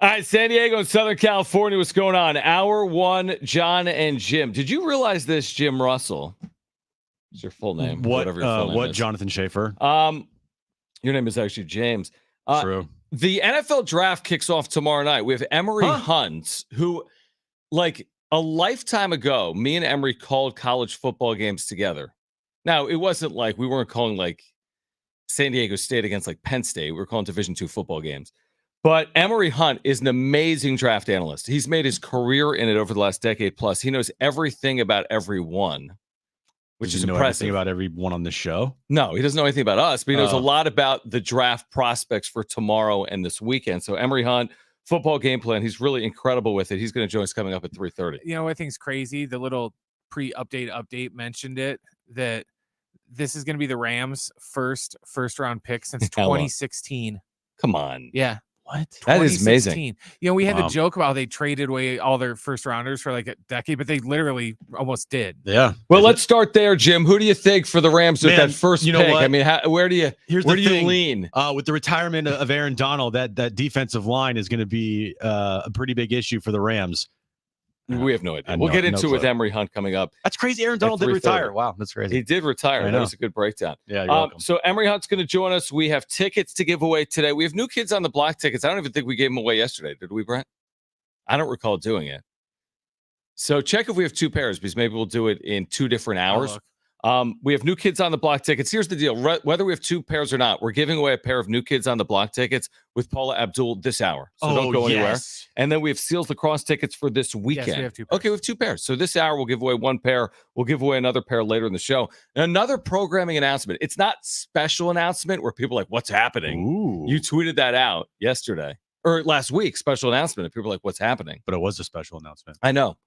All right, San Diego and Southern California, what's going on? Hour one, Jon and Jim. Did you realize this, Jim Russell? Is your full name? Whatever your full name is. Jonathan Schaefer? Your name is actually James. True. The NFL draft kicks off tomorrow night. We have Emory Hunt, who, like a lifetime ago, me and Emory called college football games together. Now, it wasn't like we weren't calling like San Diego State against like Penn State. We were calling Division II football games. But Emory Hunt is an amazing draft analyst. He's made his career in it over the last decade plus. He knows everything about everyone, which is impressive. Everything about everyone on this show? No, he doesn't know anything about us, but he knows a lot about the draft prospects for tomorrow and this weekend. So Emory Hunt, football game plan, he's really incredible with it. He's going to join us coming up at 3:30. You know what I think is crazy? The little update mentioned it, that this is going to be the Rams' first round pick since 2016. Come on. Yeah. What? That is amazing. You know, we had the joke about how they traded away all their first rounders for like a decade, but they literally almost did. Yeah. Well, let's start there, Jim. Who do you think for the Rams with that first pick? What? I mean, where do you lean? With the retirement of Aaron Donald, that defensive line is going to be a pretty big issue for the Rams. We have no idea. We'll get into it with Emory Hunt coming up. That's crazy. Aaron Donald did retire. Wow, that's crazy. He did retire. That was a good breakdown. Yeah, you're welcome. So Emory Hunt's going to join us. We have tickets to give away today. We have new Kids on the Block tickets. I don't even think we gave them away yesterday. Did we, Brent? I don't recall doing it. So check if we have two pairs, because maybe we'll do it in 2 different hours. We have new Kids on the Block tickets. Here's the deal. Whether we have 2 pairs or not, we're giving away a pair of new Kids on the Block tickets with Paula Abdul this hour. So don't go anywhere. And then we have Seals Lacrosse tickets for this weekend. Yes, we have 2 pairs. Okay, we have 2 pairs. So this hour, we'll give away 1 pair. We'll give away another pair later in the show. And another programming announcement. It's not special announcement where people are like, what's happening? Ooh. You tweeted that out yesterday or last week, special announcement. And people are like, what's happening? But it was a special announcement. I know.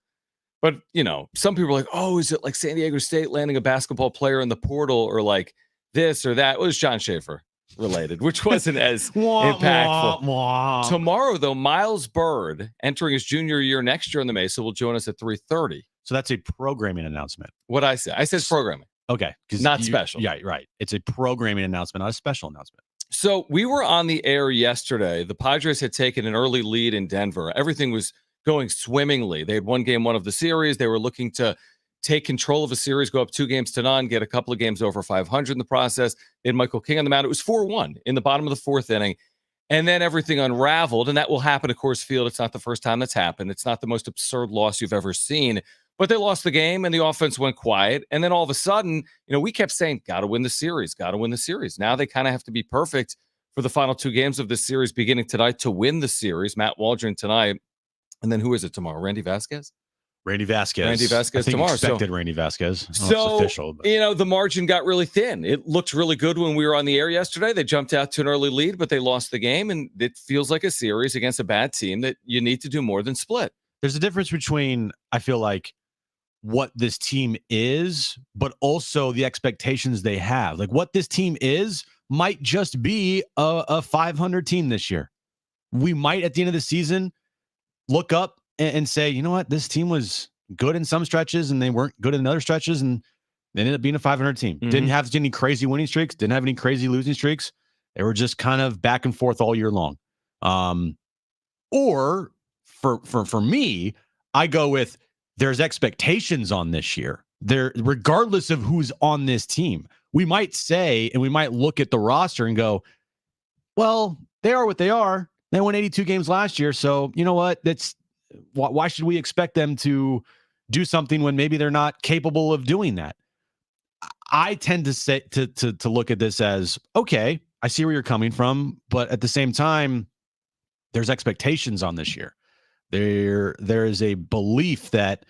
But, you know, some people are like, oh, is it like San Diego State landing a basketball player in the portal or like this or that? It was Jon Schaefer related, which wasn't as impactful. Tomorrow, though, Miles Bird, entering his junior year next year in the Mesa, will join us at 3:30. So that's a programming announcement. What'd I say? I said programming. Okay. Not special. Yeah, right. It's a programming announcement, not a special announcement. So we were on the air yesterday. The Padres had taken an early lead in Denver. Everything was going swimmingly. They had won game 1 of the series. They were looking to take control of a series, go up 2-0, get a couple of games over 500 in the process. They had Michael King on the mound. It was 4-1 in the bottom of the 4th inning. And then everything unraveled. And that will happen at Coors Field. It's not the first time that's happened. It's not the most absurd loss you've ever seen. But they lost the game and the offense went quiet. And then all of a sudden, you know, we kept saying, got to win the series, got to win the series. Now they kind of have to be perfect for the final 2 games of this series beginning tonight to win the series. Matt Waldron tonight. And then who is it tomorrow? Randy Vasquez tomorrow. Expected Randy Vasquez. So, official, you know, the margin got really thin. It looked really good when we were on the air yesterday. They jumped out to an early lead, but they lost the game. And it feels like a series against a bad team that you need to do more than split. There's a difference between, I feel like, what this team is, but also the expectations they have. Like what this team is might just be a 500 team this year. We might, at the end of the season, look up and say, you know what, this team was good in some stretches and they weren't good in other stretches, and they ended up being a 500 team. Mm-hmm. Didn't have any crazy winning streaks, didn't have any crazy losing streaks. They were just kind of back and forth all year long. Or for me, I go with there's expectations on this year. There, regardless of who's on this team, we might say, and we might look at the roster and go, well, they are what they are. They won 82 games last year. So you know what? That's why should we expect them to do something when maybe they're not capable of doing that? I tend to say to look at this as, okay, I see where you're coming from, but at the same time, there's expectations on this year. There is a belief that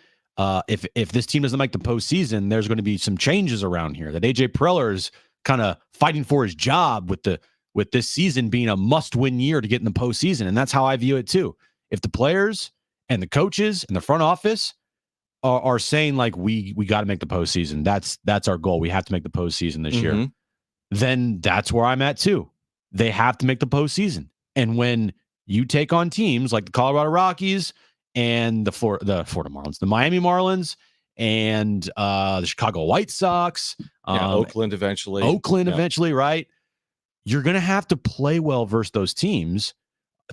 if this team doesn't make the postseason, there's going to be some changes around here. That AJ Preller is kind of fighting for his job with this season being a must-win year to get in the postseason, and that's how I view it too. If the players and the coaches and the front office are saying like we got to make the postseason, that's our goal. We have to make the postseason this year. Then that's where I'm at too. They have to make the postseason, and when you take on teams like the Colorado Rockies and the Florida Marlins, the Miami Marlins, and the Chicago White Sox, Oakland eventually, right? You're going to have to play well versus those teams.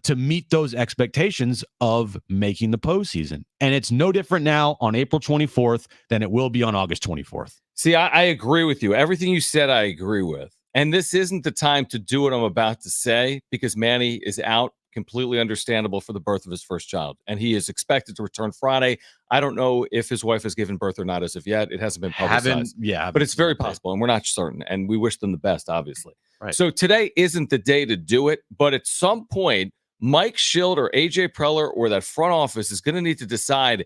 to meet those expectations of making the postseason. And it's no different now on April 24th than it will be on August 24th. See, I agree with you. Everything you said, I agree with. And this isn't the time to do what I'm about to say because Manny is out, completely understandable for the birth of his first child. And he is expected to return Friday. I don't know if his wife has given birth or not as of yet. It hasn't been publicized. But it's very possible, and we're not certain. And we wish them the best, obviously. Right. So today isn't the day to do it. But at some point, Mike Schild or AJ Preller or that front office is going to need to decide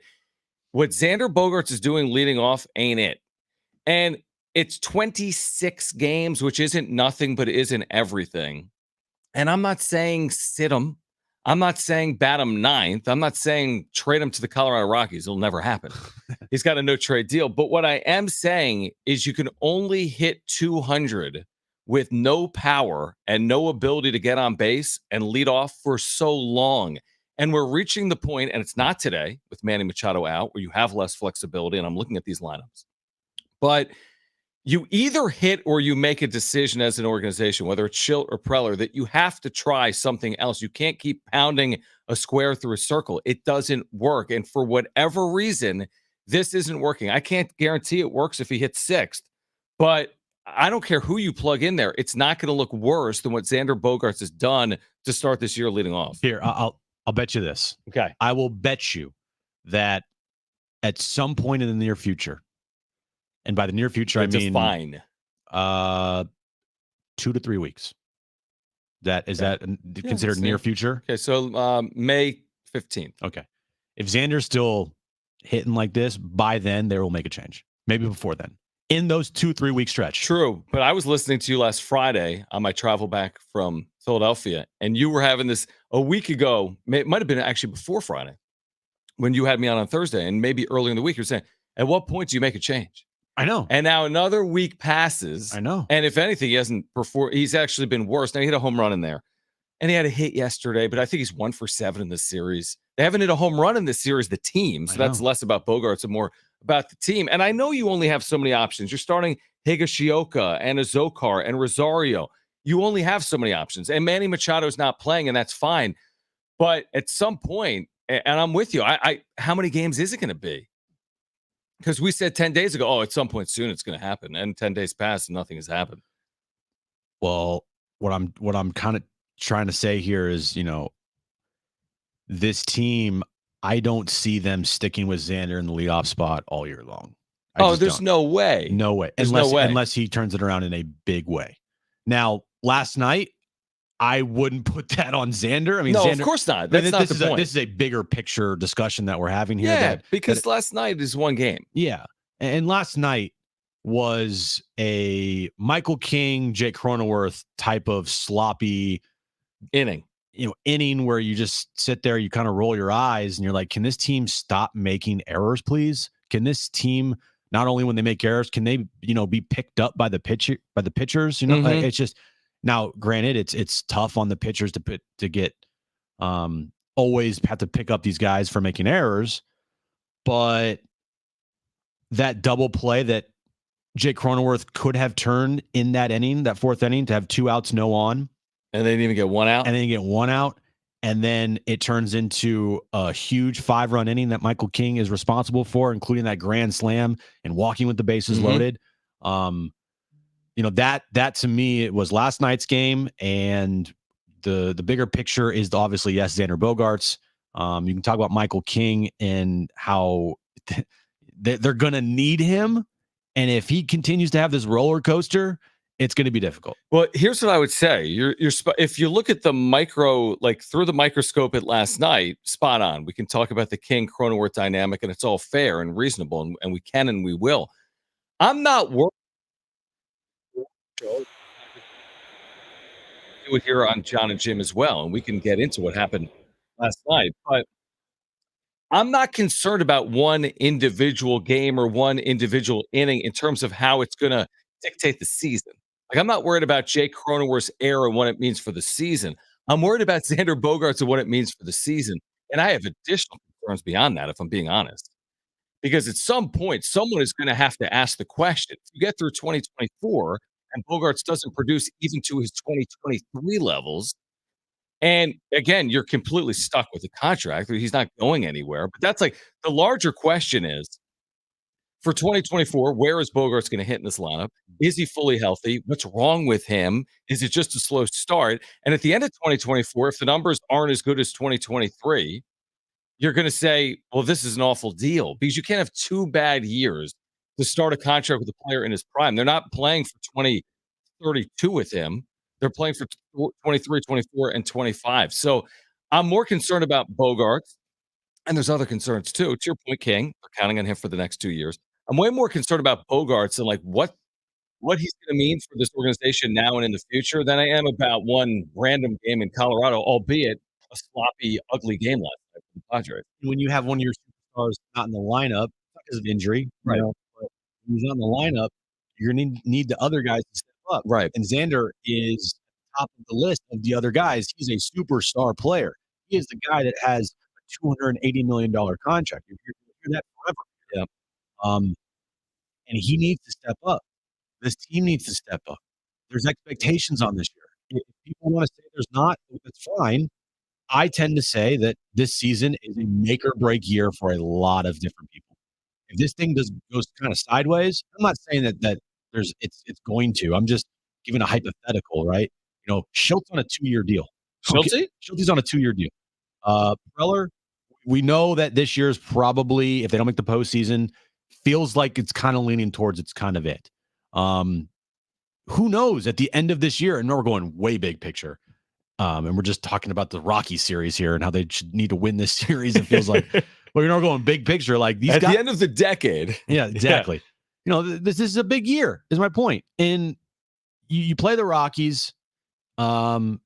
what Xander Bogaerts is doing leading off ain't it. And it's 26 games, which isn't nothing, but isn't everything. And I'm not saying sit him. I'm not saying bat him ninth. I'm not saying trade him to the Colorado Rockies. It'll never happen. He's got a no-trade deal. But what I am saying is you can only hit 200 with no power and no ability to get on base and lead off for so long. And we're reaching the point, and it's not today with Manny Machado out, where you have less flexibility, and I'm looking at these lineups. But you either hit or you make a decision as an organization, whether it's Schilt or Preller, that you have to try something else. You can't keep pounding a square through a circle. It doesn't work. And for whatever reason, this isn't working. I can't guarantee it works if he hits sixth, but I don't care who you plug in there. It's not going to look worse than what Xander Bogaerts has done to start this year leading off. Here, I'll bet you this. Okay. I will bet you that at some point in the near future, and by the near future, I mean fine. 2 to 3 weeks. That considered near future? Okay, so May 15th. Okay. If Xander's still hitting like this, by then they will make a change. Maybe before then. In those 2-3 week stretch. True, but I was listening to you last Friday on my travel back from Philadelphia, and you were having this a week ago. It might have been actually before Friday when you had me on Thursday, and maybe earlier in the week you're saying, at what point do you make a change? I know. And now another week passes. I know. And if anything, he hasn't performed. He's actually been worse. Now he hit a home run in there. And he had a hit yesterday, but I think he's 1 for 7 in this series. They haven't hit a home run in this series, the team. So that's less about Bogaerts and more about the team. And I know you only have so many options. You're starting Higashioka and Azokar and Rosario. You only have so many options. And Manny Machado's not playing, and that's fine. But at some point, and I'm with you, how many games is it going to be? Because we said 10 days ago, at some point soon it's going to happen. And 10 days passed and nothing has happened. Well, what I'm kind of trying to say here is, this team, I don't see them sticking with Xander in the leadoff spot all year long. There's no way. No way. Unless he turns it around in a big way. Now, last night, I wouldn't put that on Xander. I mean, no, Xander, of course not. That's not the point. This is a bigger picture discussion that we're having here. Yeah, because last night is one game. Yeah. And last night was a Michael King, Jake Cronenworth type of sloppy inning where you just sit there, you kind of roll your eyes and you're like, can this team stop making errors, please? Can this team, not only when they make errors, can they, be picked up by the pitchers? Mm-hmm. It's just, now, granted, it's tough on the pitchers to get always have to pick up these guys for making errors, but that double play that Jake Cronenworth could have turned in that inning, that fourth inning, to have 2 outs, no on, and they didn't even get 1 out, and then it turns into a huge 5-run inning that Michael King is responsible for, including that grand slam and walking with the bases loaded. That to me, it was last night's game, and the bigger picture is obviously, yes, Xander Bogaerts. You can talk about Michael King and how they're going to need him. And if he continues to have this roller coaster, it's going to be difficult. Well, here's what I would say. If you look at the micro, like through the microscope at last night, spot on. We can talk about the King Cronenworth dynamic, and it's all fair and reasonable, and we can and we will. I'm not worried. Do it here on Jon Jim as well, and we can get into what happened last night. But I'm not concerned about one individual game or one individual inning in terms of how it's going to dictate the season. Like, I'm not worried about Jake Cronenworth's error and what it means for the season. I'm worried about Xander Bogaerts and what it means for the season. And I have additional concerns beyond that, if I'm being honest. Because at some point, someone is going to have to ask the question. If you get through 2024 and Bogaerts doesn't produce even to his 2023 levels, And again, you're completely stuck with the contract. He's not going anywhere. But that's like the larger question is for 2024, where is Bogarts going to hit in this lineup? Is he fully healthy? What's wrong with him? Is it just a slow start? And at the end of 2024, if the numbers aren't as good as 2023, you're going to say, well, this is an awful deal because you can't have 2 bad years to start a contract with a player in his prime. They're not playing for 2032 with him. They're playing for 23, 24, and 25. So I'm more concerned about Bogarts. And there's other concerns too. To your point, King, they're counting on him for the next 2 years. I'm way more concerned about Bogarts and like what he's going to mean for this organization now and in the future than I am about one random game in Colorado, albeit a sloppy, ugly game last night for the Padres. When you have one of your superstars not in the lineup because of injury, Right. But when he's not in the lineup, you're going to need the other guys to step up. Right. And Xander is top of the list of the other guys. He's a superstar player. He is the guy that has a $280 million contract. You're hear that forever. Yeah. And he needs to step up. This team needs to step up. There's expectations on this year. If people want to say there's not, that's fine. I tend to say that this season is a make or break year for a lot of different people. If this thing goes kind of sideways, I'm not saying that it's going to. I'm just giving a hypothetical, right? Schultz on a 2-year deal. Schultz on a 2-year deal. Preller, we know that this year is probably, if they don't make the postseason, feels like it's kind of leaning towards it's kind of it. Who knows at the end of this year? And we're going way big picture. And we're just talking about the Rockies series here and how they should need to win this series. It feels like, well, you're not going big picture. Like these at guys, the end of the decade. Yeah, exactly. Yeah. This is a big year, is my point. And you play the Rockies. There's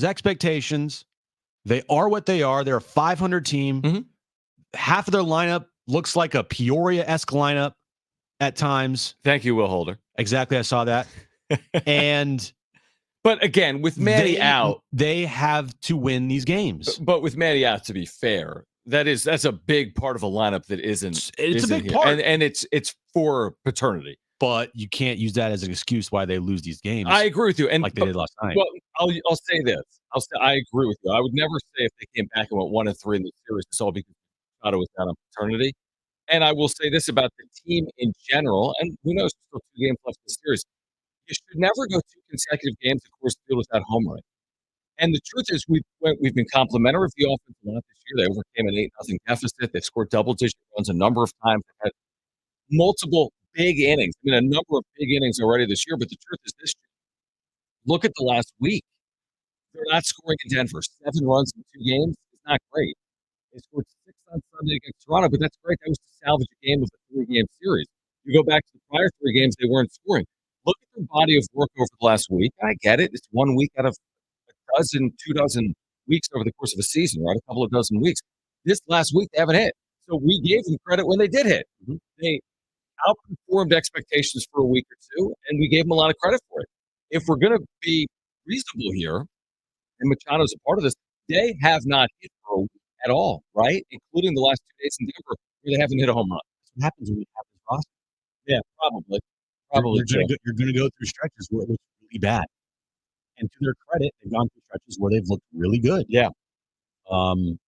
expectations. They are what they are. They're a 500 team. Mm-hmm. Half of their lineup looks like a Peoria-esque lineup at times. Thank you, Will Holder. Exactly. I saw that. But again, with Manny out, they have to win these games. But with Manny out, to be fair, that's a big part of a lineup that isn't. It's a big here. part, and it's for paternity. But you can't use that as an excuse why they lose these games. I agree with you, and like they did last night. Well, I'll say this. I agree with you. I would never say if they came back and went 1-3 in the series, it's all because Machado was down on paternity. And I will say this about the team in general, and who knows, still 2 games left in the series. You should never go 2 consecutive games at Coors Field without home run. And the truth is, we've been complimentary of the offensive line this year. They overcame an 8-0 deficit. They've scored double-digit runs a number of times. They've had multiple big innings. I mean, a number of big innings already this year. But the truth is this year, look at the last week. They're not scoring in Denver. 7 runs in 2 games. It's not great. They scored 6 on Sunday against Toronto, but that's great. That was to salvage a game of a 3-game series. You go back to the prior 3 games, they weren't scoring. Look at their body of work over the last week. I get it. It's 1 week out of a dozen, 2 dozen weeks over the course of a season, right? A couple of dozen weeks. This last week, they haven't hit. So we gave them credit when they did hit. Mm-hmm. They outperformed expectations for a week or 2, and we gave them a lot of credit for it. If we're going to be reasonable here, and Machado's a part of this, they have not hit for a week at all, right? Including the last 2 days in Denver where they haven't hit a home run. That's what happens when you have this roster. Yeah, probably. You're going to go through stretches where it looks really bad. And to their credit, they've gone through stretches where they've looked really good. Yeah. And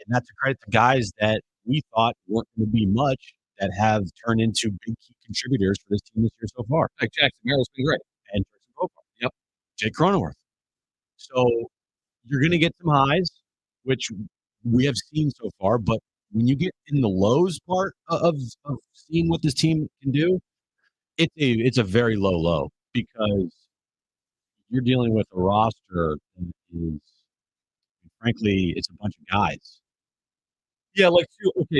that's a credit to guys that we thought weren't going to be much that have turned into big key contributors for this team this year so far. Like Jackson Merrill's been great. And Jackson Popar. Yep. Jake Cronenworth. So you're going to get some highs, which we have seen so far. But when you get in the lows part of seeing what this team can do, it's a very low because you're dealing with a roster that is, frankly, it's a bunch of guys. Yeah,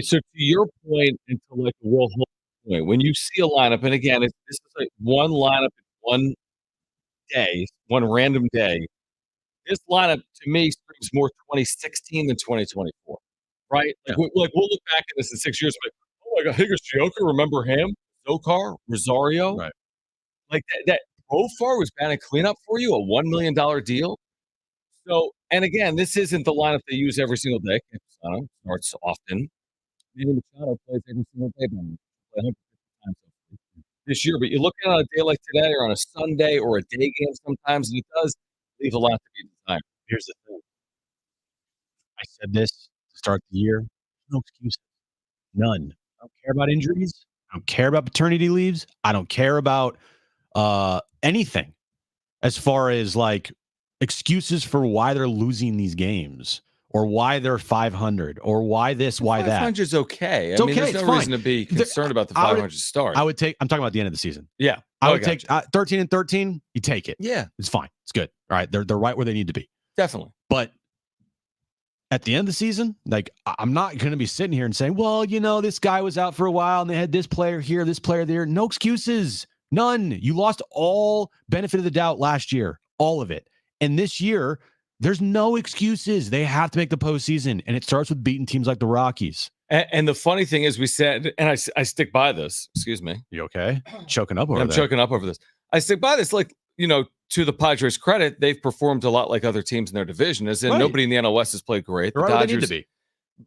so to your point and to like the Will Hull point, when you see a lineup, and again, this is like one lineup in one day, one random day. This lineup to me screams more 2016 than 2024, right? Like, we'll look back at this in 6 years, like, oh my God, Higashioka, remember him? Zokar, Rosario, right? Like that Profar was batting cleanup for you, a $1 million deal. So, and again, this isn't the lineup they use every single day. Campusano starts often. Manny Machado plays every single day, play 150 times this year. But you look at it on a day like today, or on a Sunday, or a day game sometimes, and it does leave a lot to be desired. Here's the thing. I said this to start the year. No excuses. None. I don't care about injuries. I don't care about paternity leaves. I don't care about anything as far as like excuses for why they're losing these games or why they're 500 or why this, why that. 500 is okay. It's I mean, okay, there's it's no fine. reason to be concerned about the 500 start. I'm talking about the end of the season. Yeah. I would take 13 and 13. You take it. Yeah. It's fine. It's good. All right. They're right where they need to be. Definitely. But at the end of the season, like I'm not going to be sitting here and saying, well, this guy was out for a while and they had this player here, this player there. No excuses. None. You lost all benefit of the doubt last year, all of it. And this year, there's no excuses. They have to make the postseason. And it starts with beating teams like the Rockies. And the funny thing is, we said, and I stick by this. Excuse me. You okay? Choking up over I'm choking up over this. I stick by this. Like, to the Padres' credit, they've performed a lot like other teams in their division, as in nobody in the NL West has played great. The Dodgers, they need to be.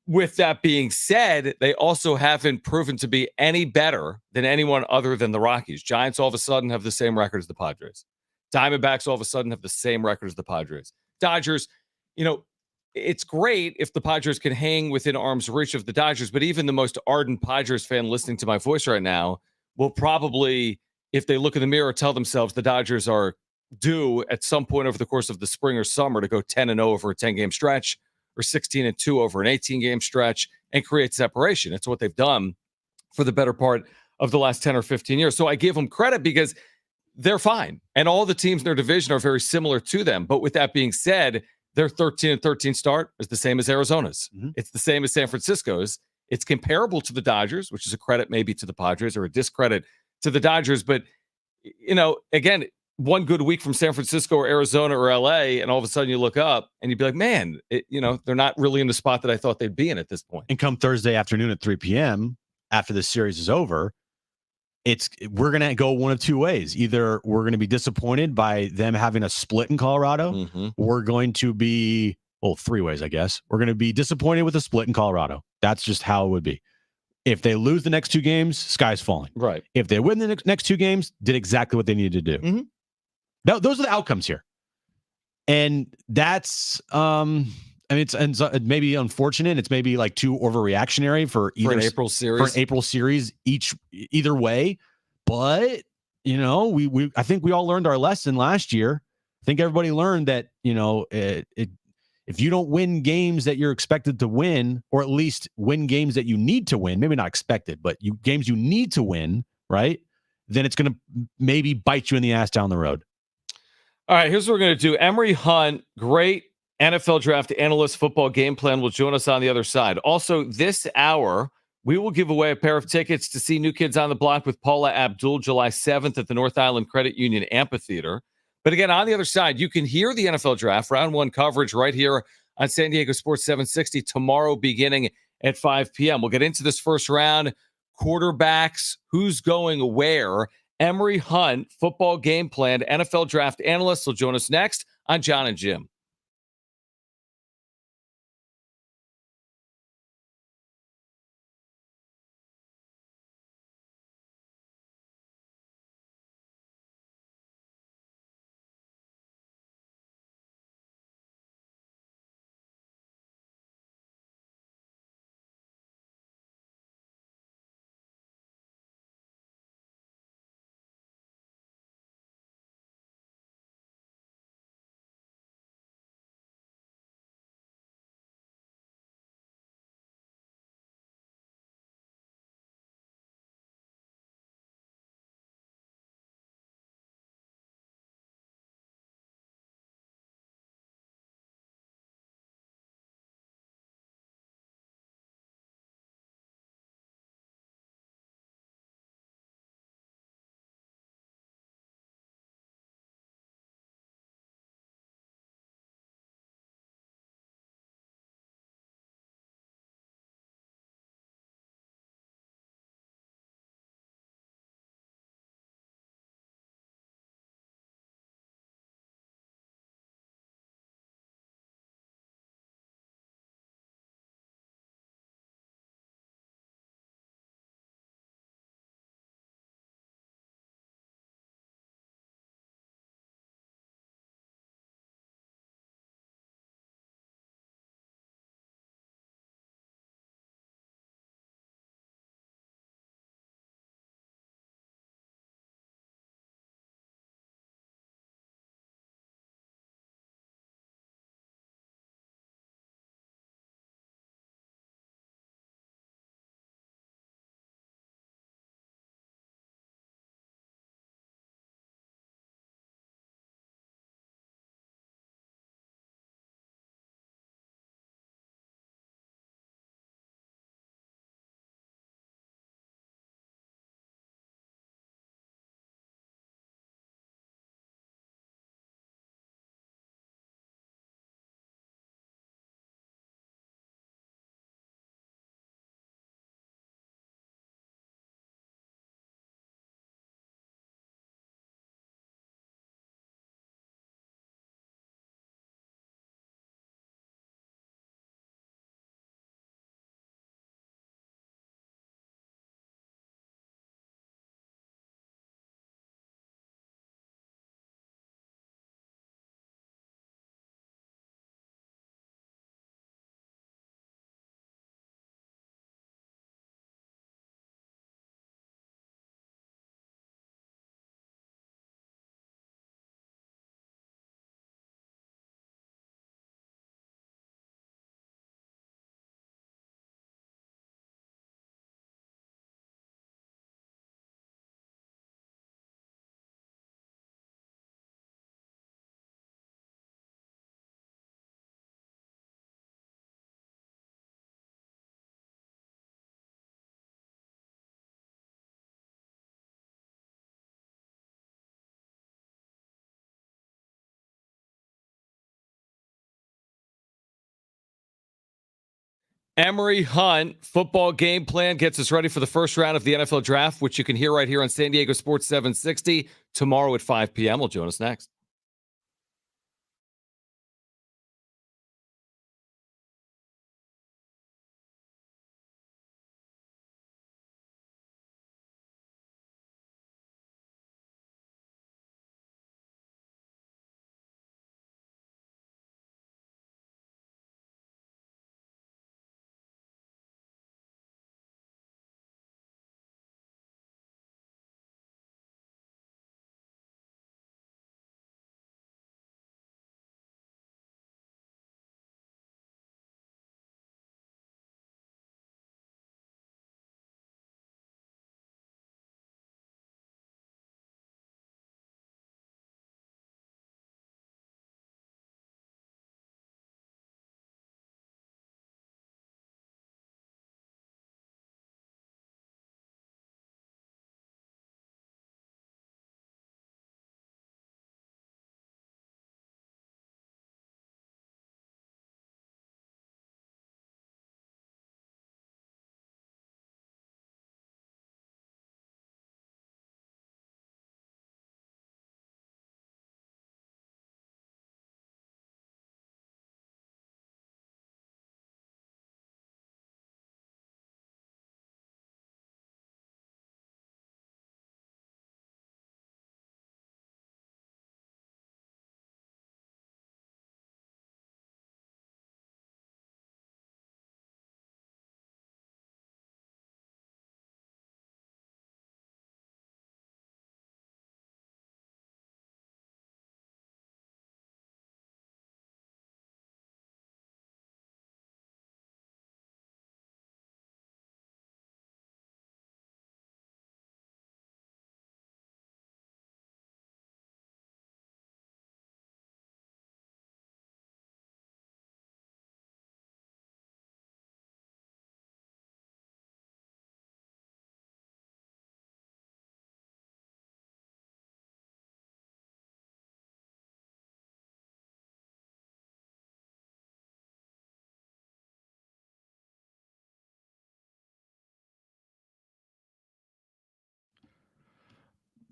With that being said, they also haven't proven to be any better than anyone other than the Rockies. Giants all of a sudden have the same record as the Padres. Diamondbacks all of a sudden have the same record as the Padres. Dodgers, it's great if the Padres can hang within arm's reach of the Dodgers, but even the most ardent Padres fan listening to my voice right now will probably, if they look in the mirror, tell themselves the Dodgers are due at some point over the course of the spring or summer to go 10-0 over a 10-game stretch or 16-2 over an 18-game stretch and create separation. It's what they've done for the better part of the last 10 or 15 years. So I give them credit because they're fine. And all the teams in their division are very similar to them. But with that being said, their 13-13 start is the same as Arizona's. Mm-hmm. It's the same as San Francisco's. It's comparable to the Dodgers, which is a credit maybe to the Padres or a discredit to the Dodgers. But, again, one good week from San Francisco or Arizona or LA, and all of a sudden you look up and you'd be like, man, they're not really in the spot that I thought they'd be in at this point. And come Thursday afternoon at 3 p.m., after this series is over, we're going to go one of two ways. Either we're going to be disappointed by them having a split in Colorado. Mm-hmm. We're going to be, three ways, I guess. We're going to be disappointed with a split in Colorado. That's just how it would be. If they lose the next two games, sky's falling. Right. If they win the next two games, did exactly what they needed to do. Mm-hmm. Those are the outcomes here. And that's, it's maybe unfortunate. It's maybe like too overreactionary for an April series. Either way. But, I think we all learned our lesson last year. I think everybody learned that, if you don't win games that you're expected to win, or at least win games that you need to win, maybe not expected, but games you need to win, right? Then it's going to maybe bite you in the ass down the road. All right, here's what we're going to do. Emory Hunt, great NFL draft analyst, football game plan, will join us on the other side. Also, this hour, we will give away a pair of tickets to see New Kids on the Block with Paula Abdul July 7th at the North Island Credit Union Amphitheater. But again, on the other side, you can hear the NFL draft, round one coverage right here on San Diego Sports 760 tomorrow beginning at 5 p.m. We'll get into this first round, quarterbacks, who's going where. Emory Hunt, football game plan, NFL draft analyst, will join us next on Jon and Jim. Emory Hunt football game plan gets us ready for the first round of the NFL draft, which you can hear right here on San Diego Sports 760 tomorrow at 5 p.m. Will join us next.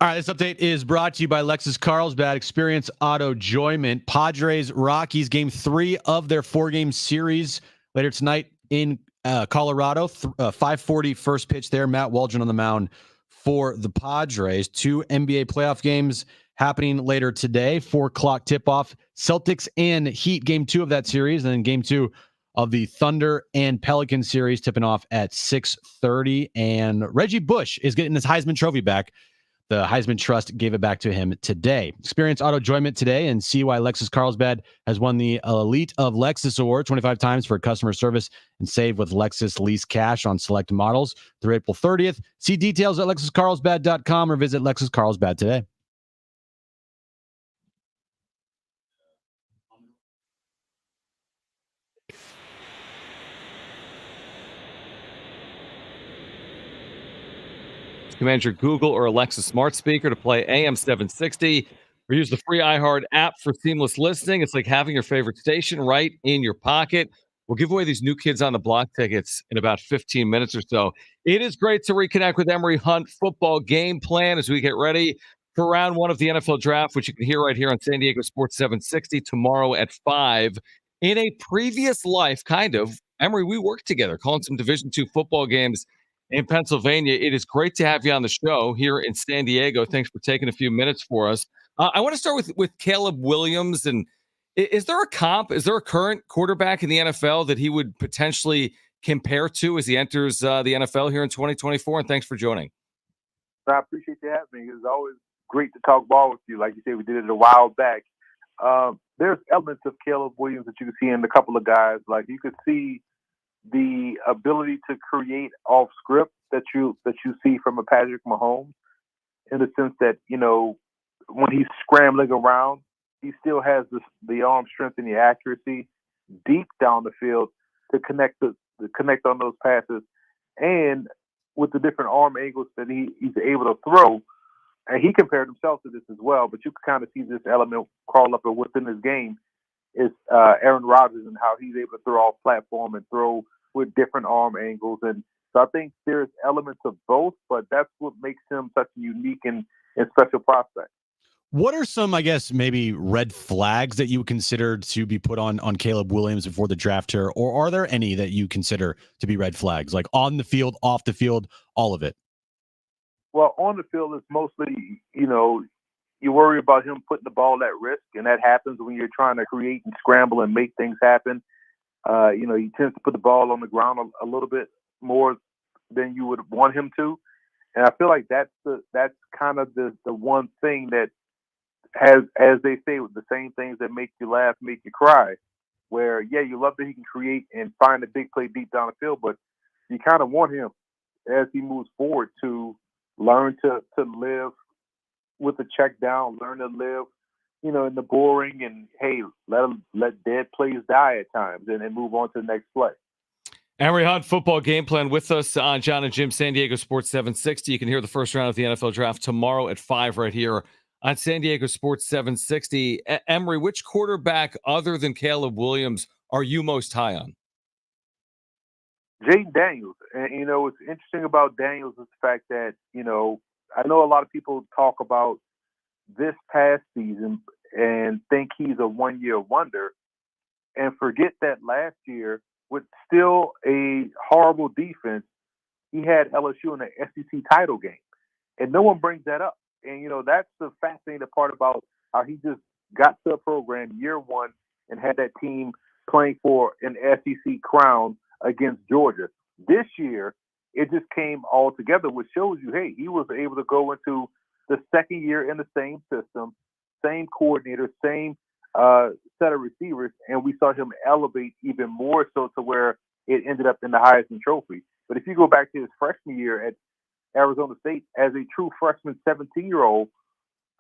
All right, this update is brought to you by Lexus Carlsbad. Experience auto enjoyment. Padres Rockies game 3 of their 4-game series later tonight in Colorado. 5:40 first pitch there. Matt Waldron on the mound for the Padres. 2 NBA playoff games happening later today. 4 o'clock tip-off. Celtics and Heat game 2 of that series, and then game 2 of the Thunder and Pelican series tipping off at 6:30. And Reggie Bush is getting his Heisman Trophy back. The Heisman Trust gave it back to him today. Experience auto enjoyment today and see why Lexus Carlsbad has won the Elite of Lexus Award 25 times for customer service, and save with Lexus Lease Cash on select models through April 30th. See details at LexusCarlsbad.com or visit Lexus Carlsbad today. Command your Google or Alexa smart speaker to play AM 760 or use the free iHeart app for seamless listening. It's like having your favorite station right in your pocket. We'll give away these new Kids on the Block tickets in about 15 minutes or so. It is great to reconnect with Emory Hunt football game plan as we get ready for round 1 of the NFL draft, which you can hear right here on San Diego Sports 760 tomorrow at 5. In a previous life, kind of, Emory, we worked together calling some Division II football games in Pennsylvania. It is great to have you on the show here in San Diego. Thanks for taking a few minutes for us. I want to start with Caleb Williams. And is there a comp? Is there a current quarterback in the NFL that he would potentially compare to as he enters the NFL here in 2024? And thanks for joining. I appreciate you having me. It's always great to talk ball with you. Like you said, we did it a while back. There's elements of Caleb Williams that you can see in a couple of guys. Like you could see the ability to create off script that you see from a Patrick Mahomes, in the sense that, you know, when he's scrambling around, he still has the arm strength and the accuracy deep down the field to connect on those passes, and with the different arm angles that he's able to throw. And he compared himself to this as well, but you can kind of see this element crawl up within his game is Aaron Rodgers and how he's able to throw off platform and throw with different arm angles. And so I think there's elements of both, but that's what makes him such a unique and special prospect. What are some, I guess, maybe red flags that you would consider to be put on Caleb Williams before the draft here? Or are there any that you consider to be red flags, like on the field, off the field, all of it? Well, on the field, it's mostly, you worry about him putting the ball at risk, and that happens when you're trying to create and scramble and make things happen. He tends to put the ball on the ground a little bit more than you would want him to. And I feel like that's kind of the one thing that has, as they say, the same things that make you laugh, make you cry. Where, yeah, you love that he can create and find a big play deep down the field, but you kind of want him, as he moves forward, to learn to live with the check down, learn to live, in the boring, and hey, let dead plays die at times, and then move on to the next play. Emory Hunt, football game plan with us on Jon and Jim, San Diego Sports 760. You can hear the first round of the NFL draft tomorrow at 5 right here on San Diego Sports 760. Emory, which quarterback other than Caleb Williams are you most high on? Jaden Daniels. And, what's interesting about Daniels is the fact that, I know a lot of people talk about this past season and think he's a one-year wonder and forget that last year, with still a horrible defense, he had LSU in the SEC title game. And no one brings that up. And, that's the fascinating part about how he just got to a program year one and had that team playing for an SEC crown against Georgia. This year, it just came all together, which shows you, hey, he was able to go into the second year in the same system, same coordinator, same set of receivers, and we saw him elevate even more so to where it ended up in the Heisman Trophy. But if you go back to his freshman year at Arizona State as a true freshman 17-year-old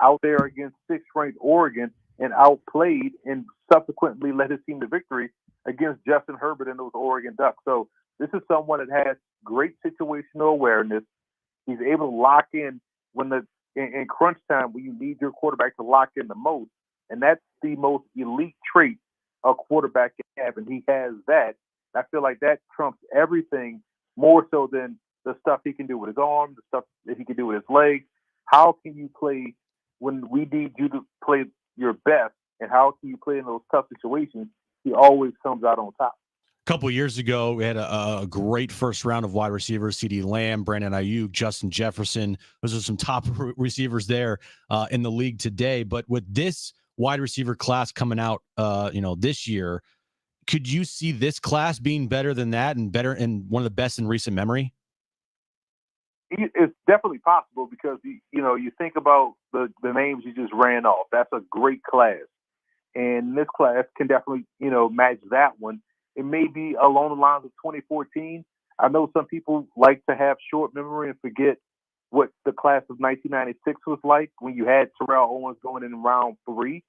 out there against sixth-ranked Oregon and outplayed and subsequently led his team to victory against Justin Herbert and those Oregon Ducks. So this is someone that has great situational awareness. He's able to lock in when in crunch time when you need your quarterback to lock in the most. And that's the most elite trait a quarterback can have, and he has that. I feel like that trumps everything more so than the stuff he can do with his arm, the stuff that he can do with his legs. How can you play when we need you to play your best, and how can you play in those tough situations? He always comes out on top. A couple of years ago, we had a great first round of wide receivers: CeeDee Lamb, Brandon Ayuk, Justin Jefferson. Those are some top receivers there in the league today. But with this wide receiver class coming out, this year, could you see this class being better than that and better and one of the best in recent memory? It's definitely possible because, you think about the names you just ran off. That's a great class. And this class can definitely, match that one. It may be along the lines of 2014. I know some people like to have short memory and forget what the class of 1996 was like when you had Terrell Owens going in round 3,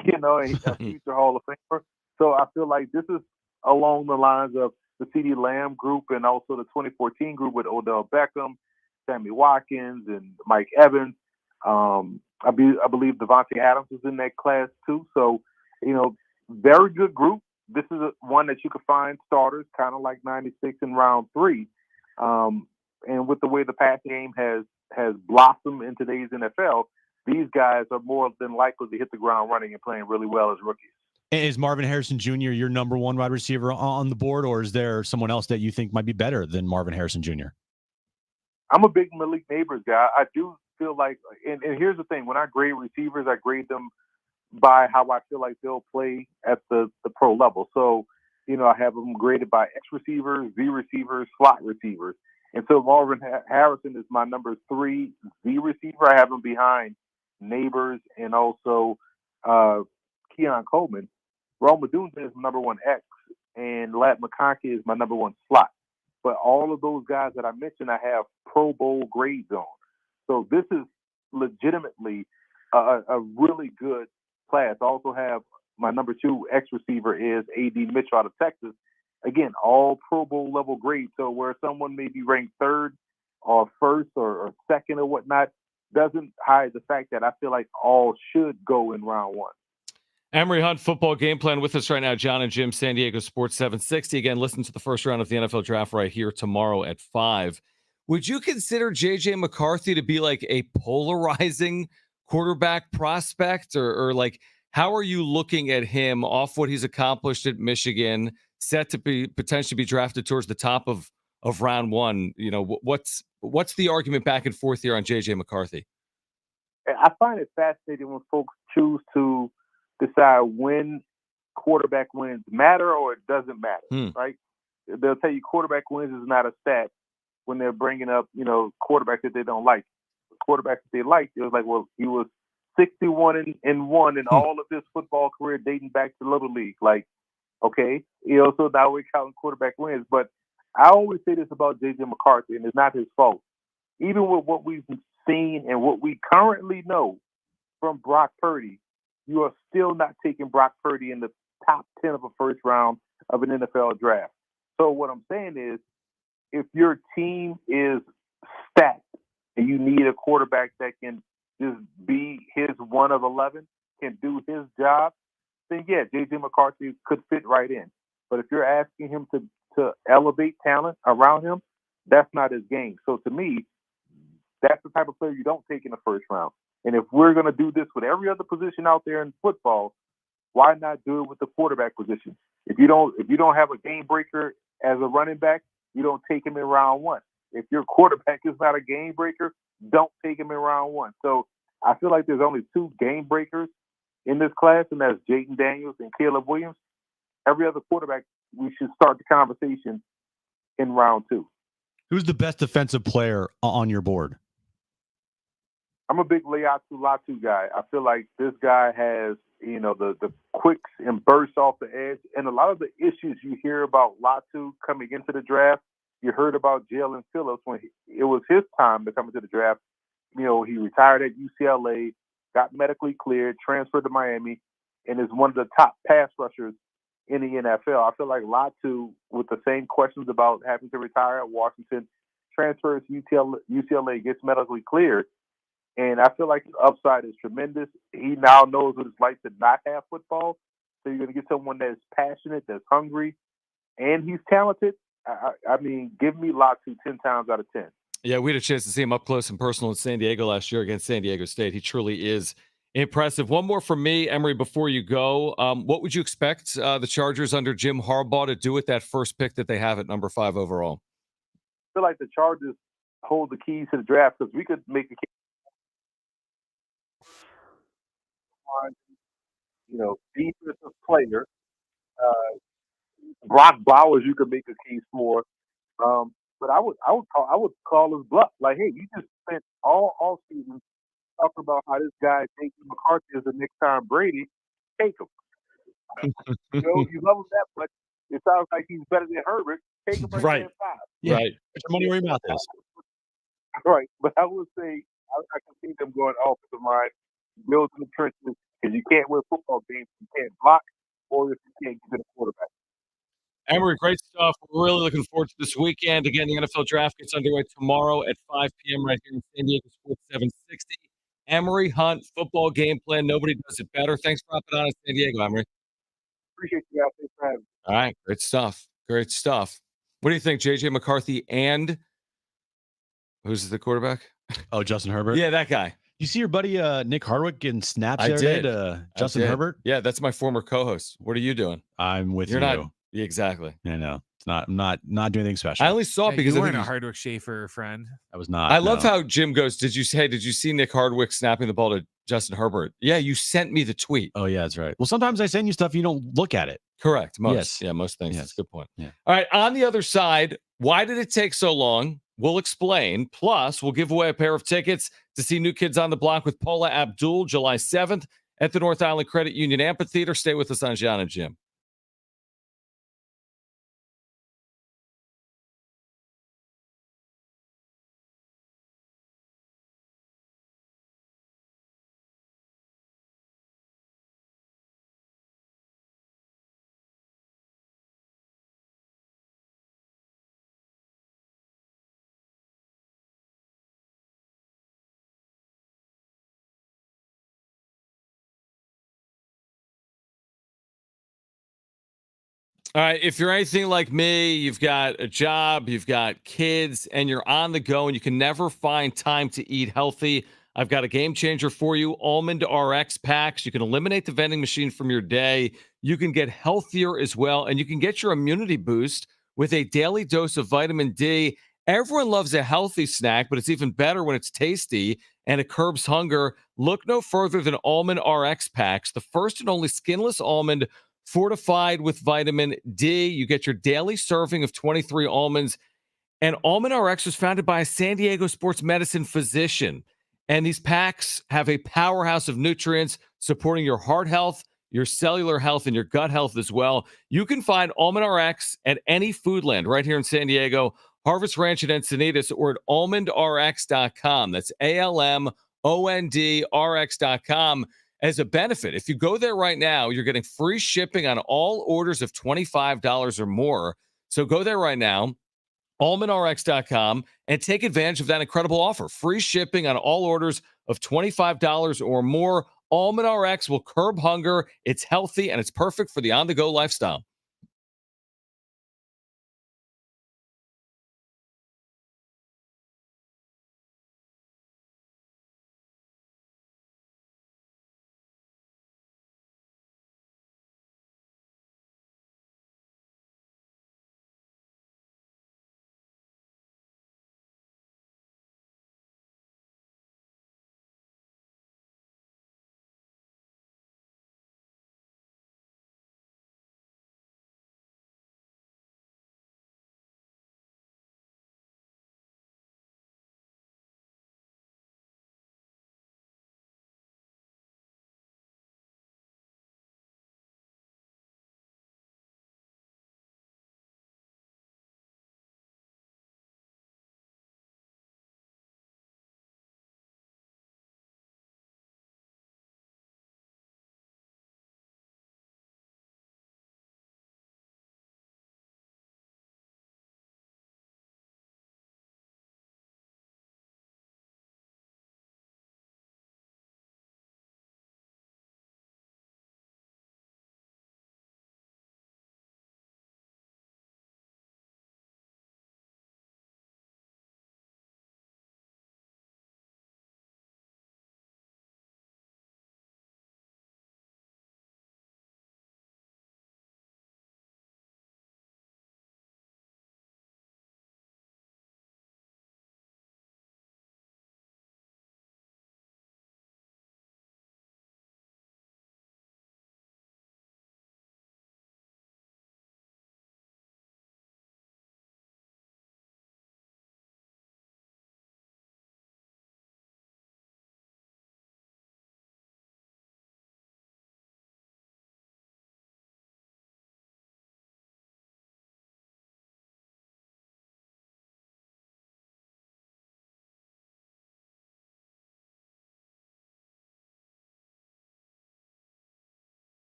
a future Hall of Famer. So I feel like this is along the lines of the CeeDee Lamb group and also the 2014 group with Odell Beckham, Sammy Watkins, and Mike Evans. I believe Devontae Adams was in that class too. So, very good group. This is one that you could find starters, kind of like 96 in round 3. And with the way the passing game has blossomed in today's NFL, these guys are more than likely to hit the ground running and playing really well as rookies. Is Marvin Harrison Jr. your number one wide receiver on the board, or is there someone else that you think might be better than Marvin Harrison Jr.? I'm a big Malik Neighbors guy. I do feel like, and here's the thing, when I grade receivers, I grade them by how I feel like they'll play at the pro level. So, I have them graded by X receivers, Z receivers, slot receivers. And so Marvin Harrison is my number 3 Z receiver. I have him behind Neighbors and also Keon Coleman. Rome Odunze is my number 1 X, and Lat McConkey is my number 1 slot. But all of those guys that I mentioned, I have Pro Bowl grades on. So this is legitimately a really good class. I also have my number 2 X receiver is A.D. Mitchell out of Texas. Again, all Pro Bowl level grades. So where someone may be ranked 3rd or 1st or 2nd or whatnot, doesn't hide the fact that I feel like all should go in round 1. Emory Hunt, football game plan with us right now. Jon and Jim, San Diego Sports 760. Again, listen to the first round of the NFL draft right here tomorrow at 5. Would you consider J.J. McCarthy to be like a polarizing quarterback prospect? Or like, how are you looking at him off what he's accomplished at Michigan, set to be potentially be drafted towards the top of round 1? You know, what's the argument back and forth here on J.J. McCarthy? I find it fascinating when folks choose to decide when quarterback wins matter or it doesn't matter, right? They'll tell you quarterback wins is not a stat when they're bringing up, quarterbacks that they don't like. The quarterbacks that they like, it was like, well, he was 61-1 in all of his football career dating back to Little League. Like, okay, so now we're counting quarterback wins. But I always say this about J.J. McCarthy, and it's not his fault. Even with what we've seen and what we currently know from Brock Purdy, you are still not taking Brock Purdy in the top 10 of a first round of an NFL draft. So what I'm saying is, if your team is stacked and you need a quarterback that can just be his 1 of 11, can do his job, then yeah, J.J. McCarthy could fit right in. But if you're asking him to elevate talent around him, that's not his game. So to me, that's the type of player you don't take in the first round. And if we're going to do this with every other position out there in football, why not do it with the quarterback position? If you don't have a game breaker as a running back, you don't take him in round 1. If your quarterback is not a game breaker, don't take him in round 1. So I feel like there's only 2 game breakers in this class, and that's Jayden Daniels and Caleb Williams. Every other quarterback, we should start the conversation in round 2. Who's the best defensive player on your board? I'm a big Latu guy. I feel like this guy has, the quicks and bursts off the edge. And a lot of the issues you hear about Latu coming into the draft, you heard about Jalen Phillips when it was his time to come into the draft. He retired at UCLA, got medically cleared, transferred to Miami, and is one of the top pass rushers in the NFL. I feel like Latu, with the same questions about having to retire at Washington, transfers UCLA, gets medically cleared. And I feel like his upside is tremendous. He now knows what it's like to not have football. So you're going to get someone that's passionate, that's hungry, and he's talented. I mean, give me Latu 10 times out of 10. Yeah, we had a chance to see him up close and personal in San Diego last year against San Diego State. He truly is impressive. One more from me, Emory, before you go. What would you expect the Chargers under Jim Harbaugh to do with that first pick that they have at number 5 overall? I feel like the Chargers hold the keys to the draft because we could make a case. Defensive player. Brock Bowers, you could make a case for. But I would call his bluff. Like, hey, you just spent all season talking about how this guy J.J. McCarthy is the next Tom Brady. Take him. You love him that much. It sounds like he's better than Herbert. Take him right there at 5. Yeah. Right. Put your money where your mouth is. Right. But I would say I can see them going offensive line, build in the trenches, because you can't win football games if you can't block or if you can't get to the quarterback. Emory, great stuff. We're really looking forward to this weekend. Again, the NFL draft gets underway tomorrow at 5 p.m. right here in San Diego Sports 760. Emory Hunt, football game plan. Nobody does it better. Thanks for hopping on in San Diego, Emory. Appreciate you guys. Thanks for having me. All right, great stuff. Great stuff. What do you think, J.J. McCarthy and who's the quarterback? Oh, Justin Herbert? Yeah, that guy. You see your buddy Nick Hardwick getting snaps I the other day did. to Justin Herbert? Yeah, that's my former co-host. What are you doing? I'm with You're you. not. Yeah, exactly. I know. It's not. I'm not doing anything special. I only saw it because you I weren't think a Hardwick Schaefer friend. I was not. I love how Jim goes, did you see Nick Hardwick snapping the ball to Justin Herbert? Yeah, you sent me the tweet. Oh, yeah, that's right. Well, sometimes I send you stuff, you don't look at it. Correct. Most. Yes. Yeah, most things. Yes. That's a good point. Yeah. All right. On the other side, why did it take so long? We'll explain. Plus, we'll give away a pair of tickets to see New Kids on the Block with Paula Abdul July 7th at the North Island Credit Union Amphitheater. Stay with us on Jon and Jim. All right. If you're anything like me, you've got a job, you've got kids, and you're on the go and you can never find time to eat healthy, I've got a game changer for you. Almond RX packs. You can eliminate the vending machine from your day. You can get healthier as well, and you can get your immunity boost with a daily dose of vitamin D. Everyone loves a healthy snack, but it's even better when it's tasty and it curbs hunger. Look no further than Almond RX packs, the first and only skinless almond fortified with vitamin D. You get your daily serving of 23 almonds. And Almond RX was founded by a San Diego sports medicine physician. And these packs have a powerhouse of nutrients supporting your heart health, your cellular health, and your gut health as well. You can find Almond RX at any Foodland right here in San Diego, Harvest Ranch at Encinitas, or at almondrx.com. That's ALMONDRX.com. As a benefit, if you go there right now, you're getting free shipping on all orders of $25 or more. So go there right now, almondrx.com, and take advantage of that incredible offer. Free shipping on all orders of $25 or more. Almond RX will curb hunger. It's healthy and it's perfect for the on-the-go lifestyle.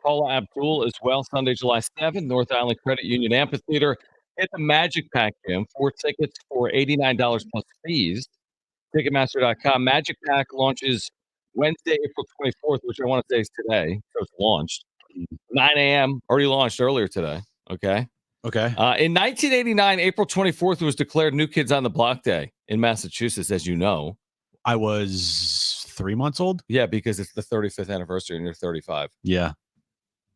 Paula Abdul as well, Sunday, July 7th, North Island Credit Union Amphitheater. Hit the Magic Pack, Jim. 4 tickets for $89 plus fees. Ticketmaster.com. Magic Pack launches Wednesday, April 24th, which I want to say is today. So it's launched. 9 a.m. Already launched earlier today. Okay. Okay. In 1989, April 24th was declared New Kids on the Block Day in Massachusetts, as you know. I was 3 months old. Yeah, because it's the 35th anniversary and you're 35. Yeah.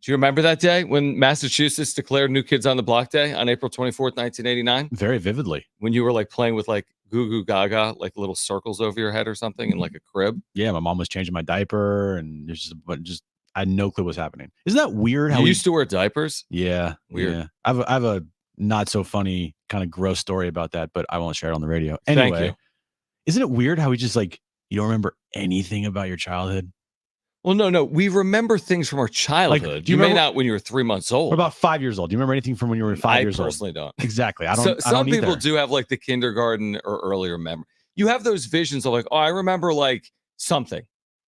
Do you remember that day when Massachusetts declared New Kids on the Block Day on April 24th, 1989? Very vividly. When you were like playing with like goo goo gaga, like little circles over your head or something in like a crib? Yeah, my mom was changing my diaper and there's just I had no clue what's happening. Isn't that weird? You used to wear diapers? Yeah. Weird. Yeah. I have a not so funny kind of gross story about that, but I won't share it on the radio. Thank Anyway, you. isn't it weird how we just like, you don't remember anything about your childhood? Well, no. We remember things from our childhood. do you you may remember- not when you were 3 months old. Or about 5 years old. Do you remember anything from when you were 5 years I old? personally don't. Exactly. I don't. So, I some don't people either. do have like the kindergarten or earlier memory. You have those visions of like, oh, I remember like something.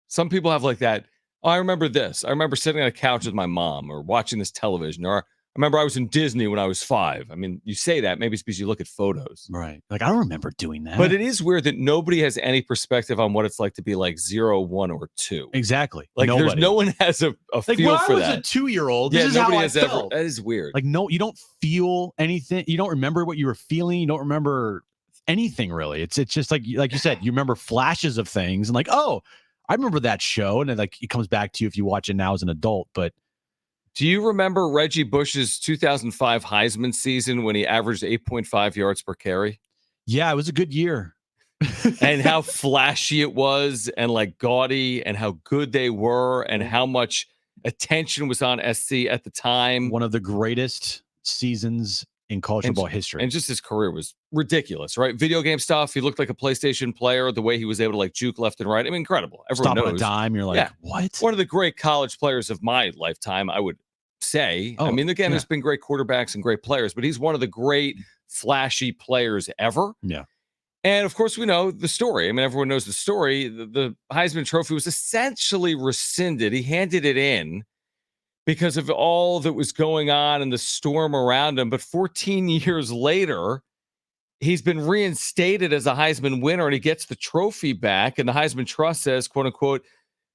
Some people have like that. Oh, I remember this. I remember sitting on a couch with my mom or watching this television. Or I remember I was in Disney when I was 5. I mean, you say that maybe it's because you look at photos. Right. Like I don't remember doing that. But it is weird that nobody has any perspective on what it's like to be like 0, 1, or 2. Exactly. Like Nobody. no one has a Like feel when I for was that. a 2-year-old, Yeah, this is how nobody I has ever. felt. That is weird. Like no, you don't feel anything. You don't remember what you were feeling. You don't remember anything really. It's just like you said, you remember flashes of things and like, oh, I remember that show, and then like it comes back to you if you watch it now as an adult. But do you remember Reggie Bush's 2005 Heisman season when he averaged 8.5 yards per carry? yeah, it was a good year. And how flashy it was and like gaudy and how good they were and how much attention was on SC at the time. One of the greatest seasons in college football history. And just his career was ridiculous, right? Video game stuff. He looked like a PlayStation player, the way he was able to like juke left and right. I mean, incredible. Everyone Stop knows. on a dime. You're like, Yeah. what? One of the great college players of my lifetime, I would say. I mean, again, there's been great quarterbacks and great players, but he's one of the great flashy players ever. Yeah. And of course, we know the story. I mean, everyone knows the story. The Heisman Trophy was essentially rescinded. He handed it in because of all that was going on and the storm around him. But 14 years later, he's been reinstated as a Heisman winner and he gets the trophy back. And the Heisman Trust says, quote unquote,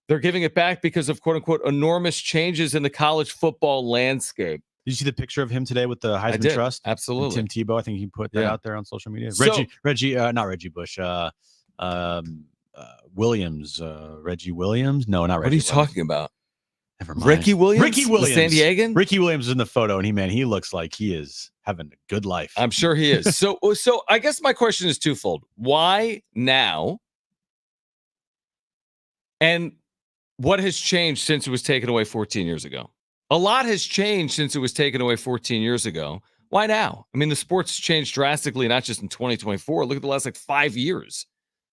they're giving it back because of, quote unquote, enormous changes in the college football landscape. Did you see the picture of him today with the Heisman Trust? Absolutely. And Tim Tebow, I think he put that out there on social media. So- Not Reggie Bush. Williams. Reggie Williams? No, not Reggie. What are you Williams. talking about? Never mind. Ricky Williams? Ricky Williams. The San Diegan? Ricky Williams is in the photo, and he looks like he is having a good life. I'm sure he is. So I guess my question is twofold. Why now? And what has changed since it was taken away 14 years ago? A lot has changed since it was taken away 14 years ago. Why now? I mean, the sport's changed drastically, not just in 2024. Look at the last 5 years.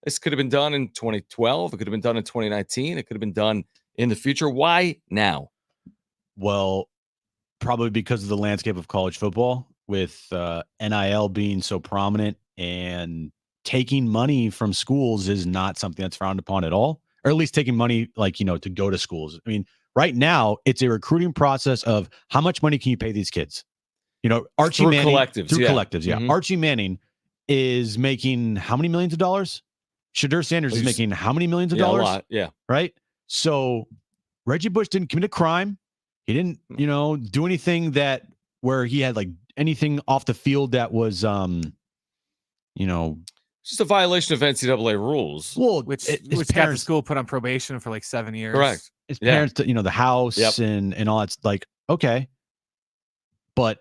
This could have been done in 2012. It could have been done in 2019. It could have been done in the future. Why now? Well, probably because of the landscape of college football, with NIL being so prominent, and taking money from schools is not something that's frowned upon at all, or at least taking money to go to schools. I mean, right now it's a recruiting process of how much money can you pay these kids? Archie Through Manning collectives, through yeah. collectives. Yeah. Mhm. Archie Manning is making how many millions of dollars? Shadur Sanders is making how many millions of Yeah, a dollars? lot. Yeah. Right. So Reggie Bush didn't commit a crime. He didn't, do anything where he had like anything off the field that was, It's just a violation of NCAA rules. well, which his got the parents, school put on probation for like 7 years. Correct. his Yeah. parents, the house Yep. and all that's like, okay. But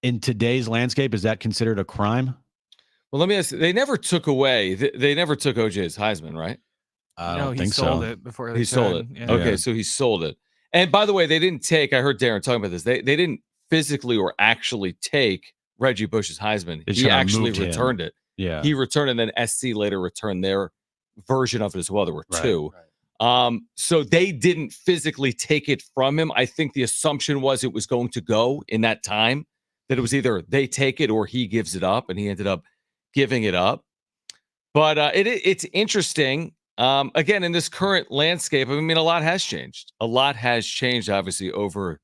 in today's landscape, is that considered a crime? Well, let me ask you, they never took away, they never took OJ's Heisman, right? I No, don't he think sold so. it before He they sold could. it. Yeah. Okay, Yeah. so he sold it. And by the way, they didn't take, I heard Darren talking about this, they didn't physically or actually take Reggie Bush's Heisman. They He kinda actually moved him. returned it. Yeah. He returned, and then SC later returned their version of it as well. There were Right, two. So they didn't physically take it from him. I think the assumption was it was going to go in that time, that it was either they take it or he gives it up, and he ended up giving it up. But it's interesting. Again, in this current landscape, I mean, a lot has changed. A lot has changed, obviously, over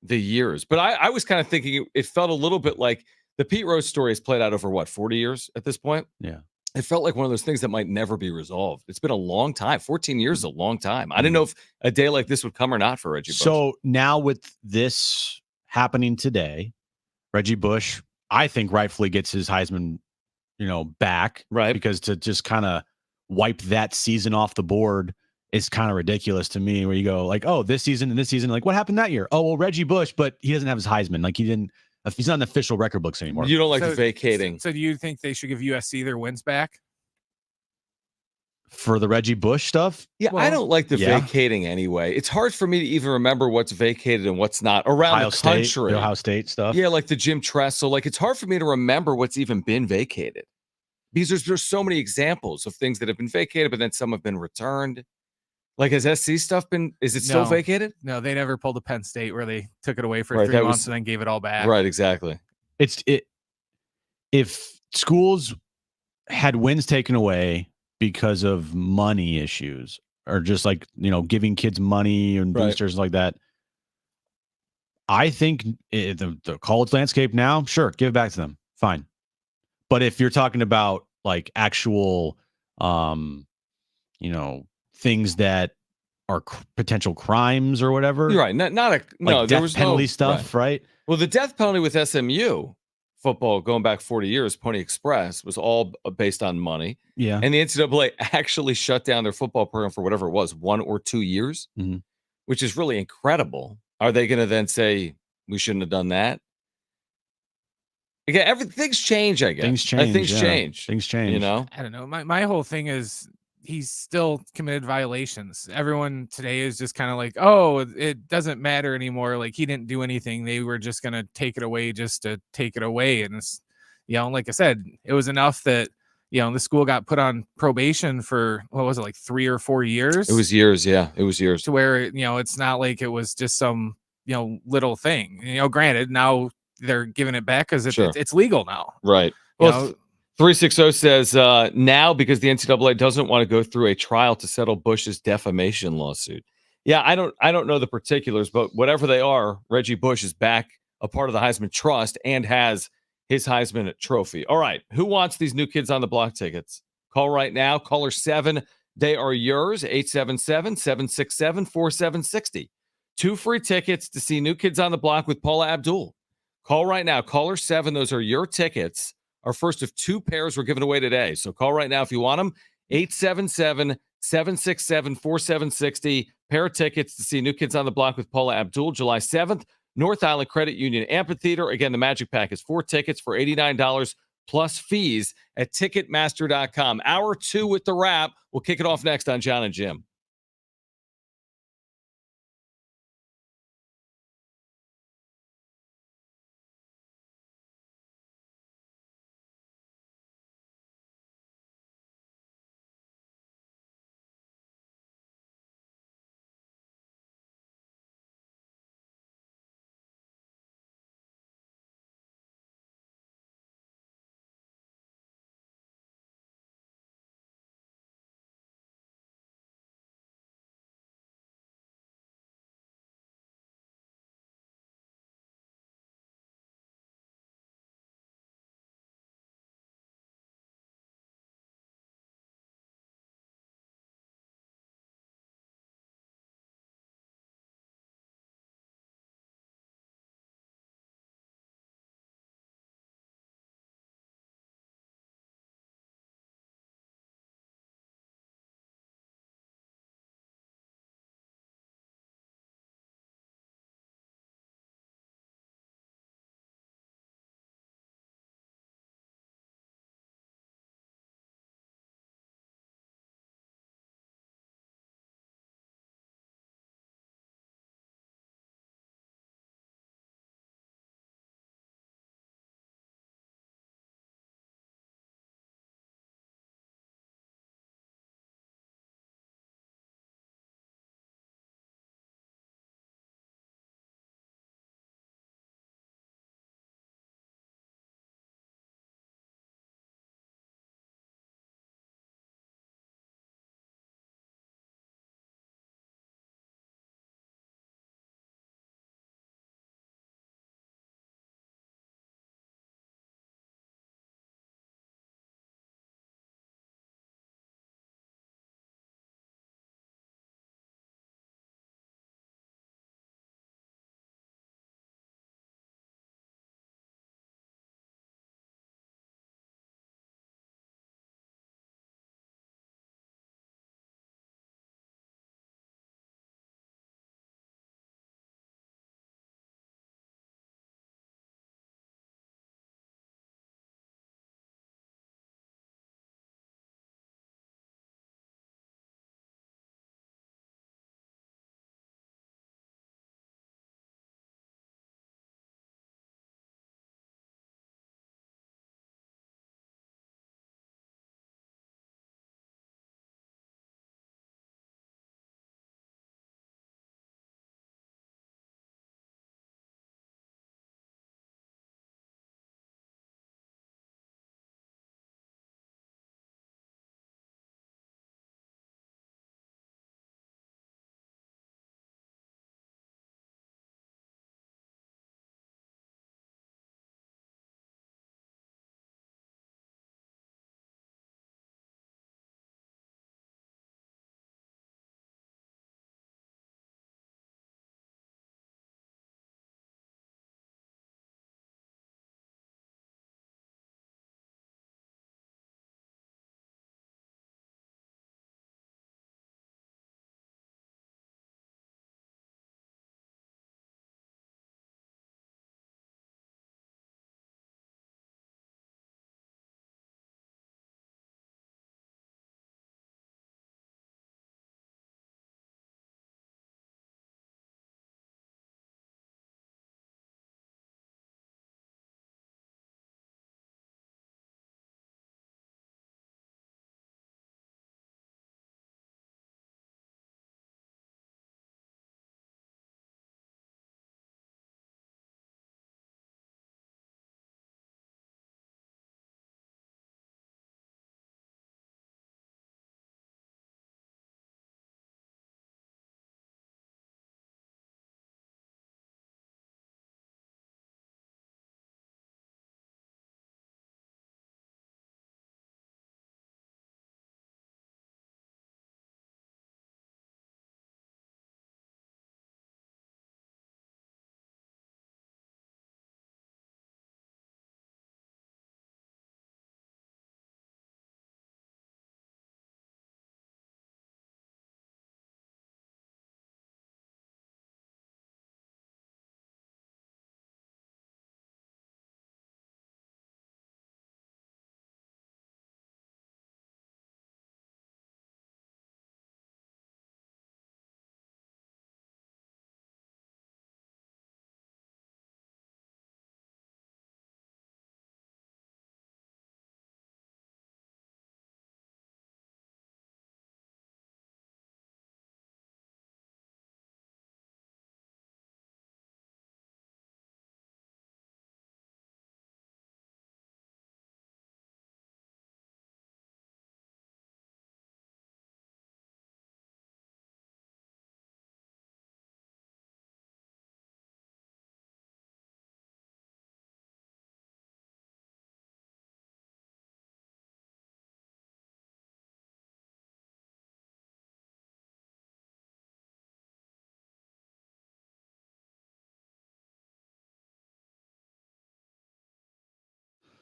the years. But I was kind of thinking it felt a little bit like the Pete Rose story has played out over what, 40 years at this point? Yeah. It felt like one of those things that might never be resolved. It's been a long time. 14 years is a long time. I didn't know if a day like this would come or not for Reggie Bush. So now with this happening today, Reggie Bush, I think rightfully gets his Heisman, back. Right. Because to just kind of wipe that season off the board is kind of ridiculous to me, where you go like, oh, this season and this season, like what happened that year? Oh, well, Reggie Bush, but he doesn't have his Heisman. Like he's not in the official record books anymore. You don't like the vacating. So do you think they should give USC their wins back? For the Reggie Bush stuff? Yeah, I don't like the vacating anyway. It's hard for me to even remember what's vacated and what's not around the country. The Ohio State stuff. Yeah, like the Jim Tressel. Like it's hard for me to remember what's even been vacated. Because there's so many examples of things that have been vacated, but then some have been returned. Like has SC stuff is it still vacated? No, they never pulled a Penn State where they took it away for 3 months and then gave it all back. Right, exactly. If schools had wins taken away because of money issues or just like, giving kids money and boosters like that, I think the college landscape now, sure, give it back to them. Fine. But if you're talking about like actual, things that are potential crimes or whatever. You're right. No, there was penalty stuff, right? Well, the death penalty with SMU football going back 40 years, Pony Express, was all based on money. Yeah. And the NCAA actually shut down their football program for whatever it was, 1 or 2 years, which is really incredible. Are they going to then say we shouldn't have done that? Again, things change, I guess. Things change. Things change. I don't know. My whole thing is he's still committed violations. Everyone today is just kind of like, oh, it doesn't matter anymore. Like he didn't do anything. They were just going to take it away just to take it away. And it's, like I said, it was enough that, the school got put on probation for, what was it, like 3 or 4 years? It was years. Yeah, it was years. To where, it's not like it was just some, little thing. Granted, now they're giving it back because it's legal now. Right. Well, 360 says now because the NCAA doesn't want to go through a trial to settle Bush's defamation lawsuit. Yeah, I don't know the particulars, but whatever they are, Reggie Bush is back a part of the Heisman Trust and has his Heisman trophy. All right, who wants these New Kids on the Block tickets? Call right now. Caller 7, they are yours. 877-767-4760. 2 free tickets to see New Kids on the Block with Paula Abdul. Call right now. Caller 7, those are your tickets. Our first of 2 pairs we're giving away today. So call right now if you want them. 877-767-4760. Pair of tickets to see New Kids on the Block with Paula Abdul, July 7th, North Island Credit Union Amphitheater. Again, the Magic Pack is 4 tickets for $89 plus fees at Ticketmaster.com. Hour 2 with the wrap. We'll kick it off next on Jon and Jim.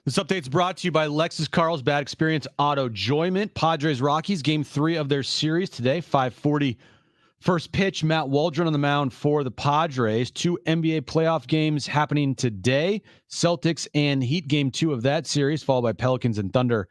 This update's brought to you by Lexus Carlsbad. Experience auto enjoyment. Padres Rockies, game 3 of their series today, 5:40. First pitch, Matt Waldron on the mound for the Padres. 2 NBA playoff games happening today. Celtics and Heat, game 2 of that series, followed by Pelicans and Thunder,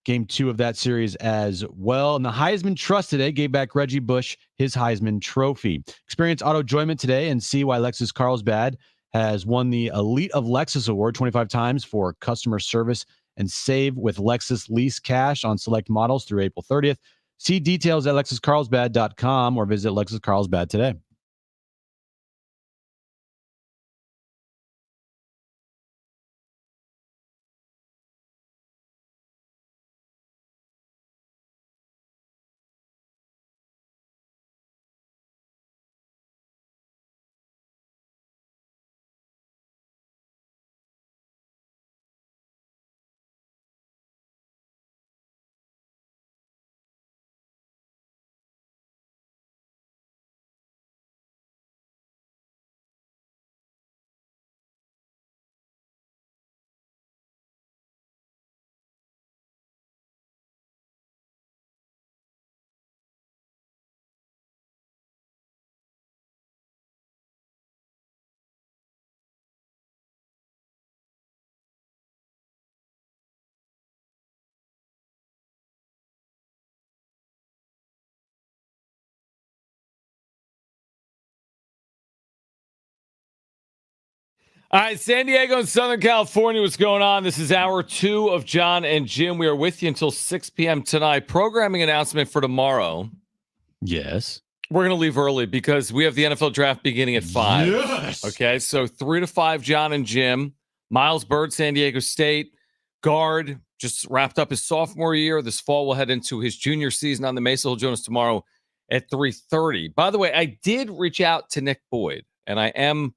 game 2 of that series as well. And the Heisman Trust today gave back Reggie Bush his Heisman Trophy. Experience auto enjoyment today and see why Lexus Carlsbad has won the Elite of Lexus Award 25 times for customer service, and save with Lexus Lease Cash on select models through April 30th. See details at LexusCarlsbad.com or visit Lexus Carlsbad today. All right, San Diego and Southern California, what's going on? This is hour 2 of Jon and Jim. We are with you until 6 p.m. tonight. Programming announcement for tomorrow. Yes. We're going to leave early because we have the NFL draft beginning at 5. Yes. Okay, so 3 to 5, Jon and Jim. Miles Byrd, San Diego State. Guard, just wrapped up his sophomore year. This fall, we'll head into his junior season on the Mesa. He'll join us tomorrow at 3:30. By the way, I did reach out to Nick Boyd, and I am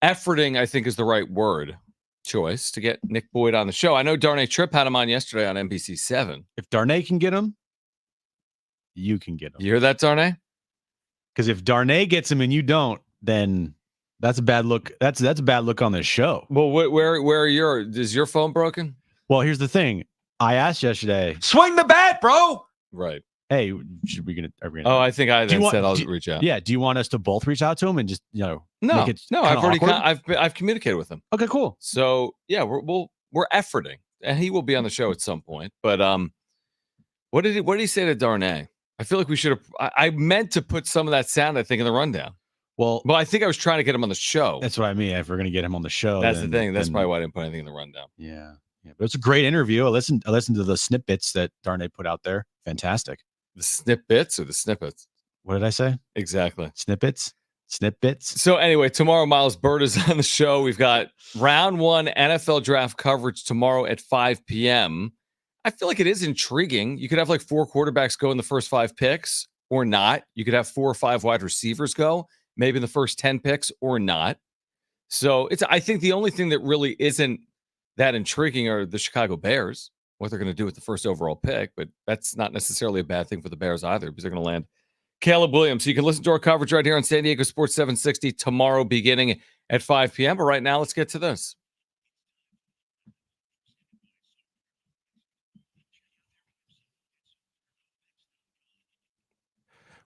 efforting, I think is the right word choice, to get Nick Boyd on the show. I know Darnay Tripp had him on yesterday on NBC7. If Darnay can get him, you can get him. You hear that, Darnay? Because if Darnay gets him and you don't, then that's a bad look. That's a bad look on this show. Well, where are is your phone broken? Well, here's the thing. I asked yesterday. Swing the bat, bro. Right. Hey, are we gonna? Oh, I think I then want- said I'll do- reach out. Yeah. Do you want us to both reach out to him and just No, make it no. kinda I've already awkward? I've communicated with him. Okay, cool. So yeah, we're efforting, and he will be on the show at some point. But what did he say to Darnay? I feel like we should have. I meant to put some of that sound, I think, in the rundown. Well, I think I was trying to get him on the show. that's what I mean. If we're gonna get him on the show, That's the then- thing. That's then- probably why I didn't put anything in the rundown. Yeah. But it's a great interview. I listened to the snippets that Darnay put out there. Fantastic. The snippets or the snippets? What did I say? Exactly. Snippets. So anyway, tomorrow Miles Byrd is on the show. We've got round 1 NFL draft coverage tomorrow at 5 p.m. I feel like it is intriguing. You could have like 4 quarterbacks go in the first 5 picks or not. You could have 4 or 5 wide receivers go, maybe in the first 10 picks or not. So I think the only thing that really isn't that intriguing are the Chicago Bears, what they're going to do with the first overall pick. But that's not necessarily a bad thing for the Bears either, because they're going to land Caleb Williams. So you can listen to our coverage right here on San Diego Sports 760 tomorrow beginning at 5 p.m. But right now, let's get to this.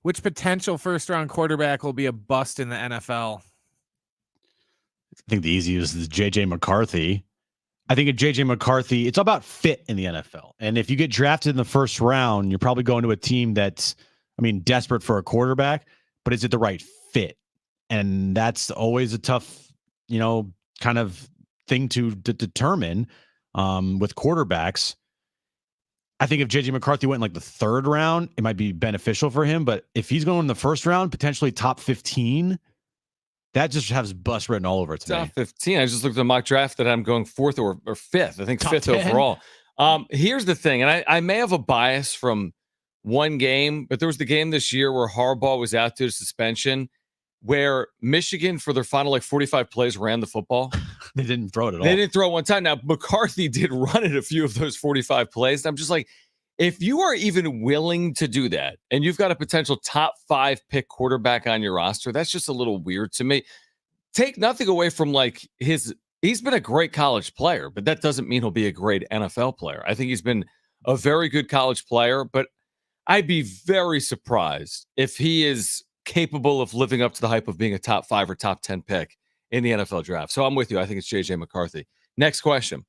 Which potential first-round quarterback will be a bust in the NFL? I think the easiest is JJ McCarthy. I think at JJ McCarthy, it's all about fit in the NFL. And if you get drafted in the first round, you're probably going to a team that's, desperate for a quarterback, but is it the right fit? And that's always a tough, kind of thing to determine with quarterbacks. I think if JJ McCarthy went in like the 3rd round, it might be beneficial for him. But if he's going in the 1st round, potentially top 15, that just has bust written all over it to me. Top 15. I just looked at the mock draft that I'm going 4th or 5th. I think Top 5th 10. overall. Here's the thing, and I may have a bias from one game, but there was the game this year where Harbaugh was out due to suspension, where Michigan, for their final 45 plays, ran the football. They didn't throw it at all. They didn't throw it one time. Now, McCarthy did run it a few of those 45 plays. And I'm just like, if you are even willing to do that, and you've got a potential top 5 pick quarterback on your roster, that's just a little weird to me. Take nothing away from his he's been a great college player, but that doesn't mean he'll be a great NFL player. I think he's been a very good college player, but I'd be very surprised if he is capable of living up to the hype of being a top 5 or top 10 pick in the NFL draft. So I'm with you. I think it's JJ McCarthy. Next question.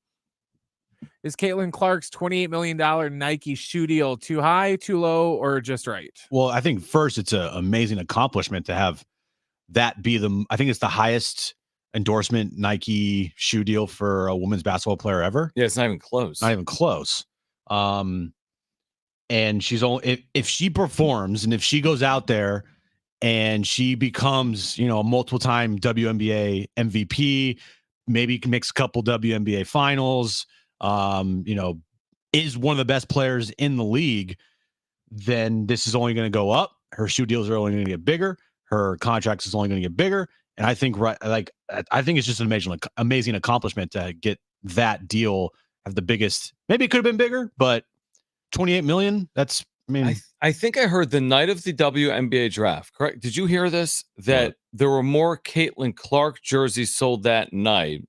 Is Caitlin Clark's $28 million Nike shoe deal too high, too low, or just right? Well, I think first it's an amazing accomplishment to have that be I think it's the highest endorsement Nike shoe deal for a women's basketball player ever. Yeah, it's not even close. Not even close. And she's only if she performs and if she goes out there and she becomes, a multiple-time WNBA MVP, maybe makes a couple WNBA finals, is one of the best players in the league, then this is only going to go up. Her shoe deals are only going to get bigger. Her contracts is only going to get bigger. And I think I think it's just an amazing accomplishment to get that deal, have the biggest. Maybe it could have been bigger, but 28 million. That's I think I heard the night of the WNBA draft. Correct? Did you hear this? That there were more Caitlin Clark jerseys sold that night.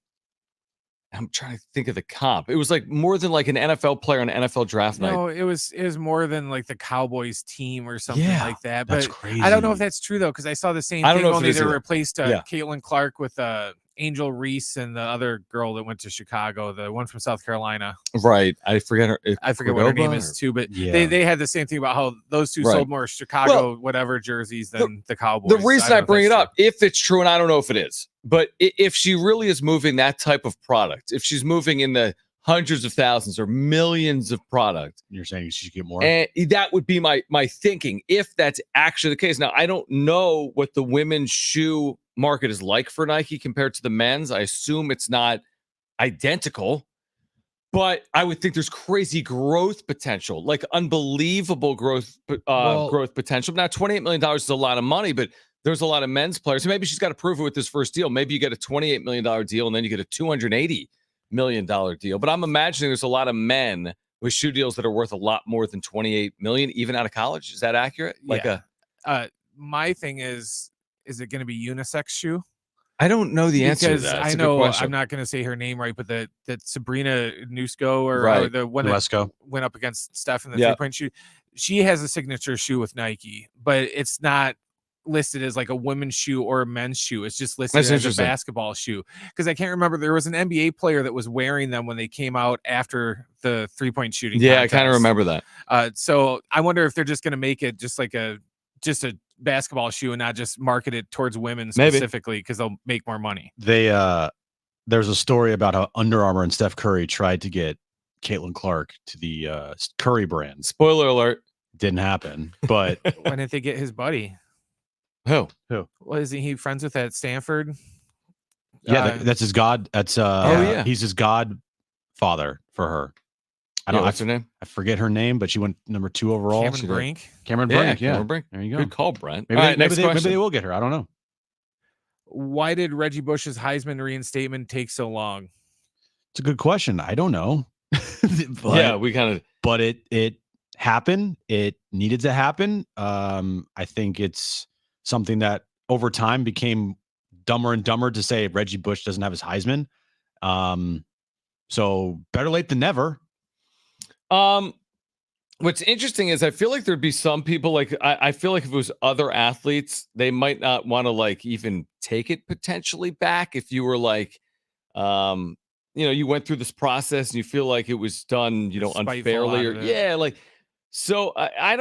I'm trying to think of the comp. It was like more than like an NFL player on NFL draft night. No, it was more than like the Cowboys team or something like that. But that's crazy. I don't know if that's true though, because I saw the same thing. Only they replaced Caitlin Clark with Angel Reese and the other girl that went to Chicago, the one from South Carolina. Right. I forget her. I forget what her name is too, but they had the same thing about how those two sold more Chicago whatever jerseys than the Cowboys. The reason I bring it up, if it's true, and I don't know if it is, but if she really is moving that type of product, if she's moving in the hundreds of thousands or millions of product, you're saying she should get more? And that would be my thinking, if that's actually the case. Now, I don't know what the women's shoe market is like for Nike compared to the men's. I assume it's not identical, but I would think there's crazy growth potential, like unbelievable growth potential. Now, $28 million is a lot of money, but there's a lot of men's players. So maybe she's got to prove it with this first deal. Maybe you get a $28 million deal and then you get a $280 million deal. But I'm imagining there's a lot of men with shoe deals that are worth a lot more than $28 million, even out of college. Is that accurate? My thing is it going to be unisex shoe? I don't know the answer to that. I know I'm not going to say her name right, but that Sabrina Nusko or the one that went up against Steph in the 3-point shoot, she has a signature shoe with Nike, but it's not listed as like a women's shoe or a men's shoe. It's just listed as a basketball shoe, because I can't remember, there was an NBA player that was wearing them when they came out after the 3-point shooting contest. I kind of remember that. So I wonder if they're just going to make it just like a basketball shoe and not just market it towards women specifically, because they'll make more money. There's a story about how Under Armour and Steph Curry tried to get Caitlin Clark to the Curry brand. Spoiler alert. Didn't happen. But when did they get his buddy? Who? What is he friends with at Stanford? Yeah, that's his god. That's he's his godfather for her. What's her name? I forget her name, but she went number 2 overall. Cameron Brink. Cameron Brink. There you go. Good call, Brent. Maybe they will get her. I don't know. Why did Reggie Bush's Heisman reinstatement take so long? It's a good question. I don't know. But it happened. It needed to happen. I think it's something that over time became dumber and dumber to say Reggie Bush doesn't have his Heisman. So better late than never. What's interesting is I feel like there'd be some people, like I feel like if it was other athletes, they might not want to like even take it potentially back. If you were like, you went through this process and you feel like it was done, unfairly, so I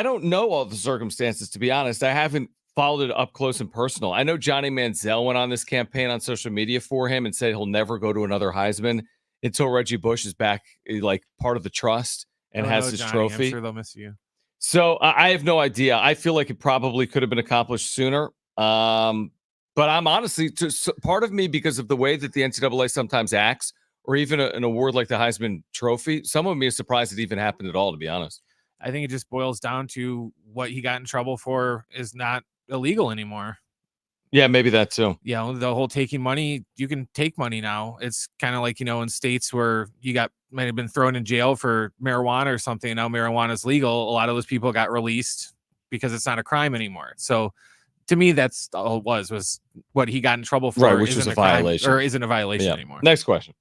don't know all the circumstances, to be honest. I haven't followed it up close and personal. I know Johnny Manziel went on this campaign on social media for him and said he'll never go to another Heisman until Reggie Bush is back, like part of the trust and has his trophy. I'm sure they'll miss you. So I have no idea. I feel like it probably could have been accomplished sooner. But I'm honestly, part of me, because of the way that the NCAA sometimes acts, or even an award like the Heisman Trophy, some of me is surprised it even happened at all, to be honest. I think it just boils down to what he got in trouble for is not illegal anymore. Yeah, maybe that too. Yeah, the whole taking money, you can take money now. It's kind of like, in states where you might have been thrown in jail for marijuana or something. Now marijuana is legal. A lot of those people got released because it's not a crime anymore. So to me, that's all it was what he got in trouble for. Right, which was isn't a violation. or isn't a violation anymore. Next question.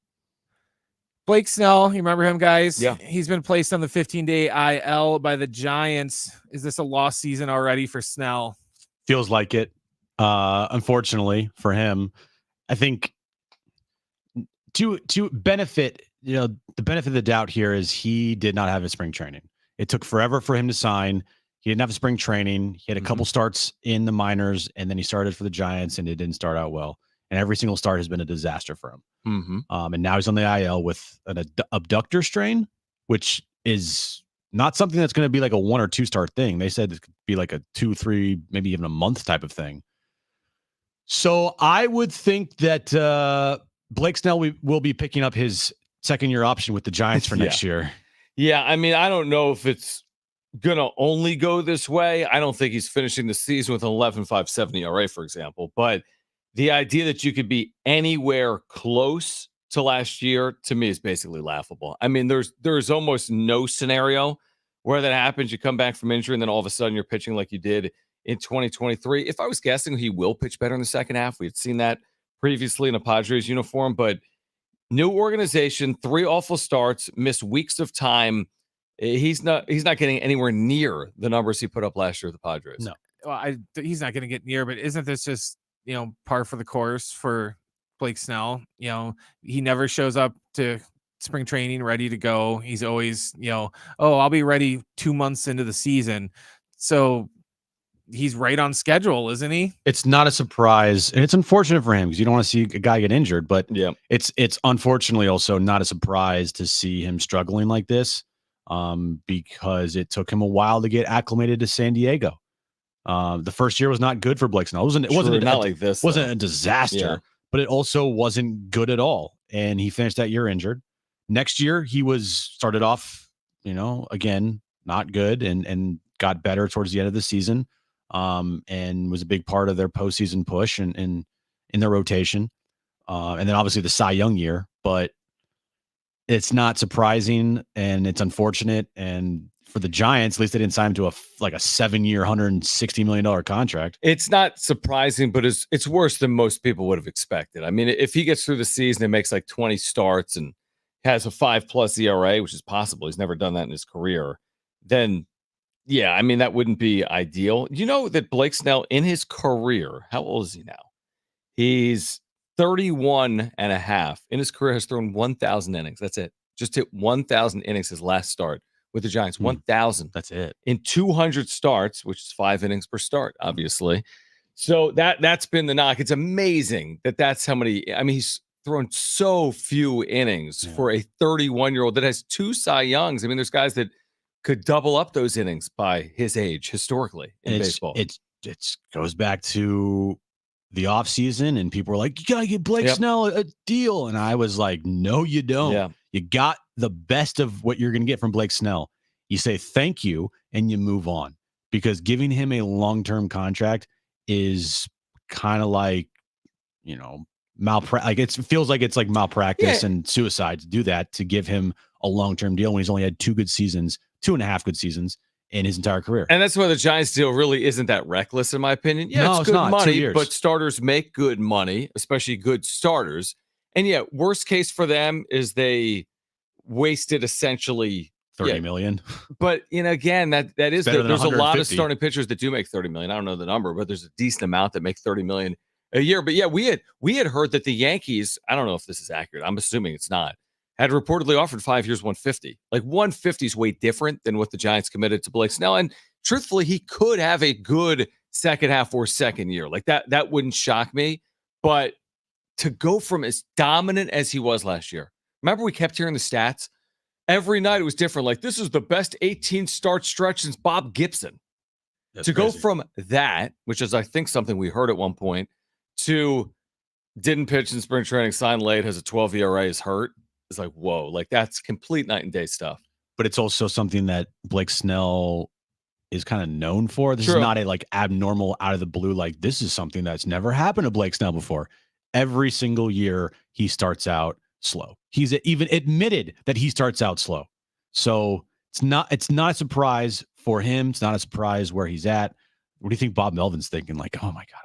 Blake Snell, you remember him, guys? Yeah. He's been placed on the 15-day IL by the Giants. Is this a lost season already for Snell? Feels like it. Unfortunately for him, I think to benefit, the benefit of the doubt here is he did not have a spring training. It took forever for him to sign. He didn't have a spring training. He had a couple starts in the minors, and then he started for the Giants, and it didn't start out well. And every single start has been a disaster for him. And now he's on the IL with an abductor strain, which is not something that's going to be like a 1 or 2 start thing. They said it could be like a 2, 3, maybe even a month type of thing. So I would think that Blake Snell will be picking up his second-year option with the Giants for next year. Yeah, I mean, I don't know if it's going to only go this way. I don't think he's finishing the season with an 11.57 ERA, for example. But the idea that you could be anywhere close to last year, to me, is basically laughable. I mean, there's almost no scenario where that happens. You come back from injury, and then all of a sudden you're pitching like you did in 2023. If I was guessing, he will pitch better in the second half. We had seen that previously in a Padres uniform, but new organization, 3 awful starts, missed weeks of time. He's not getting anywhere near the numbers he put up last year with the Padres. No. Well, he's not going to get near, but isn't this just, par for the course for Blake Snell? He never shows up to spring training ready to go. He's always, I'll be ready 2 months into the season. So he's right on schedule, isn't he? It's not a surprise, and it's unfortunate for him because you don't want to see a guy get injured, but it's unfortunately also not a surprise to see him struggling like this, because it took him a while to get acclimated to San Diego. The first year was not good for Blake Snell. It wasn't like this. Wasn't a disaster, but it also wasn't good at all. And he finished that year injured. Next year, he started off, again, not good, and got better towards the end of the season. And was a big part of their postseason push and in their rotation. And then obviously the Cy Young year, but it's not surprising and it's unfortunate. And for the Giants, at least they didn't sign him to a 7-year, $160 million contract. It's not surprising, but it's worse than most people would have expected. I mean, if he gets through the season and makes like 20 starts and has a 5+ ERA, which is possible, he's never done that in his career, then yeah, I mean, that wouldn't be ideal. You know that Blake Snell in his career, how old is he now? He's 31 and a half. In his career has thrown 1,000 innings. That's it. Just hit 1,000 innings his last start with the Giants. 1,000. That's it. In 200 starts, which is 5 innings per start, obviously. So that's been the knock. It's amazing that's how many. I mean, he's thrown so few innings for a 31-year-old that has 2 Cy Youngs. I mean, there's guys that could double up those innings by his age historically in baseball. It goes back to the offseason, and people were like, you got to get Blake Snell a deal. And I was like, no, you don't. Yeah. You got the best of what you're going to get from Blake Snell. You say thank you, and you move on. Because giving him a long-term contract is kind of like, malpractice. Like it feels like it's like malpractice and suicide to do that, to give him a long-term deal when he's only had 2 good seasons, 2.5 good seasons in his entire career. And that's why the Giants deal really isn't that reckless, in my opinion. Yeah, no, it's good not. money, but starters make good money, especially good starters. And yeah, worst case for them is they wasted essentially $30 million. But again, that is there's a lot of starting pitchers that do make $30 million. I don't know the number, but there's a decent amount that make $30 million a year. But yeah, we had heard that the Yankees, I don't know if this is accurate, I'm assuming it's not, had reportedly offered 5 years, 150. Like 150 is way different than what the Giants committed to Blake Snell. And truthfully, he could have a good second half or second year. Like that wouldn't shock me. But to go from as dominant as he was last year, remember we kept hearing the stats? Every night it was different. Like, this is the best 18 start stretch since Bob Gibson. That's to crazy. Go from that, which is I think something we heard at one point, to didn't pitch in spring training, signed late, has a 12 ERA, is hurt. It's like, whoa, like that's complete night and day stuff. But it's also something that Blake Snell is kind of known for. This is not a abnormal out of the blue. Like, this is something that's never happened to Blake Snell before. Every single year he starts out slow. He's even admitted that he starts out slow. So it's not a surprise for him. It's not a surprise where he's at. What do you think Bob Melvin's thinking? Like, oh my God,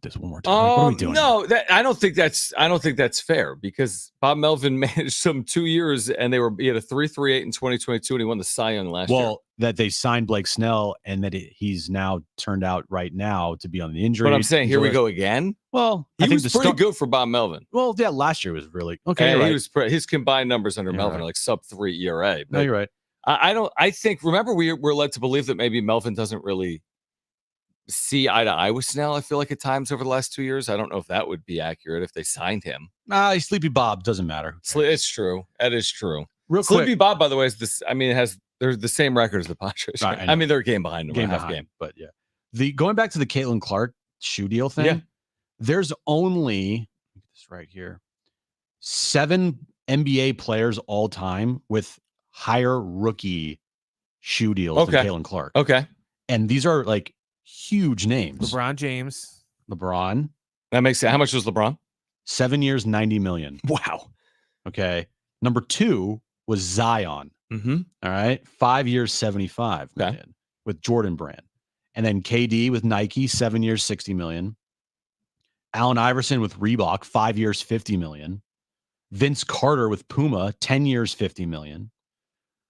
this one more time. Like, what are we doing? No, I don't think that's fair because Bob Melvin managed them 2 years and he had a 3.38 in 2022 and he won the Cy Young last year. Well, that they signed Blake Snell and that he's now turned out right now to be on the injury. But I'm saying, here we go again. Well, he was pretty good for Bob Melvin. Well, yeah, last year was really okay. And right. he was his combined numbers under Melvin are like sub-3 ERA. But no, you're right. I think, remember, we're led to believe that maybe Melvin doesn't really see eye to eye with Snell, I feel like, at times over the last 2 years. I don't know if that would be accurate if they signed him. Sleepy Bob doesn't matter. It's true. That is true. Real Sleepy quick, Bob, by the way, is this. I mean, they're the same record as the Padres. Right? I mean, they're a game behind them. Game. But yeah, going back to the Caitlin Clark shoe deal thing. Yeah. There's only this right here 7 NBA players all time with higher rookie shoe deals than Caitlin Clark. Okay, and these are like huge names. LeBron James. That makes sense. How much was LeBron? 7 years, $90 million. Wow. Okay. Number 2 was Zion. Mm-hmm. All right. 5 years, $75 million with Jordan Brand. And then KD with Nike, 7 years, $60 million. Allen Iverson with Reebok, 5 years, $50 million. Vince Carter with Puma, 10 years, $50 million.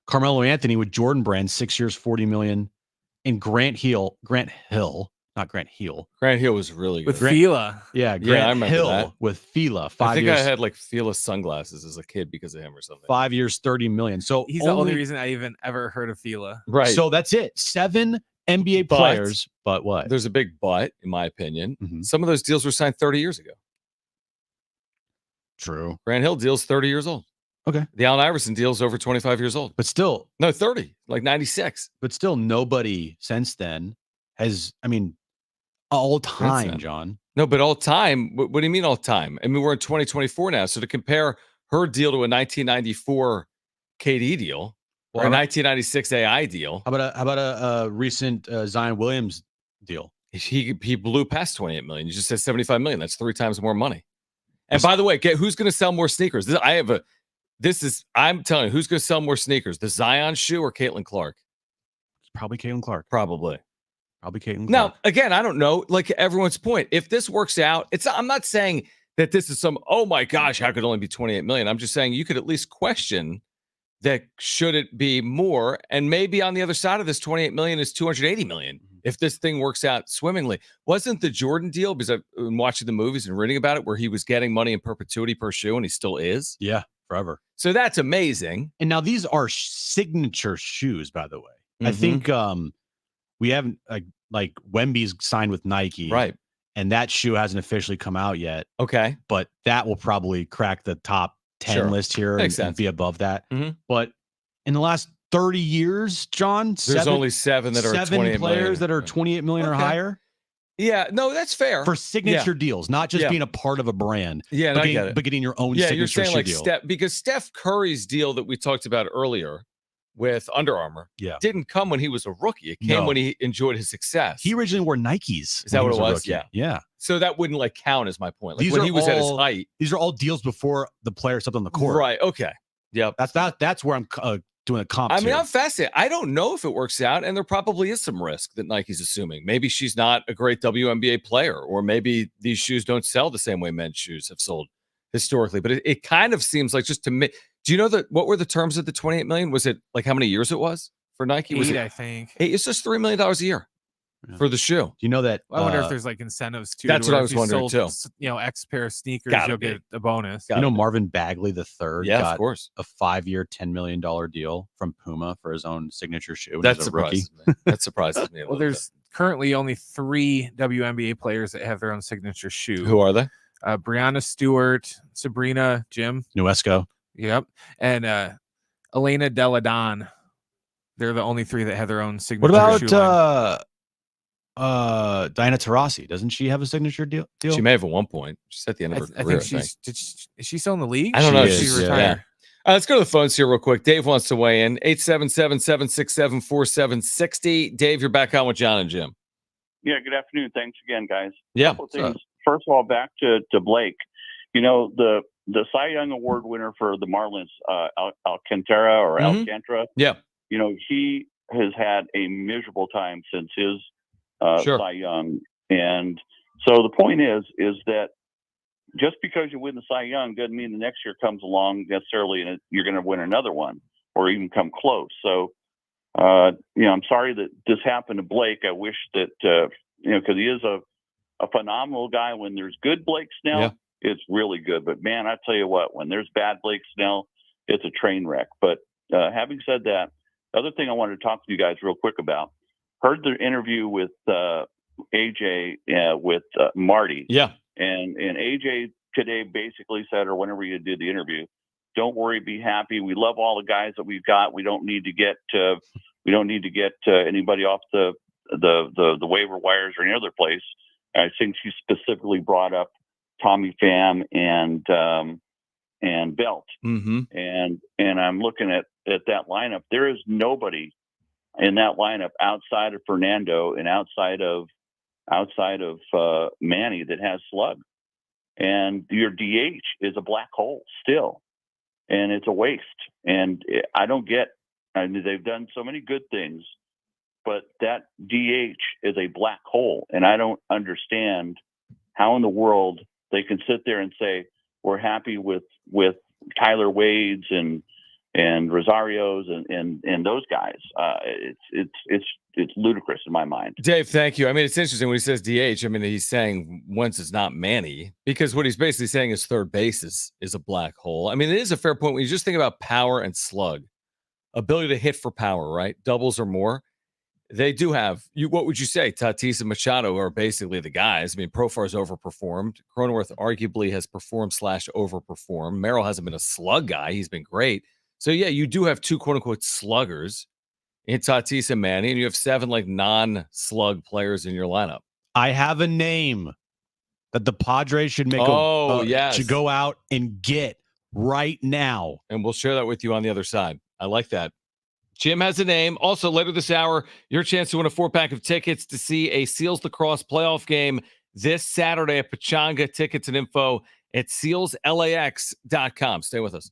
Carmelo Anthony with Jordan Brand, 6 years, $40 million. And Grant Hill was really good. With Fila. Yeah, I Grant remember Hill that. with Fila. 5 years. I think I had like Fila sunglasses as a kid because of him or something. 5 years, $30 million. So he's the only reason I even ever heard of Fila. Right. So that's it. 7 NBA players, but what? There's a big but, in my opinion. Mm-hmm. Some of those deals were signed 30 years ago. True. Grant Hill deal's 30 years old. Okay. The Allen Iverson deal's over 25 years old. But still. No, 30, like 96. But still, nobody since then has, all time, John. No, but all time. What do you mean all time? I mean, we're in 2024 now. So to compare her deal to a 1994 KD deal or a 1996 AI deal. How about a recent Zion Williams deal? He blew past 28 million. You just said 75 million. That's 3 times more money. And by the way, who's going to sell more sneakers? I'm telling you, who's going to sell more sneakers? The Zion shoe or Caitlin Clark? Probably Caitlin Clark. Probably Caitlin Clark. Now, again, I don't know. Like everyone's point, if this works out, I'm not saying that this is oh my gosh, how could it only be 28 million? I'm just saying you could at least question that should it be more? And maybe on the other side of this 28 million is 280 million. If this thing works out swimmingly. Wasn't the Jordan deal, because I've been watching the movies and reading about it, where he was getting money in perpetuity per shoe and he still is? Yeah, forever. So that's amazing. And now these are signature shoes, by the way. Mm-hmm. I think we haven't like Wemby's signed with Nike. Right. And that shoe hasn't officially come out yet. Okay. But that will probably crack the top 10 list here and be above that. Mm-hmm. But in the last 30 years, John, there's only 7 that are 28 players million. that are 28 million or higher. Yeah, no, that's fair. For signature deals, not just being a part of a brand. Yeah, but I get it. But getting your own signature you're saying shoe like deal. because Steph Curry's deal that we talked about earlier with Under Armour didn't come when he was a rookie. It came when he enjoyed his success. He originally wore Nikes. Is that what it was? Yeah. Yeah. So that wouldn't like count as my point. Like when he was at his height. These are all deals before the player stepped on the court. Right. Okay. Yep. That's where I'm doing a comp. I mean, I'm fascinated. I don't know if it works out, and there probably is some risk that Nike's assuming. Maybe she's not a great WNBA player, or maybe these shoes don't sell the same way men's shoes have sold historically. But it kind of seems like, just to me, do you know what were the terms of the 28 million? Was it like how many years it was for Nike? 8, was it, I think. It's just $3 million a year for the shoe. Do you know that? I wonder if there's like incentives too. That's what I was wondering too. X pair of sneakers, you'll get a bonus. Marvin Bagley III got of course, a 5-year, $10 million deal from Puma for his own signature shoe. That surprises me. That surprises me. Well, there's currently only 3 WNBA players that have their own signature shoe. Who are they? Breanna Stewart, Sabrina Jim Nuesco. Yep. And Elena Deladon. They're the only 3 that have their own signature shoe. What about Diana Taurasi? Doesn't she have a signature deal? She may have at one point. She's at the end of her career. Is she still in the league? I don't know. She's retired. Let's go to the phones here real quick. Dave wants to weigh in. 877-767-4760. Dave, you're back on with Jon and Jim. Yeah, good afternoon. Thanks again, guys. Yeah. First of all, back to Blake. You know, the Cy Young Award winner for the Marlins, Alcantara or Alcantara. Yeah. You know, he has had a miserable time since his Sure. Cy Young. And so the point is that just because you win the Cy Young doesn't mean the next year comes along necessarily and you're going to win another one or even come close. So, I'm sorry that this happened to Blake. I wish that, because he is a phenomenal guy. When there's good Blake Snell, it's really good. But, man, I tell you what, when there's bad Blake Snell, it's a train wreck. But having said that, the other thing I wanted to talk to you guys real quick about, heard the interview with AJ with Marty. Yeah. And AJ today basically said, or whenever you did the interview, don't worry, be happy. We love all the guys that we've got. We don't need to get anybody off the waiver wires or any other place. I think she specifically brought up Tommy Pham and Belt. Mm-hmm. And I'm looking at that lineup. There is nobody in that lineup outside of Fernando and outside of Manny that has slug. And your DH is a black hole still, and it's a waste. And I don't get. I mean, they've done so many good things, but that DH is a black hole, and I don't understand how in the world they can sit there and say we're happy with Tyler Wade's and Rosario's and those guys. It's ludicrous in my mind. Dave, thank you. I mean, it's interesting when he says DH. I mean, he's saying once it's not Manny, because what he's basically saying is third base is a black hole. I mean, it is a fair point when you just think about power and slug, ability to hit for power, right? Doubles or more. They do have you. What would you say? Tatis and Machado are basically the guys. I mean, Profar's overperformed. Cronenworth arguably has performed / overperformed. Merrill hasn't been a slug guy. He's been great. So yeah, you do have two quote unquote sluggers in Tatis and Manny, and you have 7 like non-slug players in your lineup. I have a name that the Padres should make. Should go out and get right now, and we'll share that with you on the other side. I like that. Jim has a name. Also, later this hour, your chance to win a 4-pack of tickets to see a Seals Lacrosse playoff game this Saturday at Pechanga. Tickets and info at sealslax.com. Stay with us.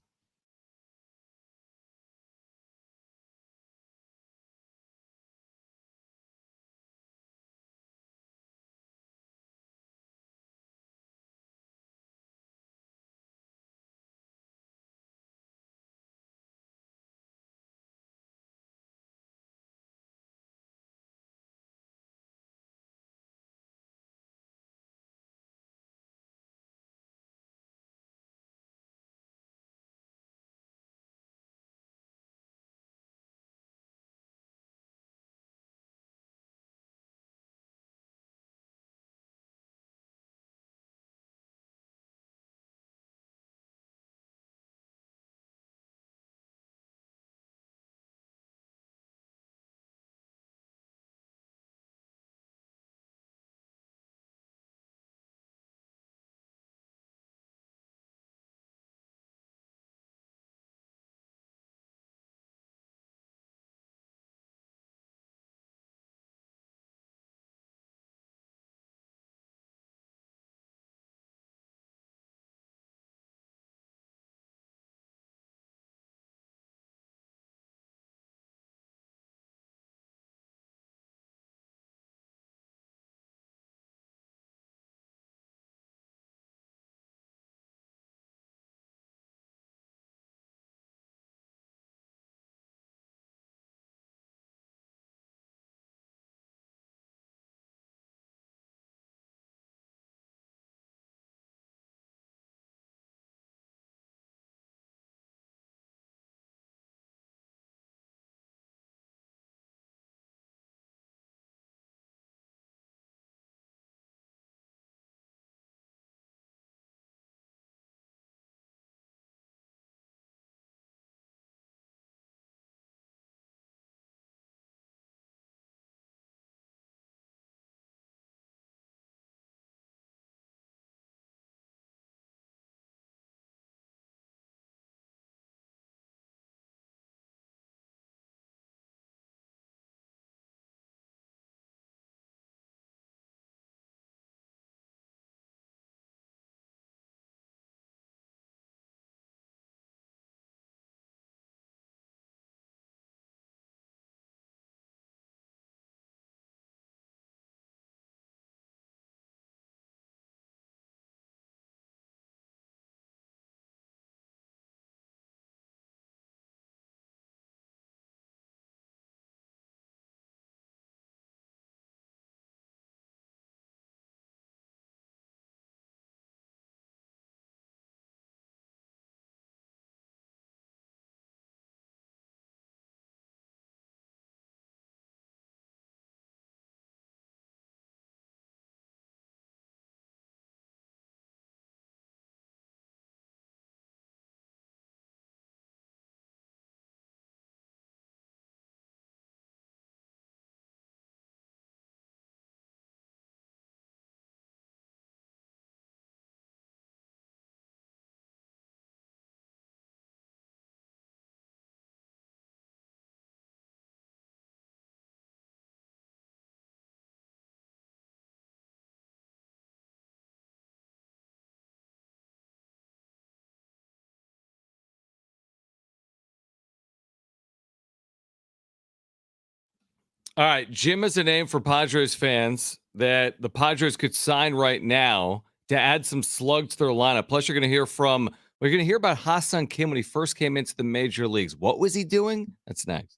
All right, Jim is a name for Padres fans that the Padres could sign right now to add some slug to their lineup. Plus, we're going to hear about Ha-Seong Kim when he first came into the major leagues. What was he doing? That's next.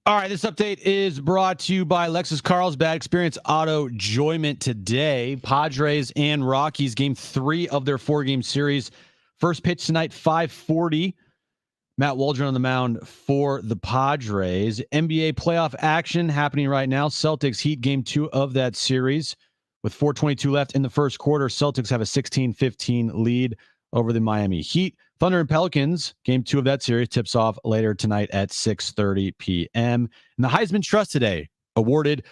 All right, this update is brought to you by Lexus Carlsbad. Experience auto enjoyment today. Padres and Rockies, game 3 of their 4-game series. First pitch tonight, 5:40. Matt Waldron on the mound for the Padres. NBA playoff action happening right now. Celtics Heat game 2 of that series. With 4:22 left in the first quarter, Celtics have a 16-15 lead over the Miami Heat. Thunder and Pelicans, game 2 of that series, tips off later tonight at 6:30 p.m. And the Heisman Trust today awarded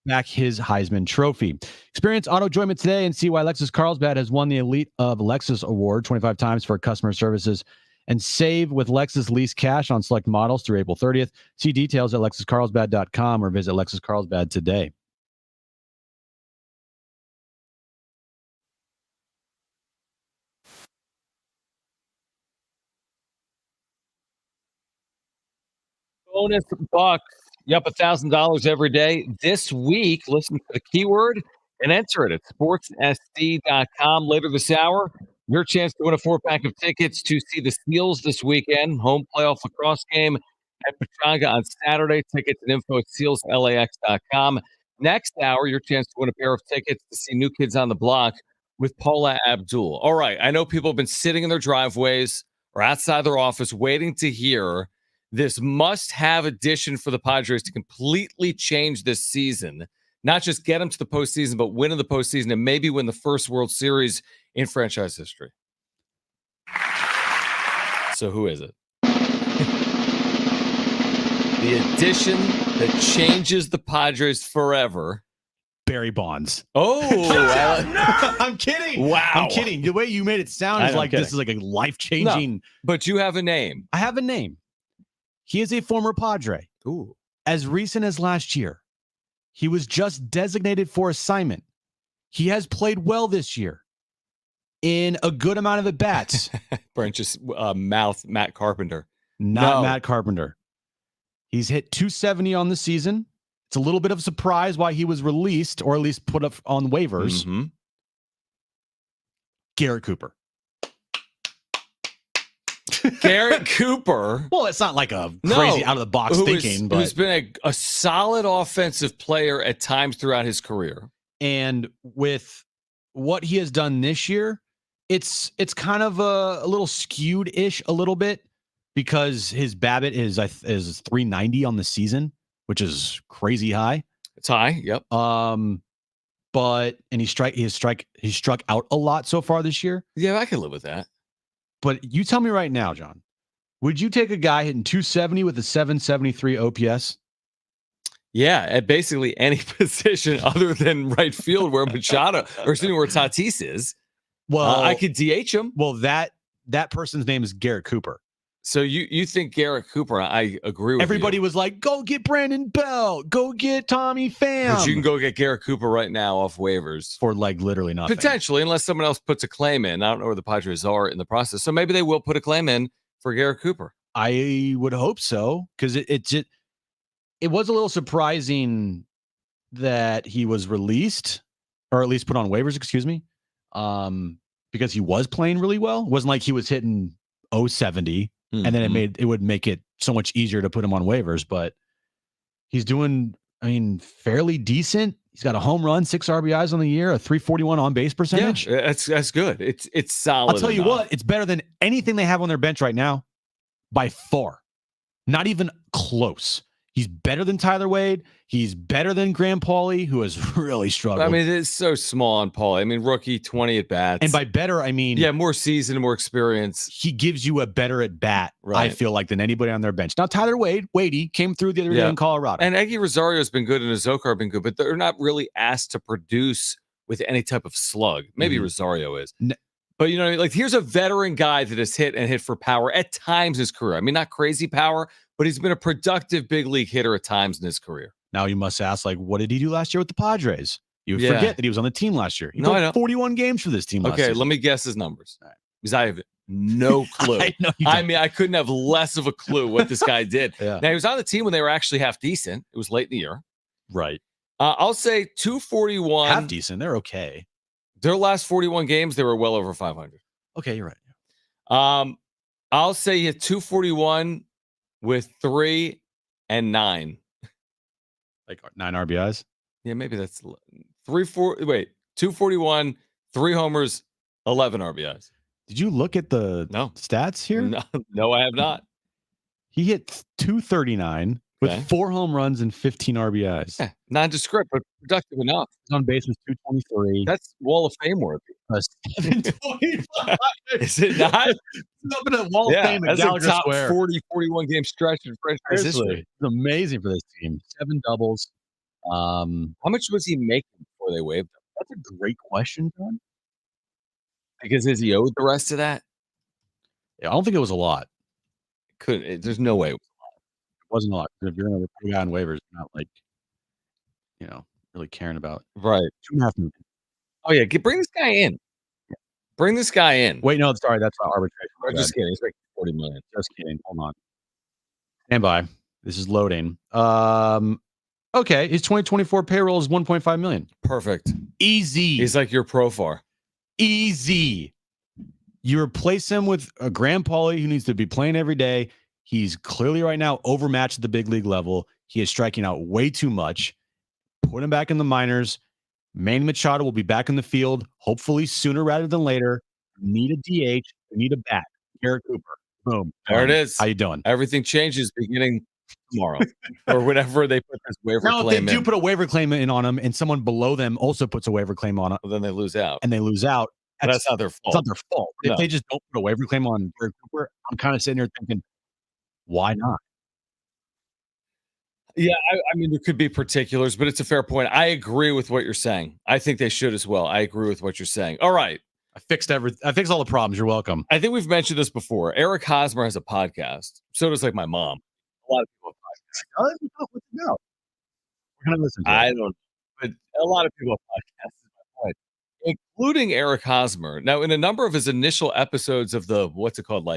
back his Heisman Trophy. Experience auto enjoyment today and see why Lexus Carlsbad has won the Elite of Lexus Award 25 times for customer services. And save with Lexus Lease Cash on select models through April 30th. See details at LexusCarlsbad.com or visit Lexus Carlsbad today. Bonus bucks. Yep, $1,000 every day. This week, listen to the keyword and enter it at sportssd.com. Later this hour, your chance to win a 4-pack of tickets to see the Seals this weekend. Home playoff lacrosse game at Pechanga on Saturday. Tickets and info at sealslax.com. Next hour, your chance to win a pair of tickets to see New Kids on the Block with Paula Abdul. All right, I know people have been sitting in their driveways or outside their office waiting to hear this must-have addition for the Padres to completely change this season. Not just get them to the postseason, but win in the postseason and maybe win the first World Series in franchise history. So who is it? The addition that changes the Padres forever. Barry Bonds. Oh, I'm kidding. Wow. I'm kidding. The way you made it sound is like this is like a life-changing. No, but you have a name. I have a name. He is a former Padre. Ooh. As recent as last year, he was just designated for assignment. He has played well this year in a good amount of at-bats. Branch's mouth, Matt Carpenter. Not Matt Carpenter. He's hit 270 on the season. It's a little bit of a surprise why he was released or at least put up on waivers. Mm-hmm. Garrett Cooper. Garrett Cooper. Well, it's not like a No, crazy out of the box thinking, but who's been a solid offensive player at times throughout his career. and with what he has done this year, it's kind of a little skewed-ish a little bit because his BABIP is 390 on the season, which is crazy high. It's high. Yep. But he struck out a lot so far this year. Yeah, I can live with that. But you tell me right now, John, would you take a guy hitting 270 with a 773 OPS? Yeah, at basically any position other than right field where Machado or excuse me, where Tatis is. Well, I could DH him. Well, that person's name is Garrett Cooper. So you think Garrett Cooper? I agree with Everybody you. was like, go get Brandon Bell, go get Tommy Pham. But you can go get Garrett Cooper right now off waivers. For like literally nothing. Potentially, unless someone else puts a claim in. I don't know where the Padres are in the process. So maybe they will put a claim in for Garrett Cooper. I would hope so, because it was a little surprising that he was released, or at least put on waivers, excuse me, because he was playing really well. It wasn't like he was hitting 070, and then it would make it so much easier to put him on waivers. But he's doing, fairly decent. He's got a home run, 6 RBIs on the year, a 341 on base percentage. Yeah, that's good. It's solid. I'll tell you what, it's better than anything they have on their bench right now, by far. Not even close. He's better than Tyler Wade. He's better than Graham Pauley, who has really struggled. It's so small on Pauley. Rookie, 20 at bats. And by better, more season, more experience. He gives you a better at bat, right. I feel like, than anybody on their bench. Now, Tyler Wadey came through the other day in Colorado. And Eggy Rosario's been good and Azocar have been good, but they're not really asked to produce with any type of slug. Maybe Rosario is. But, here's a veteran guy that has hit for power at times in his career. Not crazy power, but he's been a productive big league hitter at times in his career. Now you must ask, what did he do last year with the Padres? You forget that he was on the team last year. He played 41 games for this team last year. Okay, let me guess his numbers. Right. Because I have no clue. I couldn't have less of a clue what this guy did. Yeah. Now, he was on the team when they were actually half decent. It was late in the year. Right. I'll say 241. Half decent. They're okay. Their last 41 games, they were well over 500. Okay, you're right. I'll say he hit 241 with 3 and 9. Like 9 RBIs? Yeah, maybe that's 241, 3 homers, 11 RBIs. Did you look at the stats here? No, I have not. He hit 239 with 4 home runs and 15 RBIs. Yeah, nondescript, but productive enough. His on base was 223. That's Wall of Fame worthy. 725. Is it not? It's up in the Wall of Fame at that's Gallagher a top Square. 40, 41 game stretch in franchise history. It's amazing for this team. 7 doubles. How much was he making before they waived him? That's a great question, John. Because is he owed the rest of that? Yeah, I don't think it was a lot. There's no way. It wasn't a lot. If you're going to put a guy on waivers, you're not really caring about. Right. $2.5 million. Oh, yeah. Bring this guy in. Bring this guy in. Wait, no, sorry. That's not arbitration. I'm just kidding. He's making $40 million. Just kidding. Hold on. Stand by. This is loading. Okay. His 2024 payroll is $1.5 million. Perfect. Easy. He's like your profar. Easy. You replace him with a Graham Pauley who needs to be playing every day. He's clearly right now overmatched at the big league level. He is striking out way too much. Put him back in the minors. Manny Machado will be back in the field, hopefully sooner rather than later. Need a DH. We need a bat. Garrett Cooper. Boom. There it is. How you doing? Everything changes beginning tomorrow or whenever they put this waiver claim in. Now, if they do put a waiver claim in on him and someone below them also puts a waiver claim on it, well, then they lose out. And they lose out. That's not their fault. It's not their fault. No. If they just don't put a waiver claim on Garrett Cooper, I'm kind of sitting there thinking, why not? Yeah, there could be particulars, but it's a fair point. I agree with what you're saying. I think they should as well. I agree with what you're saying. All right. I fixed all the problems. You're welcome. I think we've mentioned this before. Eric Hosmer has a podcast. So does my mom. A lot of people have podcasts. What's it about? We're going to listen to it. I don't know. But a lot of people have podcasts, is my point. Including Eric Hosmer. Now, in a number of his initial episodes of what's it called?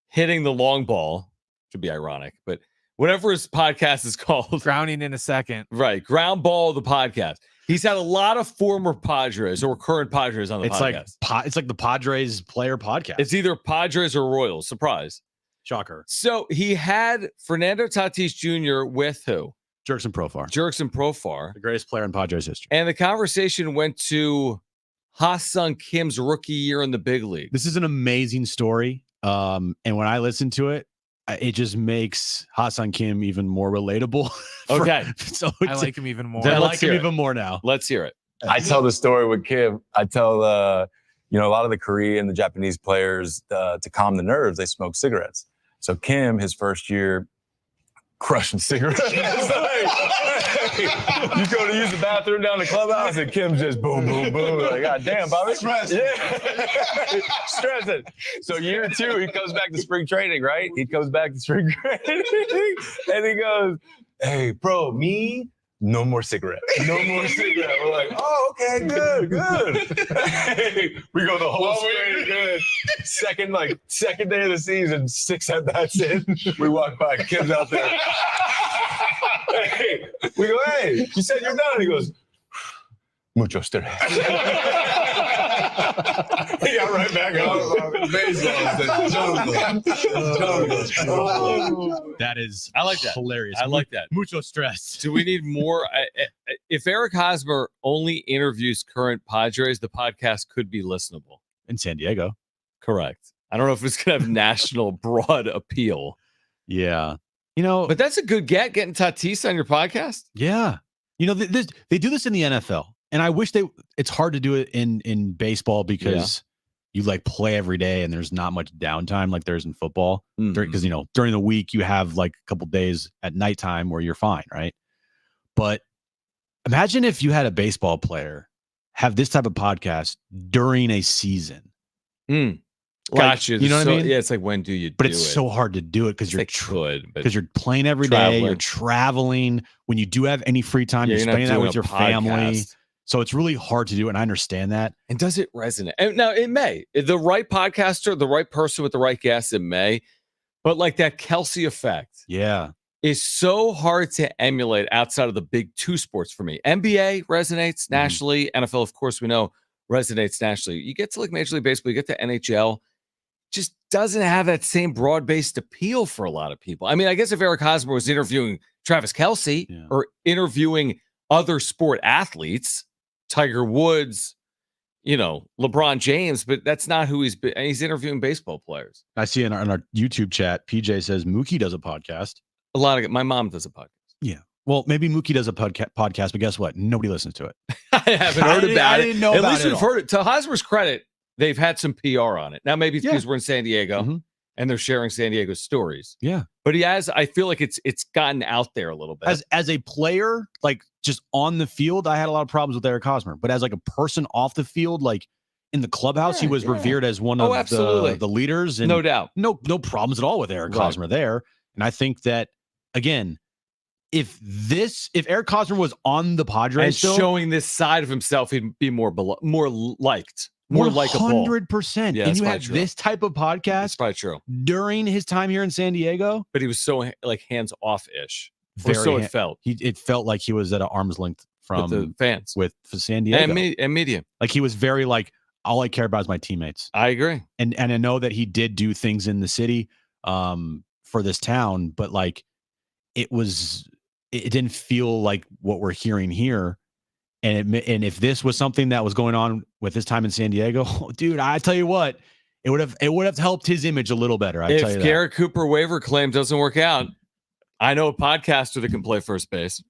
Hitting the long ball, to be ironic, but whatever his podcast is called. Drowning in a Second. Right. Ground Ball, the podcast. He's had a lot of former Padres or current Padres on the podcast. It's like the Padres player podcast. It's either Padres or Royals. Surprise. Shocker. So he had Fernando Tatis Jr. with who? Jerks and Profar. The greatest player in Padres history. And the conversation went to Ha-Sung Kim's rookie year in the big league. This is an amazing story. And when I listen to it, it just makes Ha-Sung Kim even more relatable. Okay. So I like him even more. I like him even more now. Let's hear it. I tell the story with Kim. I tell, a lot of the Korean, the Japanese players, to calm the nerves, they smoke cigarettes. So Kim, his first year, crushing cigarettes. Hey, you go to use the bathroom down the clubhouse, and Kim's just boom, boom, boom. Like, God damn, Bobby. Stressing. Yeah. Stressing. So year 2, he comes back to spring training, right? He comes back to spring training, and he goes, hey, bro, me, no more cigarette. No more cigarette. We're like, oh, okay, good. Hey, we go the whole spring, good. Second day of the season, 6 at-bats in. We walk by, Kim's out there. Hey, we go, hey, you said you're done. He goes, mucho stress. He got right back on. That is I like that. Hilarious. I like that. Mucho stress. Do we need more? If Eric Hosmer only interviews current Padres, the podcast could be listenable. In San Diego. Correct. I don't know if it's going to have national broad appeal. Yeah. But that's a good getting Tatis on your podcast. Yeah. They do this in the NFL. And I wish it's hard to do it in baseball because you play every day and there's not much downtime like there's in football. Because, during the week you have a couple days at nighttime where you're fine, right? But imagine if you had a baseball player have this type of podcast during a season. Gotcha. You know what I mean? Yeah, it's like, when do you do it? But it's so hard to do it because you're playing every day, you're traveling. When you do have any free time, you're spending that with your family. So it's really hard to do, and I understand that. And does it resonate? And now, it may. The right podcaster, the right person with the right guest, it may. But that Kelsey effect is so hard to emulate outside of the big 2 sports for me. NBA resonates nationally. NFL, of course, we know resonates nationally. You get to Major League Baseball, you get to NHL, just doesn't have that same broad-based appeal for a lot of people. I mean, I guess if Eric Hosmer was interviewing Travis Kelce or interviewing other sport athletes, Tiger Woods, LeBron James, but that's not who he's interviewing baseball players. I see in our YouTube chat, PJ says Mookie does a podcast. My mom does a podcast. Yeah. Well, maybe Mookie does a podcast, but guess what? Nobody listens to it. I haven't heard about it. I didn't know about it. At least we've heard it. To Hosmer's credit, they've had some PR on it. Now, maybe it's because we're in San Diego and they're sharing San Diego stories. Yeah. But I feel like it's gotten out there a little bit. As a player, just on the field, I had a lot of problems with Eric Hosmer. But as a person off the field, in the clubhouse, he was revered as one of the leaders. And no doubt. No problems at all with Eric Hosmer there. And I think that, again, if Eric Hosmer was on the Padres and showing this side of himself, he'd be more liked. More likable. 100%. Yeah, and you had this type of podcast that's probably true. During his time here in San Diego. But he was so hands off-ish. It felt. It felt like he was at an arm's length from the fans with San Diego and media. He was very all I care about is my teammates. I agree. And I know that he did do things in the city for this town, but it didn't feel like what we're hearing here. And if this was something that was going on with his time in San Diego, dude, I tell you what, it would have helped his image a little better. If Garrett Cooper waiver claim doesn't work out, I know a podcaster that can play first base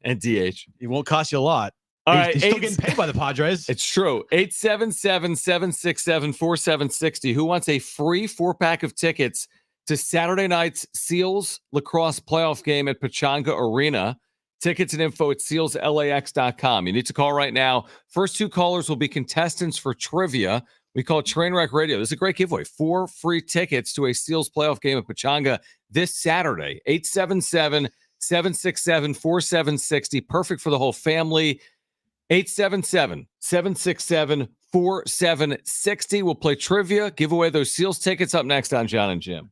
and DH. It won't cost you a lot. All right, he's still getting paid by the Padres. It's true. 877-767-4760. Who wants a free 4-pack of tickets to Saturday night's Seals lacrosse playoff game at Pechanga Arena? Tickets and info at sealslax.com. You need to call right now. First 2 callers will be contestants for trivia. We call it Trainwreck Radio. This is a great giveaway. 4 free tickets to a Seals playoff game at Pechanga this Saturday. 877-767-4760. Perfect for the whole family. 877-767-4760. We'll play trivia, give away those Seals tickets up next on Jon and Jim.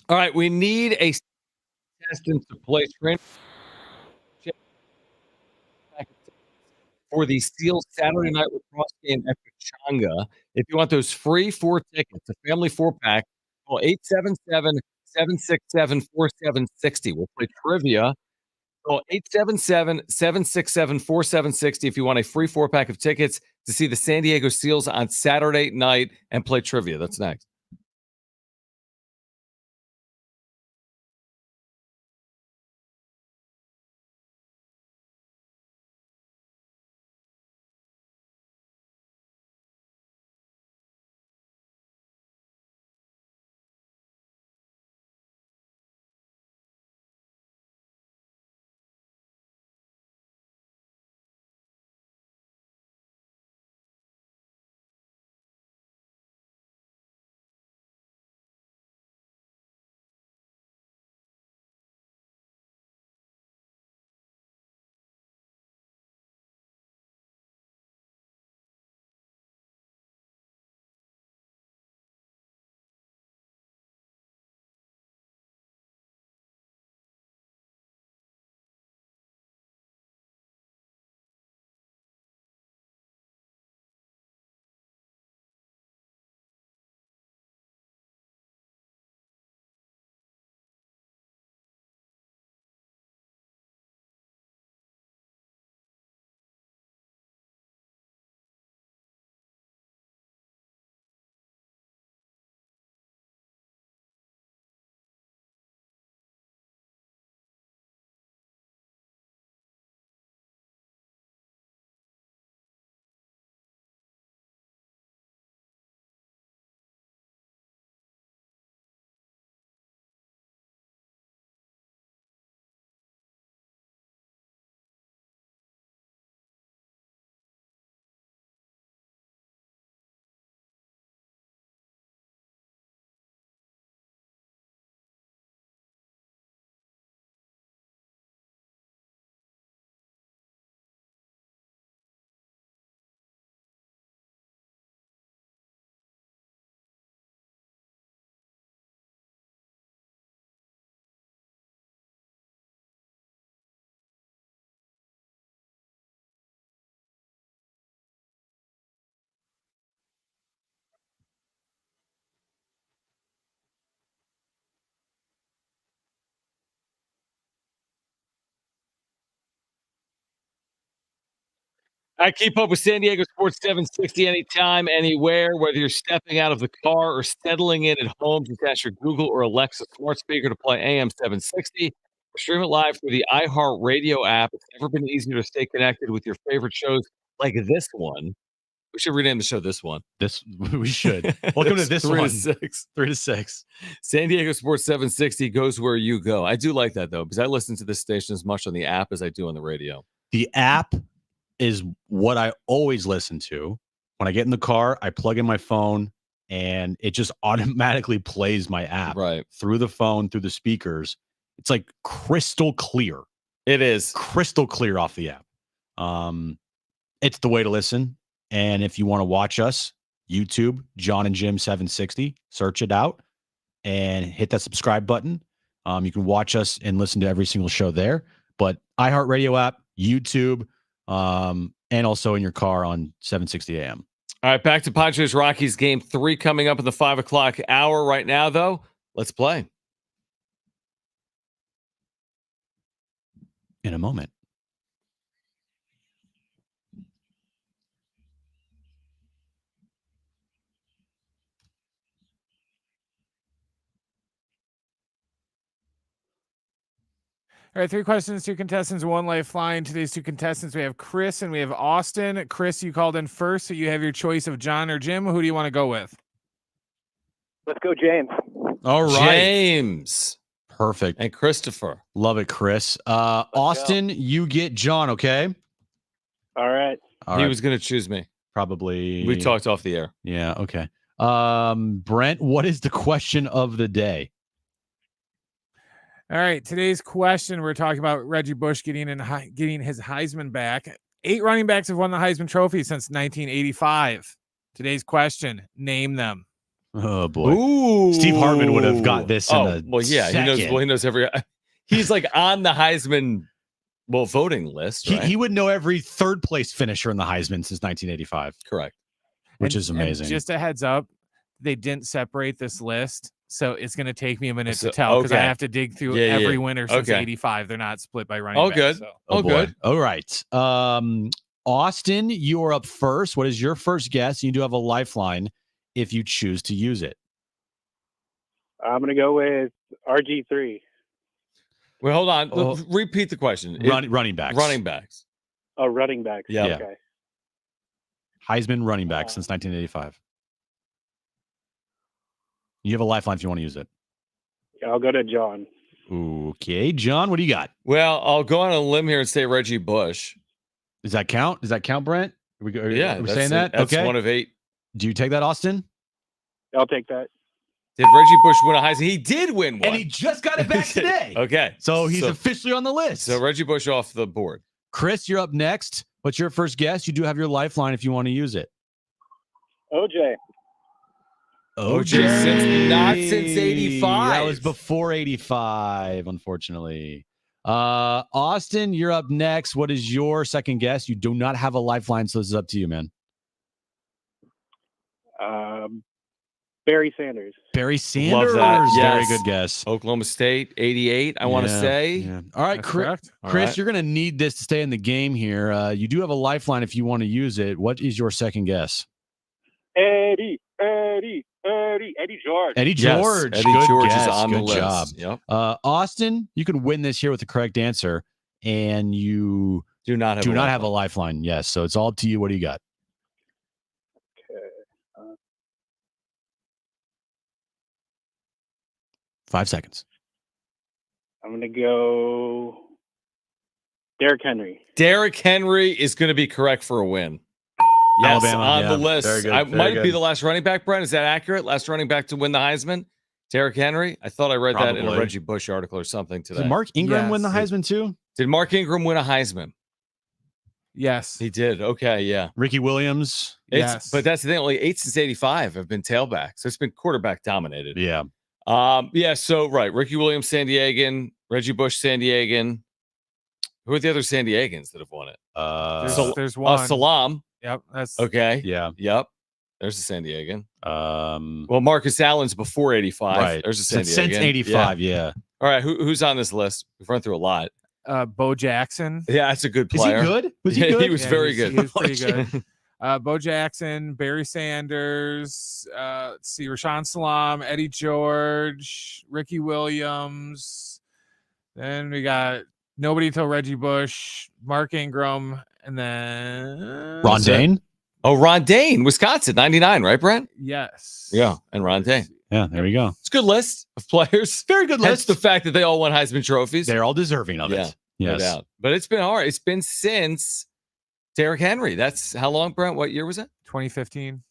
All right, we need a contestant to play for the Seals Saturday night lacrosse game at Pechanga. If you want those free 4 tickets, a family 4-pack, call 877-767-4760. We'll play trivia. Call 877-767-4760 if you want a free 4-pack of tickets to see the San Diego Seals on Saturday night and play trivia. That's next. I keep up with San Diego Sports 760 anytime, anywhere, whether you're stepping out of the car or settling in at home. Just ask your Google or Alexa smart speaker to play AM 760 or stream it live through the iHeartRadio app. It's never been easier to stay connected with your favorite shows like this one. We should rename the show This One. This we should. Welcome to this 3 one. to 6. 3 to 6. San Diego Sports 760 goes where you go. I do like that, though, because I listen to this station as much on the app as I do on the radio. The app is what I always listen to. When I get in the car, I plug in my phone and it just automatically plays my app Right. through the phone, through the speakers. It's like crystal clear. It is. Crystal clear off the app. It's the way to listen. And if you want to watch us, YouTube, Jon and Jim 760, search it out and hit that subscribe button. You can watch us and listen to every single show there. But iHeartRadio app, YouTube, and also in your car on 760 AM. All right, back to Padres Rockies game 3 coming up in the 5 o'clock hour. Right now, though, let's play. In a moment. All right, 3 questions, 2 contestants, 1 lifeline. Today's 2 contestants, we have Chris and we have Austin. Chris, you called in first, so you have your choice of Jon or Jim. Who do you want to go with? Let's go, James. All right. James. Perfect. And Christopher. Love it, Chris. Austin, you get Jon, okay? All right. All He right. was going to choose me. Probably. We talked off the air. Yeah, okay. Brent, what is the question of the day? All right, today's question, we're talking about Reggie Bush getting his Heisman back. 8 running backs have won the Heisman Trophy since 1985. Today's question, name them. Oh boy. Ooh. Steve Hartman would have got this in a yeah, second. he knows every he's like on the Heisman voting list, right? He would know every third place finisher in the Heisman since 1985. Correct. Which is amazing. And just a heads up, they didn't separate this list, so it's going to take me a minute to tell because I have to dig through every winner since 85. They're not split by running back. Good. So. Good. All right. Austin, you are up first. What is your first guess? You do have a lifeline if you choose to use it. I'm going to go with RG3. Wait, hold on. Repeat the question. Running backs. Running backs. Oh, running backs. Yeah. Okay. Heisman running back since 1985. You have a lifeline if you want to use it. I'll go to Jon. Okay, John, what do you got? Well, I'll go on a limb here and say Reggie Bush. Does that count? Does that count, Brent? Are we saying that? That's okay. one of 8. Do you take that, Austin? I'll take that. Did Reggie Bush win a Heisman? He did win one. And he just got it back today. Okay. So he's officially on the list. So Reggie Bush off the board. Chris, you're up next. What's your first guess? You do have your lifeline if you want to use it. OJ. OJ not since 85. That was before 85, unfortunately. Austin, you're up next. What is your second guess? You do not have a lifeline, so this is up to you, man. Barry Sanders. Barry Sanders. Love that. Yes. Very good guess. Oklahoma State, 88, I want to say. Yeah. All right, That's Chris, correct. Chris, you're going to need this to stay in the game here. You do have a lifeline if you want to use it. What is your second guess? Eddie George. Eddie George. Yes, Eddie George guess. is on Good the list. job. Yep. Austin, you can win this here with the correct answer, and you do not have a lifeline. Yes, so it's all up to you. What do you got? Okay. 5 seconds. I'm going to go Derrick Henry. Derrick Henry is going to be correct for a win. Yes, Alabama, on the list. Very good, Might be the last running back, Brent. Is that accurate? Last running back to win the Heisman? Derrick Henry? I thought I read that in a Probably. Reggie Bush article or something today. Did Mark Ingram win the Yes. Heisman too? Did Mark Ingram win a Heisman? Yes. He did. Okay, yeah. Ricky Williams? Yes. But that's the thing. Only 8 since 85 have been tailbacks. So it's been quarterback dominated. Yeah. So right. Ricky Williams, San Diegan. Reggie Bush, San Diegan. Who are the other San Diegans that have won it? There's one. Salam. Yep. That's Okay. Yeah. Yep. There's a San Diegan. Well, Well, Marcus Allen's before 85. right. There's a San Diegan. Since 85, yeah. All right. Who's on this list? We've run through a lot. Bo Jackson. Yeah, that's a good Is player. he good? Was he Yeah, good? he was very good. He was pretty good. Bo Jackson, Barry Sanders, let's see, Rashawn Salam, Eddie George, Ricky Williams. Then we got nobody till Reggie Bush, Mark Ingram, and then Ron Dane? Oh, Ron Dane, Wisconsin, 99, right, Brent? Yes. Yeah, and Ron Dane. Yeah, there we go. It's a good list of players. Very good Hence list. the fact that they all won Heisman trophies. They're all deserving of Yeah, it. no Yes. doubt. But it's been hard. It's been since Derrick Henry. That's how long, Brent? What year was it? 2015.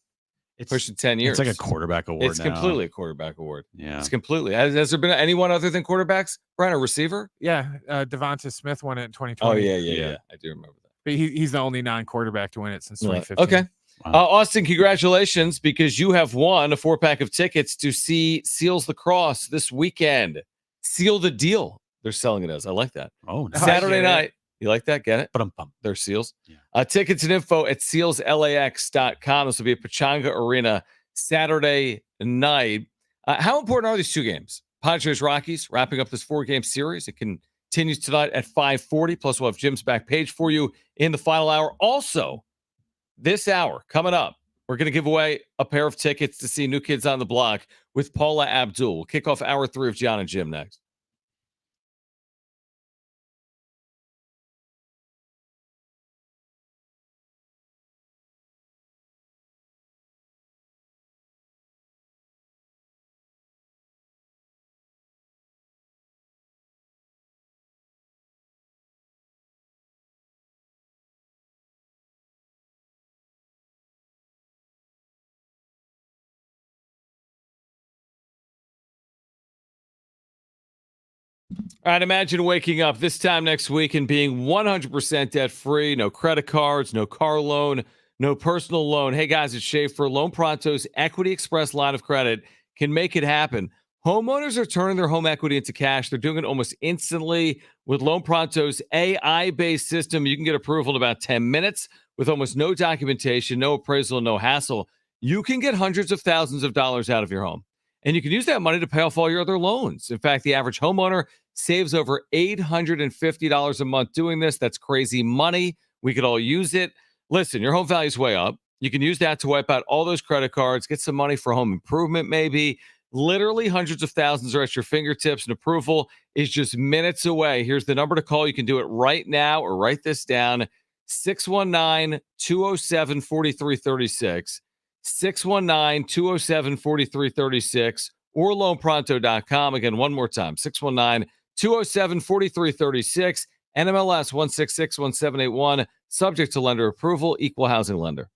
It's Pushing 10 years. It's like a quarterback award It's now. completely a quarterback award. Yeah. It's completely. Has there been anyone other than quarterbacks? Brent, a receiver? Yeah. Devonta Smith won it in 2020. Oh, yeah. I do remember that. But he's the only non-quarterback to win it since Right. 2015. Okay. Wow. Austin, congratulations, because you have won a 4-pack of tickets to see Seals Lacrosse this weekend. Seal the deal. They're selling it as. I like that. Oh, nice. Saturday get it. night. You like that? Get it? Ba-dum-bum. They're Seals. Yeah. Tickets and info at sealslax.com. This will be at Pechanga Arena Saturday night. How important are these two games? Padres Rockies wrapping up this 4-game series. It continues tonight at 5:40. Plus, we'll have Jim's back page for you in the final hour. Also, this hour coming up, we're going to give away a pair of tickets to see New Kids on the Block with Paula Abdul. We'll kick off hour 3 of Jon and Jim next. All right, imagine waking up this time next week and being 100% debt-free, no credit cards, no car loan, no personal loan. Hey, guys, it's Schaefer. Loan Pronto's Equity Express line of credit can make it happen. Homeowners are turning their home equity into cash. They're doing it almost instantly with Loan Pronto's AI-based system. You can get approval in about 10 minutes with almost no documentation, no appraisal, no hassle. You can get hundreds of thousands of dollars out of your home, and you can use that money to pay off all your other loans. In fact, the average homeowner saves over $850 a month doing this. That's crazy money. We could all use it. Listen, your home value's way up. You can use that to wipe out all those credit cards, get some money for home improvement maybe. Literally hundreds of thousands are at your fingertips, and approval is just minutes away. Here's the number to call. You can do it right now or write this down: 619-207-4336, 619-207-4336, or loanpronto.com. Again, one more time, 619-207-4336, NMLS 1661781, subject to lender approval, equal housing lender.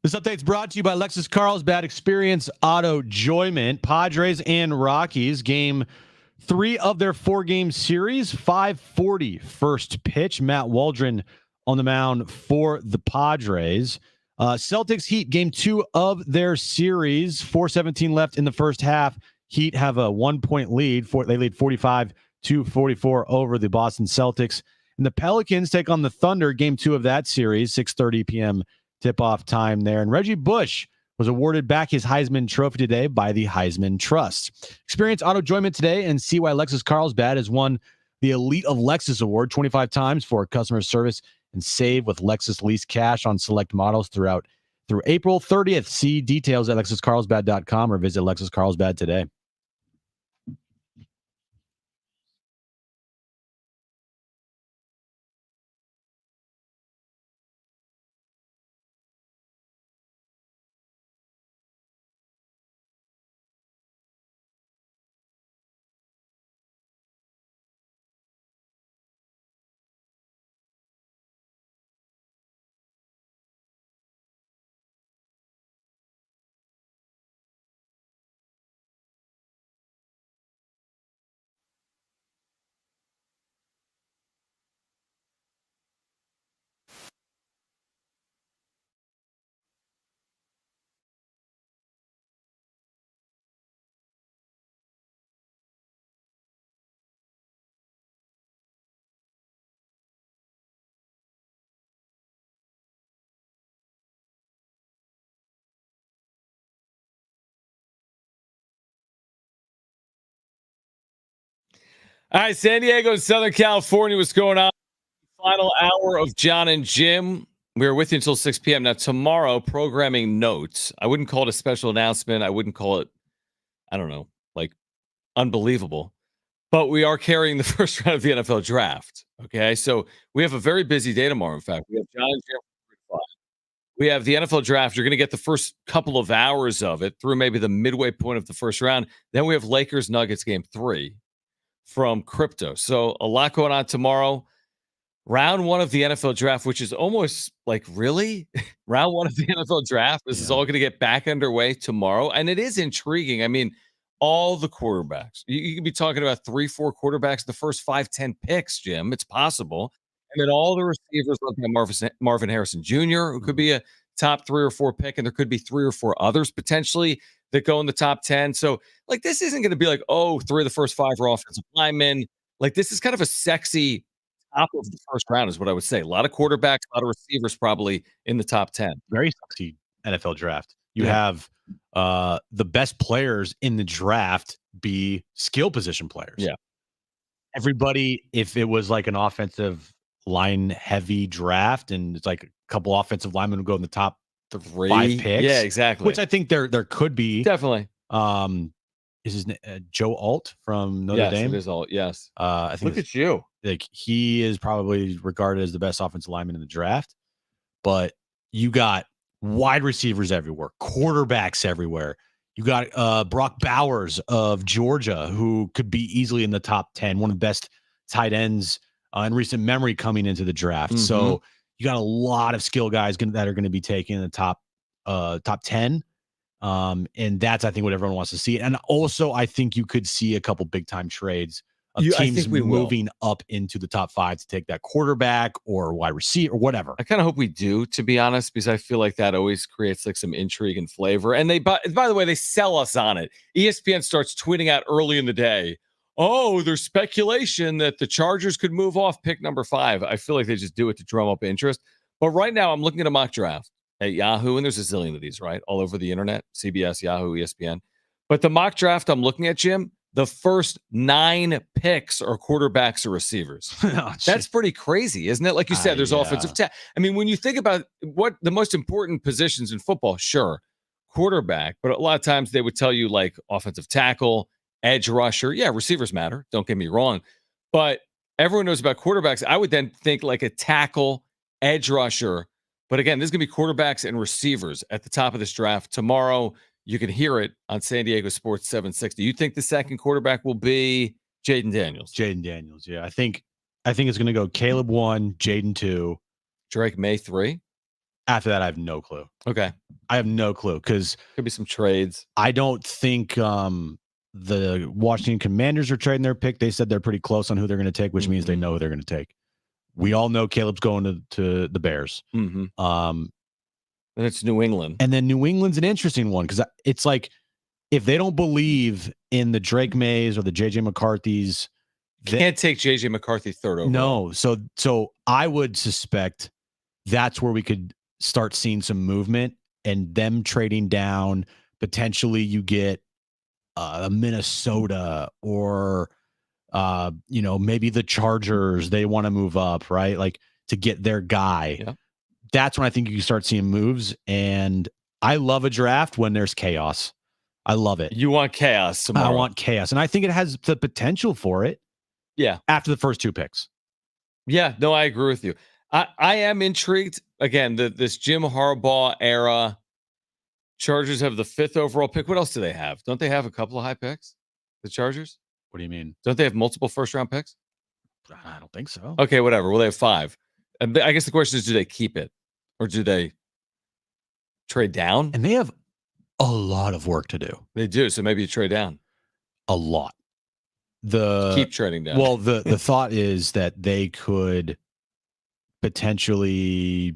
This update's brought to you by Lexus Carlsbad. Experience auto enjoyment. Padres and Rockies, game 3 of their 4-game series. 5:40 first pitch. Matt Waldron on the mound for the Padres. Celtics Heat, game 2 of their series. 4:17 left in the first half. Heat have a 1-point lead. They lead 45-44 over the Boston Celtics. And the Pelicans take on the Thunder, game 2 of that series. 6:30 p.m. tip-off time there. And Reggie Bush was awarded back his Heisman Trophy today by the Heisman Trust. Experience auto enjoyment today and see why Lexus Carlsbad has won the Elite of Lexus Award 25 times for customer service, and save with Lexus Lease Cash on select models through April 30th. See details at LexusCarlsbad.com or visit Lexus Carlsbad today. All right, San Diego and Southern California, what's going on? Final hour of Jon and Jim. We're with you until 6 p.m. Now, tomorrow, programming notes. I wouldn't call it a special announcement. I wouldn't call it, I don't know, like unbelievable. But we are carrying the first round of the NFL draft. Okay, so we have a very busy day tomorrow. In fact, we have Jon and Jim. We have the NFL draft. You're going to get the first couple of hours of it through maybe the midway point of the first round. Then we have Lakers Nuggets game 3 from Crypto. So a lot going on tomorrow. Round 1 of the NFL draft, which is almost like, really? Round 1 of the NFL draft. This is all going to get back underway tomorrow. And it is intriguing. I mean, all the quarterbacks. You could be talking about 3-4 quarterbacks, the first 5-10 picks, Jim. It's possible. And then all the receivers, like Marvin Harrison Jr., who could be a top 3 or 4 pick, and there could be 3 or 4 others potentially that go in the top 10. So, like, this isn't going to be like, 3 of the first 5 are offensive linemen. Like, this is kind of a sexy top of the first round is what I would say. A lot of quarterbacks, a lot of receivers probably in the top 10. Very sexy NFL draft. You have the best players in the draft be skill position players. Yeah. Everybody, if it was like an offensive line heavy draft and it's like a couple offensive linemen would go in the top 3 5 picks. Yeah, exactly. Which I think there could be. Definitely. Is his name Joe Alt from Notre Dame? Yes, it is Alt. Yes. I think Look at you. like he is probably regarded as the best offensive lineman in the draft. But you got wide receivers everywhere, quarterbacks everywhere. You got Brock Bowers of Georgia, who could be easily in the top 10, one of the best tight ends in recent memory coming into the draft. Mm-hmm. So you got a lot of skill guys that are going to be taken in the top 10. And that's, I think, what everyone wants to see. And also, I think you could see a couple big time trades of teams moving up into the top 5 to take that quarterback or wide receiver or whatever. I kind of hope we do, to be honest, because I feel like that always creates like some intrigue and flavor. And by the way, they sell us on it. ESPN starts tweeting out early in the day, there's speculation that the Chargers could move off pick number 5. I feel like they just do it to drum up interest. But right now, I'm looking at a mock draft at Yahoo, and there's a zillion of these, right? All over the internet, CBS, Yahoo, ESPN. But the mock draft I'm looking at, Jim, the first 9 picks are quarterbacks or receivers. That's pretty crazy, isn't it? Like you said, there's offensive. I mean, when you think about what the most important positions in football, sure, quarterback, but a lot of times they would tell you like offensive tackle, edge rusher. Yeah, receivers matter. Don't get me wrong. But everyone knows about quarterbacks. I would then think like a tackle, edge rusher. But again, this is going to be quarterbacks and receivers at the top of this draft tomorrow. You can hear it on San Diego Sports 760. You think the second quarterback will be Jaden Daniels? Jaden Daniels, yeah. I think it's going to go Caleb 1, Jaden 2. Drake May 3. After that, I have no clue. Okay. I have no clue because Could be some trades. I don't think the Washington Commanders are trading their pick. They said they're pretty close on who they're going to take, which means they know who they're going to take. We all know Caleb's going to the Bears. And it's New England. And then New England's an interesting one because it's like if they don't believe in the Drake Mays or the JJ McCarthy's, Can't take JJ McCarthy third overall. no. So I would suspect that's where we could start seeing some movement and them trading down. Potentially, you get a Minnesota or maybe the Chargers. They want to move up, right? Like to get their guy. Yeah. That's when I think you start seeing moves. And I love a draft when there's chaos. I love it. You want chaos tomorrow. I want chaos. And I think it has the potential for it. Yeah. After the first two picks. Yeah. No, I agree with you. I am intrigued. Again, this Jim Harbaugh era. Chargers have the 5th overall pick. What else do they have? Don't they have a couple of high picks? The Chargers? What do you mean? Don't they have multiple first-round picks? I don't think so. Okay, whatever. Well, they have 5. And I guess the question is, do they keep it? Or do they trade down? And they have a lot of work to do. They do, so maybe you trade down. A lot. Keep trading down. Well, the thought is that they could potentially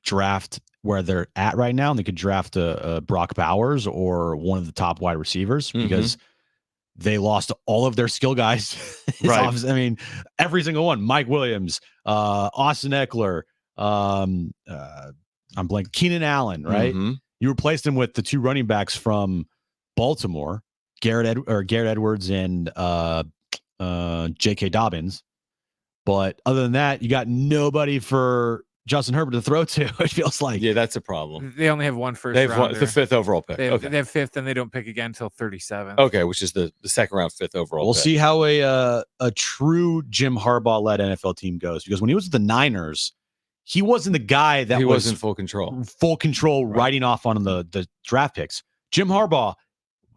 draft where they're at right now, and they could draft a Brock Bowers or one of the top wide receivers because they lost all of their skill guys. Right. I mean, every single one. Mike Williams, Austin Eckler, I'm blank, Keenan Allen, right? You replaced him with the 2 running backs from Baltimore, Garrett Edwards and J.K. Dobbins. But other than that, you got nobody for Justin Herbert to throw to. It feels like. Yeah, that's a problem. They only have one first They have rounder. the 5th overall pick. They Okay. have 5th, and they don't pick again until 37. Okay, which is the second round 5th overall. We'll pick. see how a true Jim Harbaugh-led NFL team goes. Because when he was with the Niners, he wasn't the guy that he was in full control. Right. Riding off on the draft picks. Jim Harbaugh,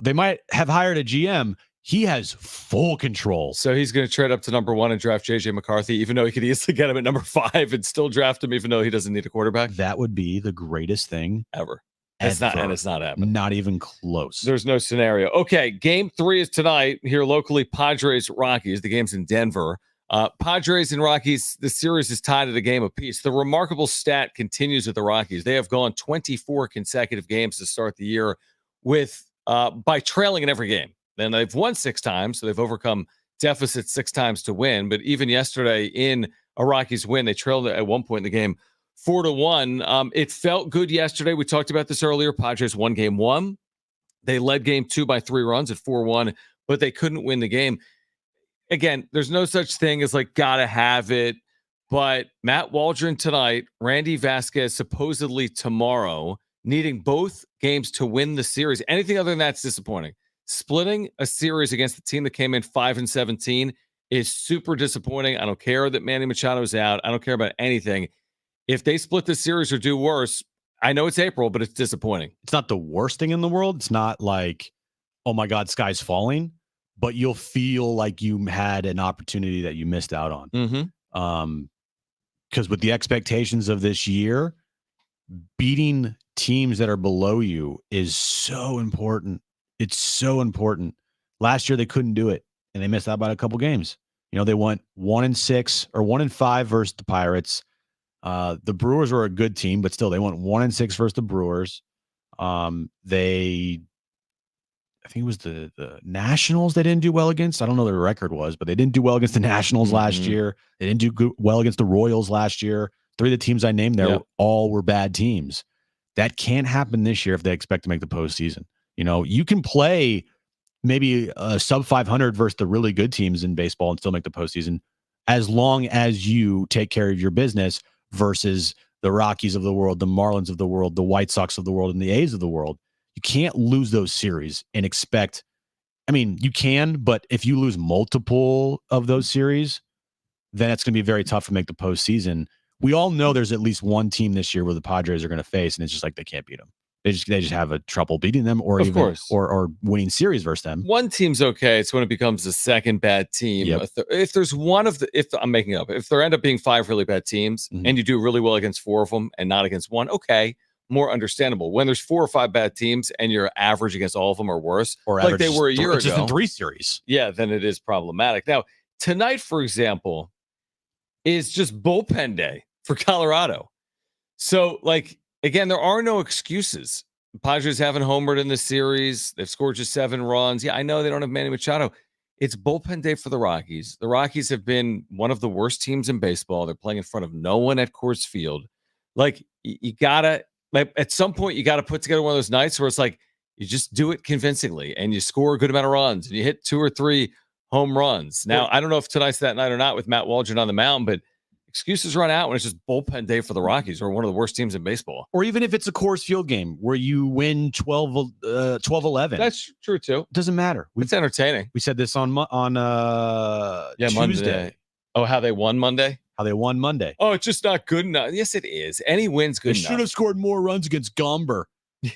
they might have hired a GM. He has full control. So he's going to trade up to number 1 and draft JJ McCarthy, even though he could easily get him at number 5 and still draft him, even though he doesn't need a quarterback. That would be the greatest thing ever. It's not happening. Not even close. There's no scenario. Okay, game 3 is tonight here locally. Padres Rockies. The game's in Denver. Padres and Rockies. The series is tied at a game apiece. The remarkable stat continues with the Rockies. They have gone 24 consecutive games to start the year with by trailing in every game. Then they've won 6 times, so they've overcome deficits 6 times to win. But even yesterday in a Rockies win, they trailed at one point in the game 4-1. It felt good yesterday. We talked about this earlier. Padres won game 1. They led game 2 by 3 runs at 4-1, but they couldn't win the game. Again, there's no such thing as like gotta have it. But Matt Waldron tonight, Randy Vasquez supposedly tomorrow, needing both games to win the series. Anything other than that's disappointing. Splitting a series against the team that came in 5-17 is super disappointing. I don't care that Manny Machado is out. I don't care about anything. If they split the series or do worse, I know it's April, but it's disappointing. It's not the worst thing in the world. It's not like, oh my God, sky's falling, but you'll feel like you had an opportunity that you missed out on. Because with the expectations of this year, beating teams that are below you is so important. It's so important. Last year they couldn't do it, and they missed out by a couple games. You know, they went 1-6 or 1-5 versus the Pirates. The Brewers were a good team, but still they went 1-6 versus the Brewers. I think it was the Nationals they didn't do well against. I don't know what their record was, but they didn't do well against the Nationals last year. They didn't do well against the Royals last year. 3 of the teams I named there all were bad teams. That can't happen this year if they expect to make the postseason. You know, you can play maybe a sub 500 versus the really good teams in baseball and still make the postseason as long as you take care of your business versus the Rockies of the world, the Marlins of the world, the White Sox of the world, and the A's of the world. You can't lose those series and expect, I mean, you can, but if you lose multiple of those series, then it's going to be very tough to make the postseason. We all know there's at least one team this year where the Padres are going to face, and it's just like they can't beat them. They just have a trouble beating them, or Of even course. or winning series versus them. One team's okay. It's when it becomes the second bad team. Yep. If there's one of the, if I'm making it up, if there end up being 5 really bad teams Mhm. and you do really well against 4 of them and not against one, okay, more understandable. When there's 4 or 5 bad teams and you're average against all of them or worse, Or like they average were a year just in ago, 3 series. yeah, then it is problematic. Now, tonight, for example, is just bullpen day for Colorado. So, like, again, there are no excuses. The Padres haven't homered in the series. They've scored just 7 runs. Yeah, I know they don't have Manny Machado. It's bullpen day for the Rockies. The Rockies have been one of the worst teams in baseball. They're playing in front of no one at Coors Field. Like, you gotta, like, at some point, you gotta put together one of those nights where it's like you just do it convincingly and you score a good amount of runs and you hit 2 or 3 home runs. Now, I don't know if tonight's that night or not with Matt Waldron on the mound, but excuses run out when it's just bullpen day for the Rockies, or one of the worst teams in baseball. Or even if it's a Coors Field game where you win 12-11. That's true too. Doesn't matter. It's entertaining. We said this on Tuesday. Monday. Oh, how they won Monday? How they won Monday. Oh, it's just not good enough. Yes, it is. Any win's good They enough. should have scored more runs against Gomber.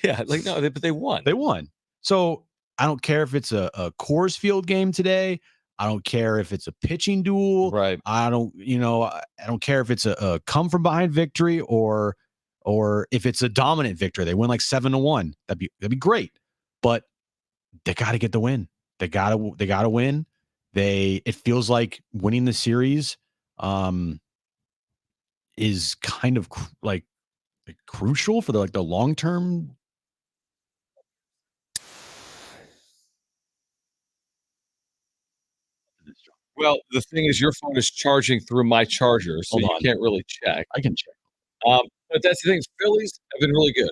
Yeah, like no, but they won. They won. So I don't care if it's a Coors Field game today. I don't care if it's a pitching duel. Right. I don't care if it's a come from behind victory or if it's a dominant victory. They win like 7-1. That'd be great. But they got to get the win. They got to win. It feels like winning the series is kind of like crucial for the long term. Well, the thing is, your phone is charging through my charger, so Hold you on. can't really check. I can check. But that's the thing. Phillies have been really good.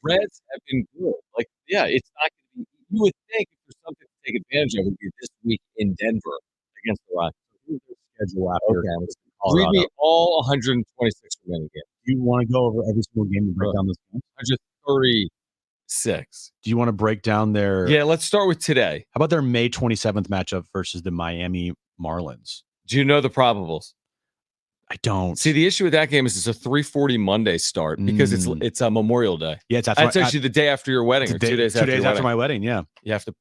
Reds have been good. Like, yeah, it's not going to be. You would think if there's something to take advantage of, it would be this week in Denver against the Rockies. Who's their schedule after? Okay. Colorado? Read me all 126 remaining games. Do you want to go over every single game and break down this game? 136. Do you want to break down their? Yeah, let's start with today. How about their May 27th matchup versus the Miami Marlins? Do you know the probables? I don't. See, the issue with that game is it's a 3:40 Monday start because it's a Memorial Day. Yeah, that's actually the day after your wedding, or 2 days after your wedding. my wedding. Yeah, you have to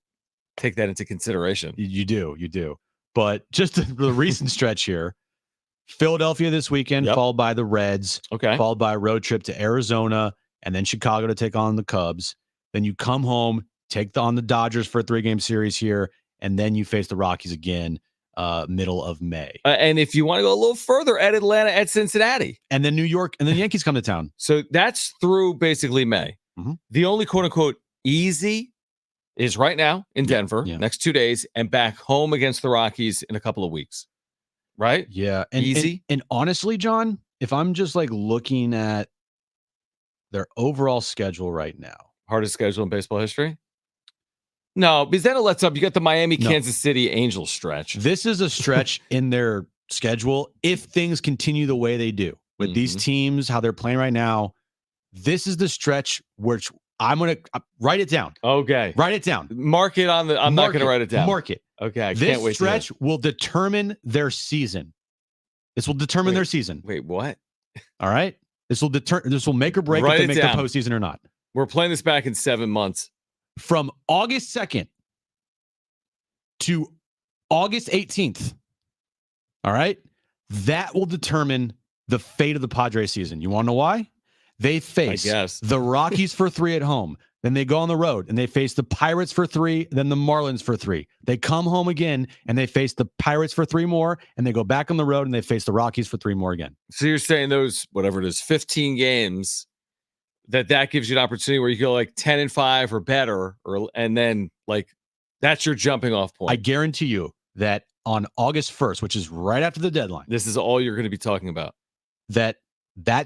take that into consideration. You do. But just the recent stretch here: Philadelphia this weekend, followed by the Reds. Okay, followed by a road trip to Arizona, and then Chicago to take on the Cubs. Then you come home, take on the Dodgers for a 3-game series here, and then you face the Rockies again. Middle of May. And if you want to go a little further, at Atlanta, at Cincinnati. And then New York, and then Yankees come to town. So that's through basically May. Mm-hmm. The only quote-unquote easy is right now in Denver, next 2 days, and back home against the Rockies in a couple of weeks. Right? Yeah. And, easy. And honestly, John, if I'm just like looking at their overall schedule right now. Hardest schedule in baseball history? No, because then it lets up. You got the Miami, Kansas City Angels stretch. This is a stretch in their schedule. If things continue the way they do with these teams, how they're playing right now, this is the stretch which I'm going to write it down. Okay. Write it down. Mark it on the, I'm not going to write it down. Mark it. Okay. I this can't wait. This stretch will determine their season. This will determine their season. Wait, what? All right. This will make or break if they make the postseason or not. We're playing this back in 7 months. From August 2nd to August 18th. All right. That will determine the fate of the Padres season. You want to know why? They face the Rockies for 3 at home. Then they go on the road and they face the Pirates for 3, then the Marlins for 3. They come home again and they face the Pirates for 3 more, and they go back on the road and they face the Rockies for 3 more again. So you're saying those, whatever it is, 15 games, that gives you an opportunity where you go like 10-5 or better, and then like that's your jumping off point. I guarantee you that on August 1st, which is right after the deadline, this is all you're going to be talking about. That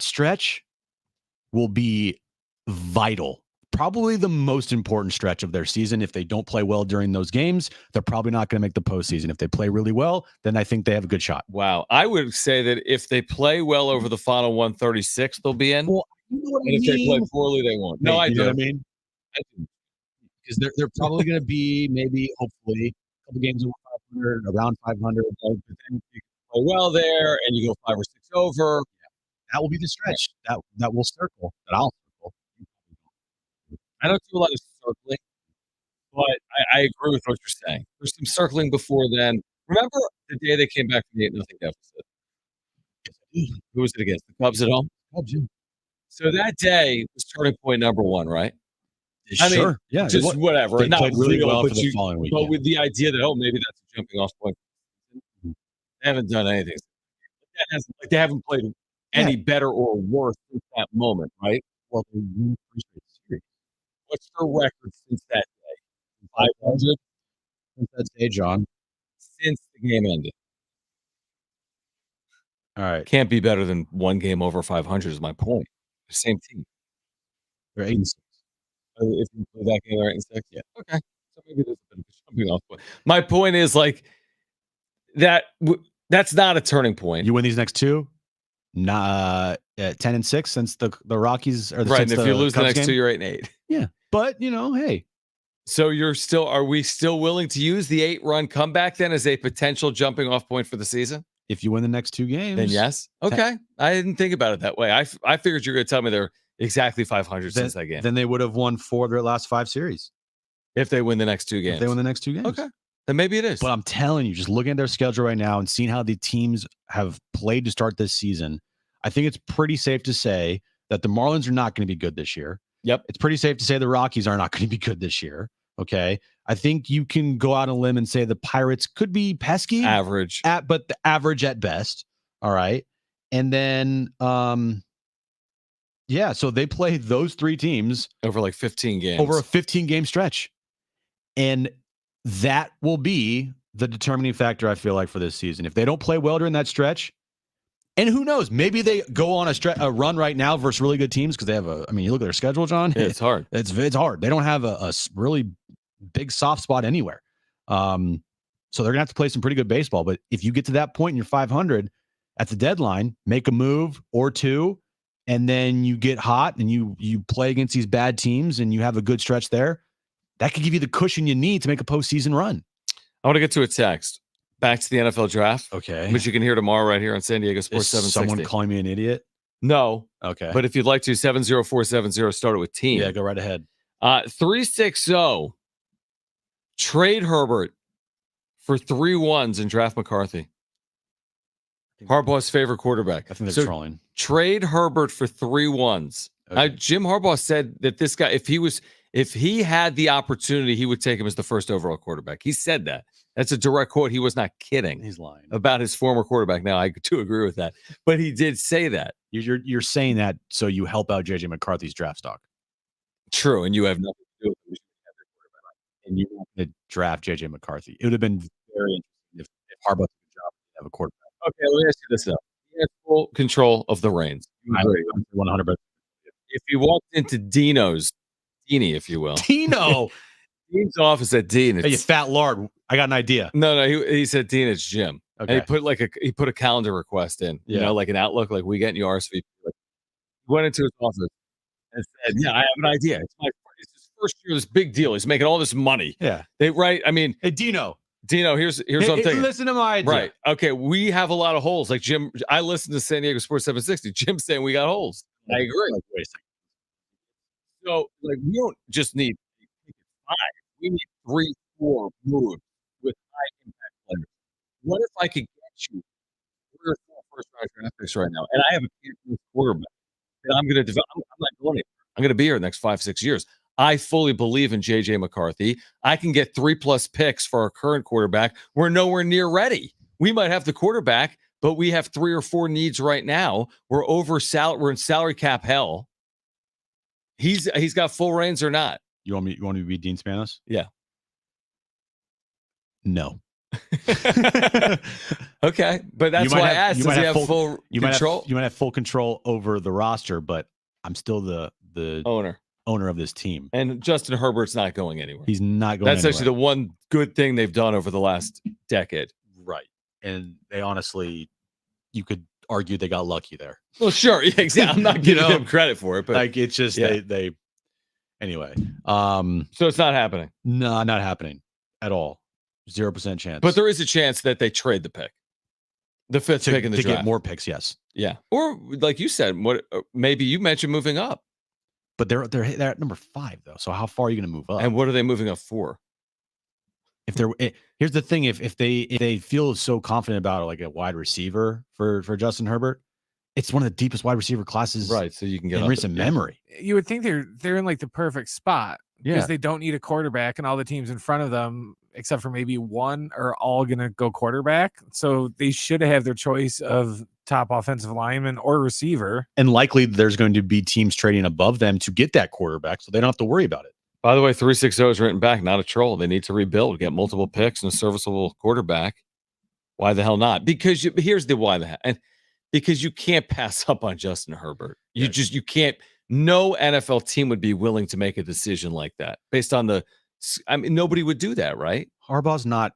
stretch will be vital. Probably the most important stretch of their season. If they don't play well during those games, they're probably not going to make the postseason. If they play really well, then I think they have a good shot. Wow. I would say that if they play well over the final 136, they'll be in. Well, you know what and if they play poorly, they won't. No, I do. Know what I mean? Because they're probably going to be maybe, hopefully, a couple games over 500, around 500. But then you play well there, and you go 5 or 6 over. That will be the stretch that will circle. That I'll circle. I don't do a lot of circling, but I agree with what you're saying. There's some circling before then. Remember the day they came back from the 8-0 deficit? Who was it against? The Cubs at home? Cubs, yeah. So that day was turning point number one, right? I mean, Sure. Yeah. just whatever. They Not played really real, well but for the following week. But Yeah. with the idea that, maybe that's a jumping off point. They haven't done anything. They haven't played any better or worse since that moment, right? Well, they won 3 straight series. What's their record since that day? 500 Since that day, John. since the game ended. All right. Can't be better than one game over 500 is my point. The same team. They're 8-6. If you play that game, they're 8-6. Yeah. Okay. So maybe there's a bit of a jumping off point. My point is that's not a turning point. You win these next two, 10-6 since the Rockies are right. And if you lose the Cubs next game. 2, you're 8-8. Yeah. But hey. So are we still willing to use the 8-run comeback then as a potential jumping off point for the season? If you win the next 2 games, Then yes. Okay. I didn't think about it that way. I figured you were going to tell me they're exactly 500 since that game. Then they would have won 4 of their last 5 series. If they win the next 2 games. If they win the next 2 games. Okay. Then maybe it is. But I'm telling you, just looking at their schedule right now and seeing how the teams have played to start this season, I think it's pretty safe to say that the Marlins are not going to be good this year. Yep. It's pretty safe to say the Rockies are not going to be good this year. Okay. I think you can go out on a limb and say the Pirates could be pesky. Average. But the average at best. All right. And then, so they play those 3 teams over like 15 games. Over a 15-game stretch. And that will be the determining factor, I feel like, for this season. If they don't play well during that stretch, and who knows, maybe they go on a run right now versus really good teams because they have you look at their schedule, John. Yeah, it's hard. It's hard. They don't have a really big soft spot anywhere. So they're going to have to play some pretty good baseball. But if you get to that point and you're 500 at the deadline, make a move or 2, and then you get hot and you play against these bad teams and you have a good stretch there, that could give you the cushion you need to make a postseason run. I want to get to a text. Back to the NFL draft. Okay. Which you can hear tomorrow right here on San Diego Sports 760. Someone calling me an idiot? No. Okay. But if you'd like to, 70470, start it with team. Yeah, go right ahead. 360, trade Herbert for 3 ones and draft McCarthy. Harbaugh's favorite quarterback. I think they're trolling. Trade Herbert for 3 ones. Okay. Jim Harbaugh said that this guy, if he had the opportunity, he would take him as the first overall quarterback. He said that. That's a direct quote. He was not kidding. He's lying about his former quarterback. Now, I do agree with that, but he did say that. You're saying that so you help out JJ McCarthy's draft stock. True, and you have nothing to do with it. And you want to draft JJ McCarthy. It would have been very interesting if Harbaugh took a job to have a quarterback. Okay, let me ask you this though. He has full control of the reins. I agree 100%. If he walked into Deanie, if you will. Dean's office at Dean. Hey, you fat lard. I got an idea. No, he said Dean, it's Jim. Okay. And he put a calendar request in, like an Outlook, like we get in your RSVP. He went into his office and said, "Yeah, I have an idea. It's his first year, this big deal. He's making all this money." Yeah. Hey, Dino, here's what I'm thinking. Listen to my idea. Right. Okay, we have a lot of holes. Like Jim, I listened to San Diego Sports 760. Jim's saying we got holes. I agree. Like, wait a second. So, we don't just need 5. We need 3, 4 moves with high impact players. What if I could get you 3 or 4 first round draft picks right now, and I have a kid quarterback that I'm going to develop? I'm not going anywhere. I'm going to be here the next 5-6 years. I fully believe in JJ McCarthy. I can get 3+ picks for our current quarterback. We're nowhere near ready. We might have the quarterback, but we have 3 or 4 needs right now. We're we're in salary cap hell. He's got full reins or not? You want me to be Dean Spanos? Yeah. No. Okay, but that's why I asked. Does he have full control? You might have full control over the roster, but I'm still the owner of this team. And Justin Herbert's not going anywhere. He's not going That's anywhere. actually the one good thing they've done over the last decade. Right. And they honestly, you could argue they got lucky there. Well, sure. Yeah, exactly. I'm not giving them credit for it, but it's just they anyway. So it's not happening. No, not happening at all. 0% chance. But there is a chance that they trade the pick. The 5th pick in the draft. To get more picks, yes. Yeah. Or like you said, maybe you mentioned moving up. but they're at number 5 though. So how far are you going to move up? And what are they moving up for? If they're here's the thing, if they feel so confident about like a wide receiver for Justin Herbert, it's one of the deepest wide receiver classes Right. So you can get in up recent memory. You would think they're in like the perfect spot because Yeah. they don't need a quarterback, and all the teams in front of them, except for maybe one, are all going to go quarterback. So they should have their choice of top offensive lineman or receiver. And likely there's going to be teams trading above them to get that quarterback, so they don't have to worry about it. By the way, 360 is written back, not a troll. They need to rebuild, get multiple picks and a serviceable quarterback. Why the hell not? Because here's the why the hell. And because you can't pass up on Justin Herbert. You can't. No NFL team would be willing to make a decision like that based on nobody would do that, right? Harbaugh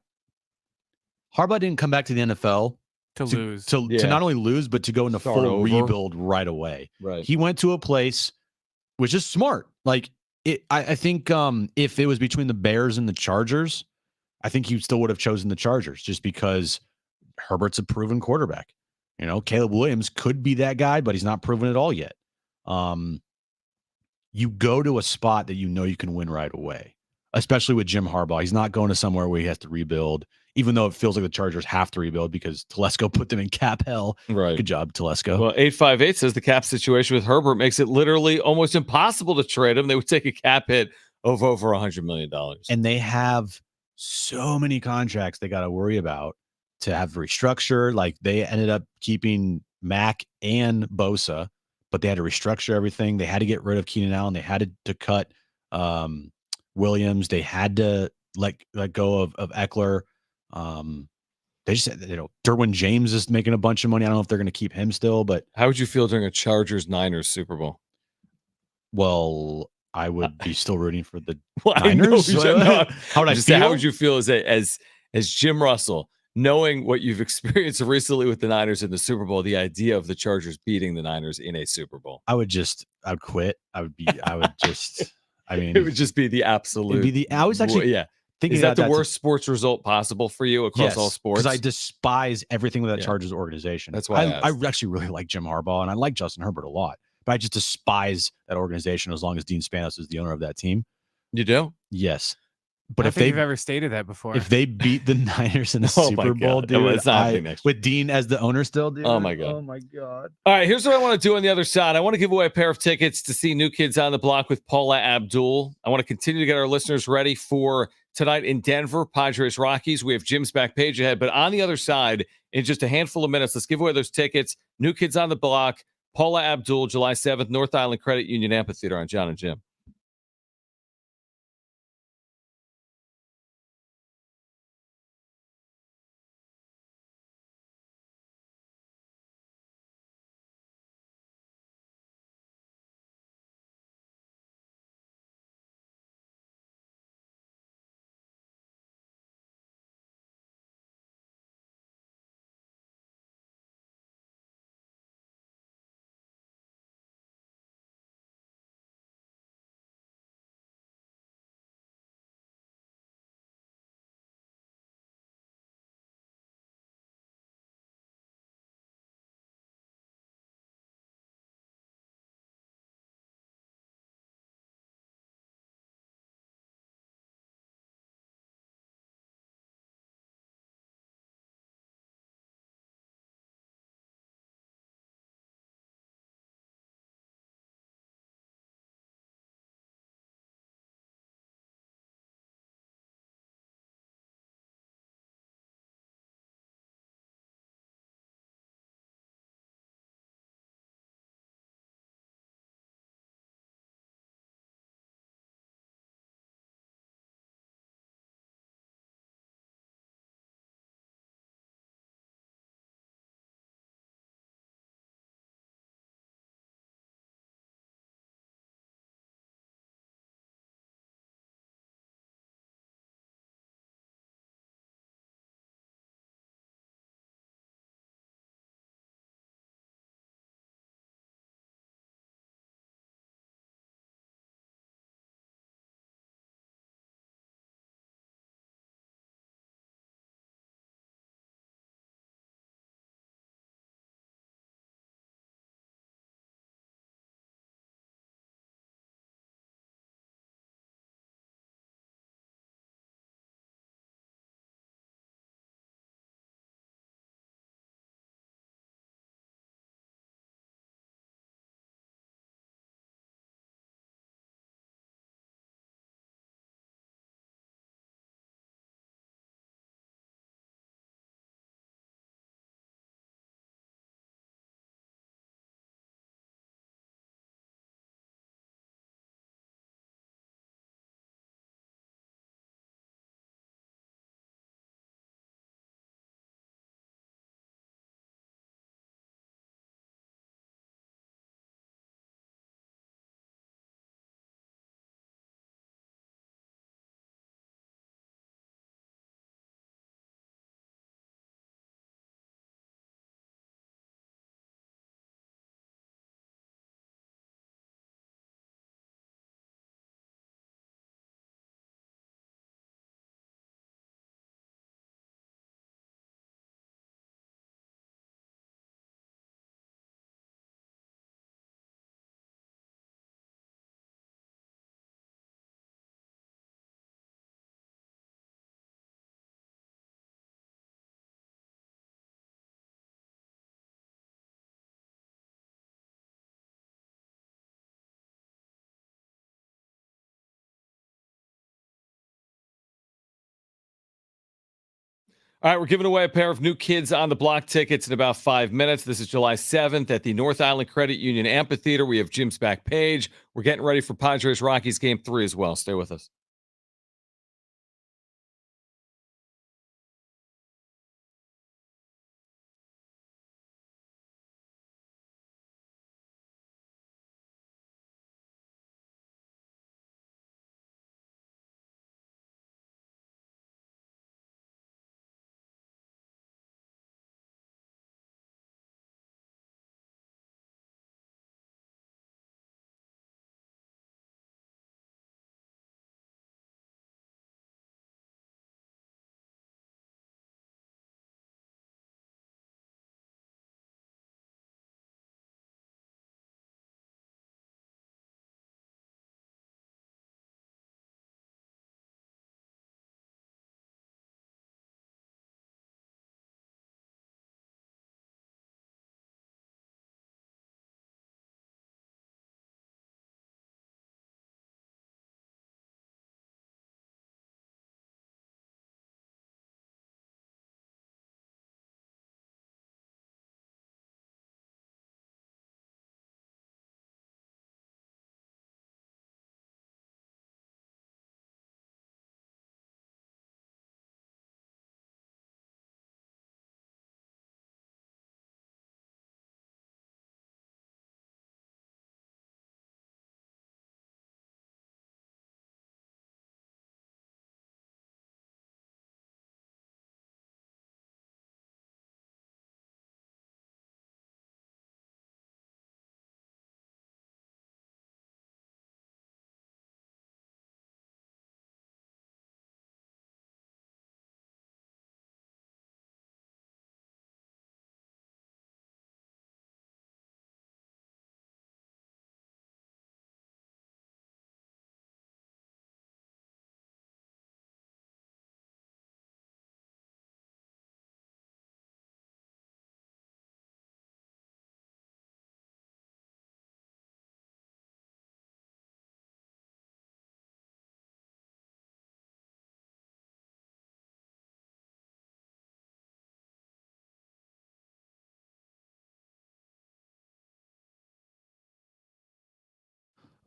didn't come back to the NFL to lose. To not only lose, but to go into Start full over. rebuild right away. Right. He went to a place which is smart. Like I think if it was between the Bears and the Chargers, I think he still would have chosen the Chargers just because Herbert's a proven quarterback. You know, Caleb Williams could be that guy, but he's not proven it all yet. You go to a spot that you know you can win right away, especially with Jim Harbaugh. He's not going to somewhere where he has to rebuild, even though it feels like the Chargers have to rebuild because Telesco put them in cap hell. Right. Good job, Telesco. Well, 858 says the cap situation with Herbert makes it literally almost impossible to trade him. They would take a cap hit of over $100 million. And they have so many contracts they got to worry about to have restructure. Like they ended up keeping Mack and Bosa, but they had to restructure everything. They had to get rid of Keenan Allen. They had to cut Williams. They had to let go of Eckler. They just, Derwin James is making a bunch of money. I don't know if they're going to keep him still, but how would you feel during a Chargers-Niners Super Bowl? Well, I would be still rooting for the Niners. How would I feel? How would you feel as Jim Russell, knowing what you've experienced recently with the Niners in the Super Bowl, the idea of the Chargers beating the Niners in a Super Bowl? I'd quit. I mean, it would just be the absolute. I was actually thinking, is that the worst sports result possible for you across all sports? Because I despise everything with that Chargers organization. That's why I actually really like Jim Harbaugh and I like Justin Herbert a lot, but I just despise that organization as long as Dean Spanos is the owner of that team. You do? Yes. But if they've ever stated that before, if they beat the Niners in the Super Bowl, dude, with Dean as the owner still, dude. Oh my God. Oh my God. All right, here's what I want to do on the other side. I want to give away a pair of tickets to see New Kids on the Block with Paula Abdul. I want to continue to get our listeners ready for tonight in Denver, Padres Rockies. We have Jim's back page ahead, but on the other side, in just a handful of minutes, let's give away those tickets. New Kids on the Block, Paula Abdul, July 7th, North Island Credit Union Amphitheater on Jon and Jim. All right, we're giving away a pair of new Kids on the Block tickets in about 5 minutes. This is July 7th at the North Island Credit Union Amphitheater. We have Jim's back page. We're getting ready for Padres Rockies Game 3 as well. Stay with us.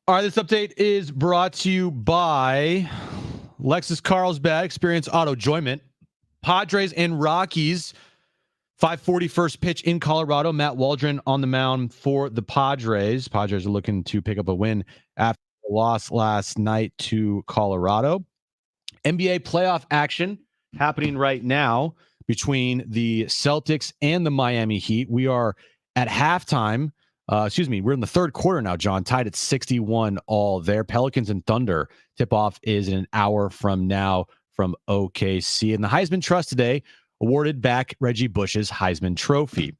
All right, this update is brought to you by Lexus Carlsbad. Experience auto enjoyment. Padres and Rockies. 5:40 first pitch in Colorado. Matt Waldron on the mound for the Padres. Padres are looking to pick up a win after the loss last night to Colorado. NBA playoff action happening right now between the Celtics and the Miami Heat. We are at halftime. We're in the third quarter now, John, tied at 61 all there. Pelicans and Thunder tip-off is in an hour from now from OKC. And the Heisman Trust today awarded back Reggie Bush's Heisman Trophy.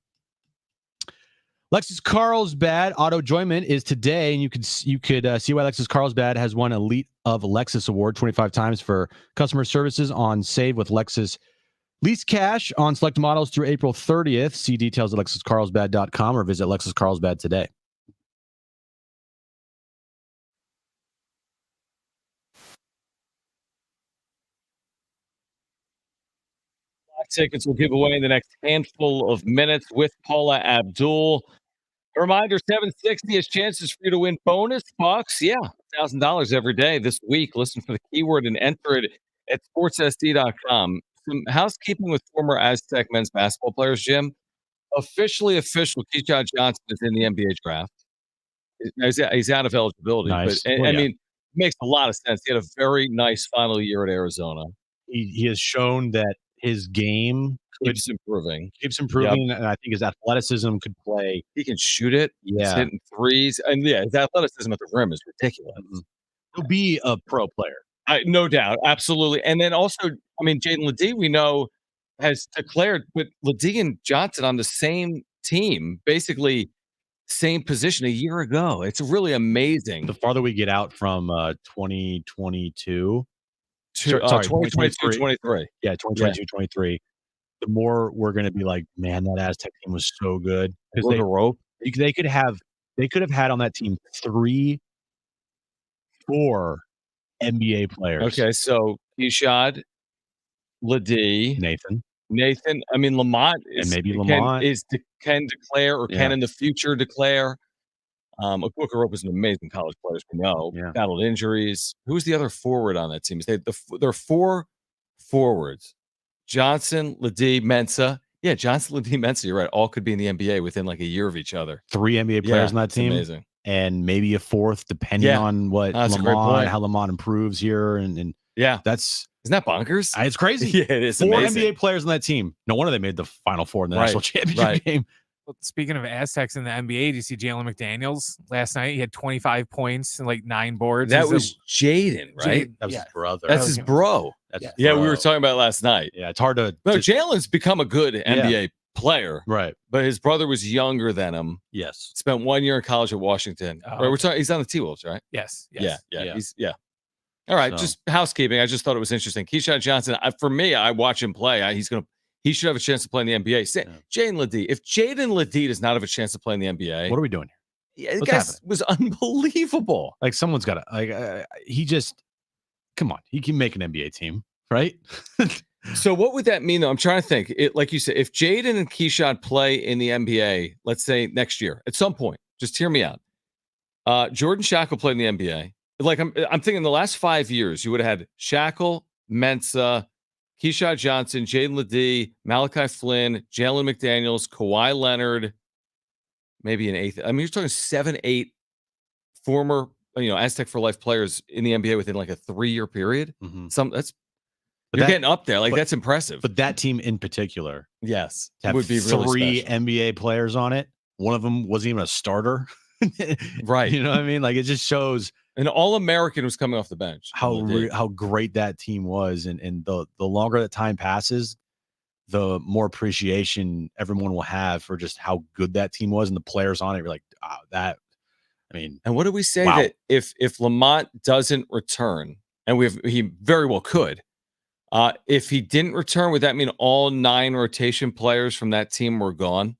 Lexus Carlsbad auto enjoyment is today, and you could see why Lexus Carlsbad has won Elite of Lexus Award 25 times for customer services on Save with Lexus. Lease cash on select models through April 30th. See details at lexuscarlsbad.com or visit Lexus Carlsbad today. Tickets will give away in the next handful of minutes with Paula Abdul. A reminder, 760 has chances for you to win bonus bucks. Yeah, $1,000 every day this week. Listen for the keyword and enter it at sportssd.com. Some housekeeping with former Aztec men's basketball players, Jim. Official. Keyshawn Johnson is in the NBA draft. He's out of eligibility. Nice. But, I mean, it makes a lot of sense. He had a very nice final year at Arizona. He has shown that his game keeps improving. And I think his athleticism could play. He can shoot it. Yeah. He's hitting threes. And his athleticism at the rim is ridiculous. Mm-hmm. He'll be a pro player. No doubt. Absolutely. And then also, Jaden Ledee, we know, has declared, but Ledee and Johnson on the same team, basically same position a year ago. It's really amazing. The farther we get out from 2022, 2022, 23. Yeah, 2022, 23. The more we're going to be like, man, that Aztec team was so good. Because they could have had on that team 3-4 NBA players. Okay, so Keyshawn, Ledee, Nathan, Nathan. I mean, Lamont And maybe Lamont. Can declare or can Yeah. in the future declare. Okuka was an amazing college player, as we know. Yeah. Battled injuries. Who's the other forward on that team? There are 4 forwards: Johnson, Ledee, Mensah. Yeah, Johnson, Ledee, Mensah. You're right. All could be in the NBA within like a year of each other. 3 NBA players on that it's team. amazing. And maybe a 4th, depending on what that's a great point. how Lamont improves here. And yeah, that's isn't that bonkers? It's crazy. Yeah, it is 4 amazing. NBA players on that team. No wonder they made the Final Four in the national championship game. Well, speaking of Aztecs in the NBA, did you see Jalen McDaniels last night? He had 25 points and like 9 boards. That was Jaden, right? That was his brother. That's his bro. We were talking about it last night. Yeah, it's hard to. No, Jalen's become a good NBA player, right? But his brother was younger than him. Yes, spent 1 year in college at Washington. Right, we're talking. He's on the T-Wolves, right? Yes. Yeah. All right, just housekeeping. I just thought it was interesting. Keyshawn Johnson. For me, I watch him play. He should have a chance to play in the NBA. Jaden Ledee. If Jaden Ledee does not have a chance to play in the NBA, what are we doing here? Yeah, the guy was unbelievable. Like someone's got to. He just come on. He can make an NBA team, right? So what would that mean, though? I'm trying to think. Like you said, if Jaden and Keyshawn play in the NBA, let's say next year, at some point, just hear me out. Jordan Shackle played in the NBA. Like I'm thinking the last 5 years, you would have had Shackle, Mensah, Keyshawn Johnson, Jaden Ledee, Malachi Flynn, Jalen McDaniels, Kawhi Leonard, maybe an 8th. I mean, you're talking 7, 8 former, Aztec for life players in the NBA within like a 3-year period. Mm-hmm. You're getting up there. Like that's impressive. But that team in particular, yes, would be 3 NBA players on it. One of them wasn't even a starter. Right. You know what I mean? Like it just shows an All-American was coming off the bench. How great that team was, and the longer that time passes, the more appreciation everyone will have for just how good that team was and the players on it. You're like, that. I mean, and what do we say that if Lamont doesn't return, and he very well could, if he didn't return, would that mean all 9 rotation players from that team were gone?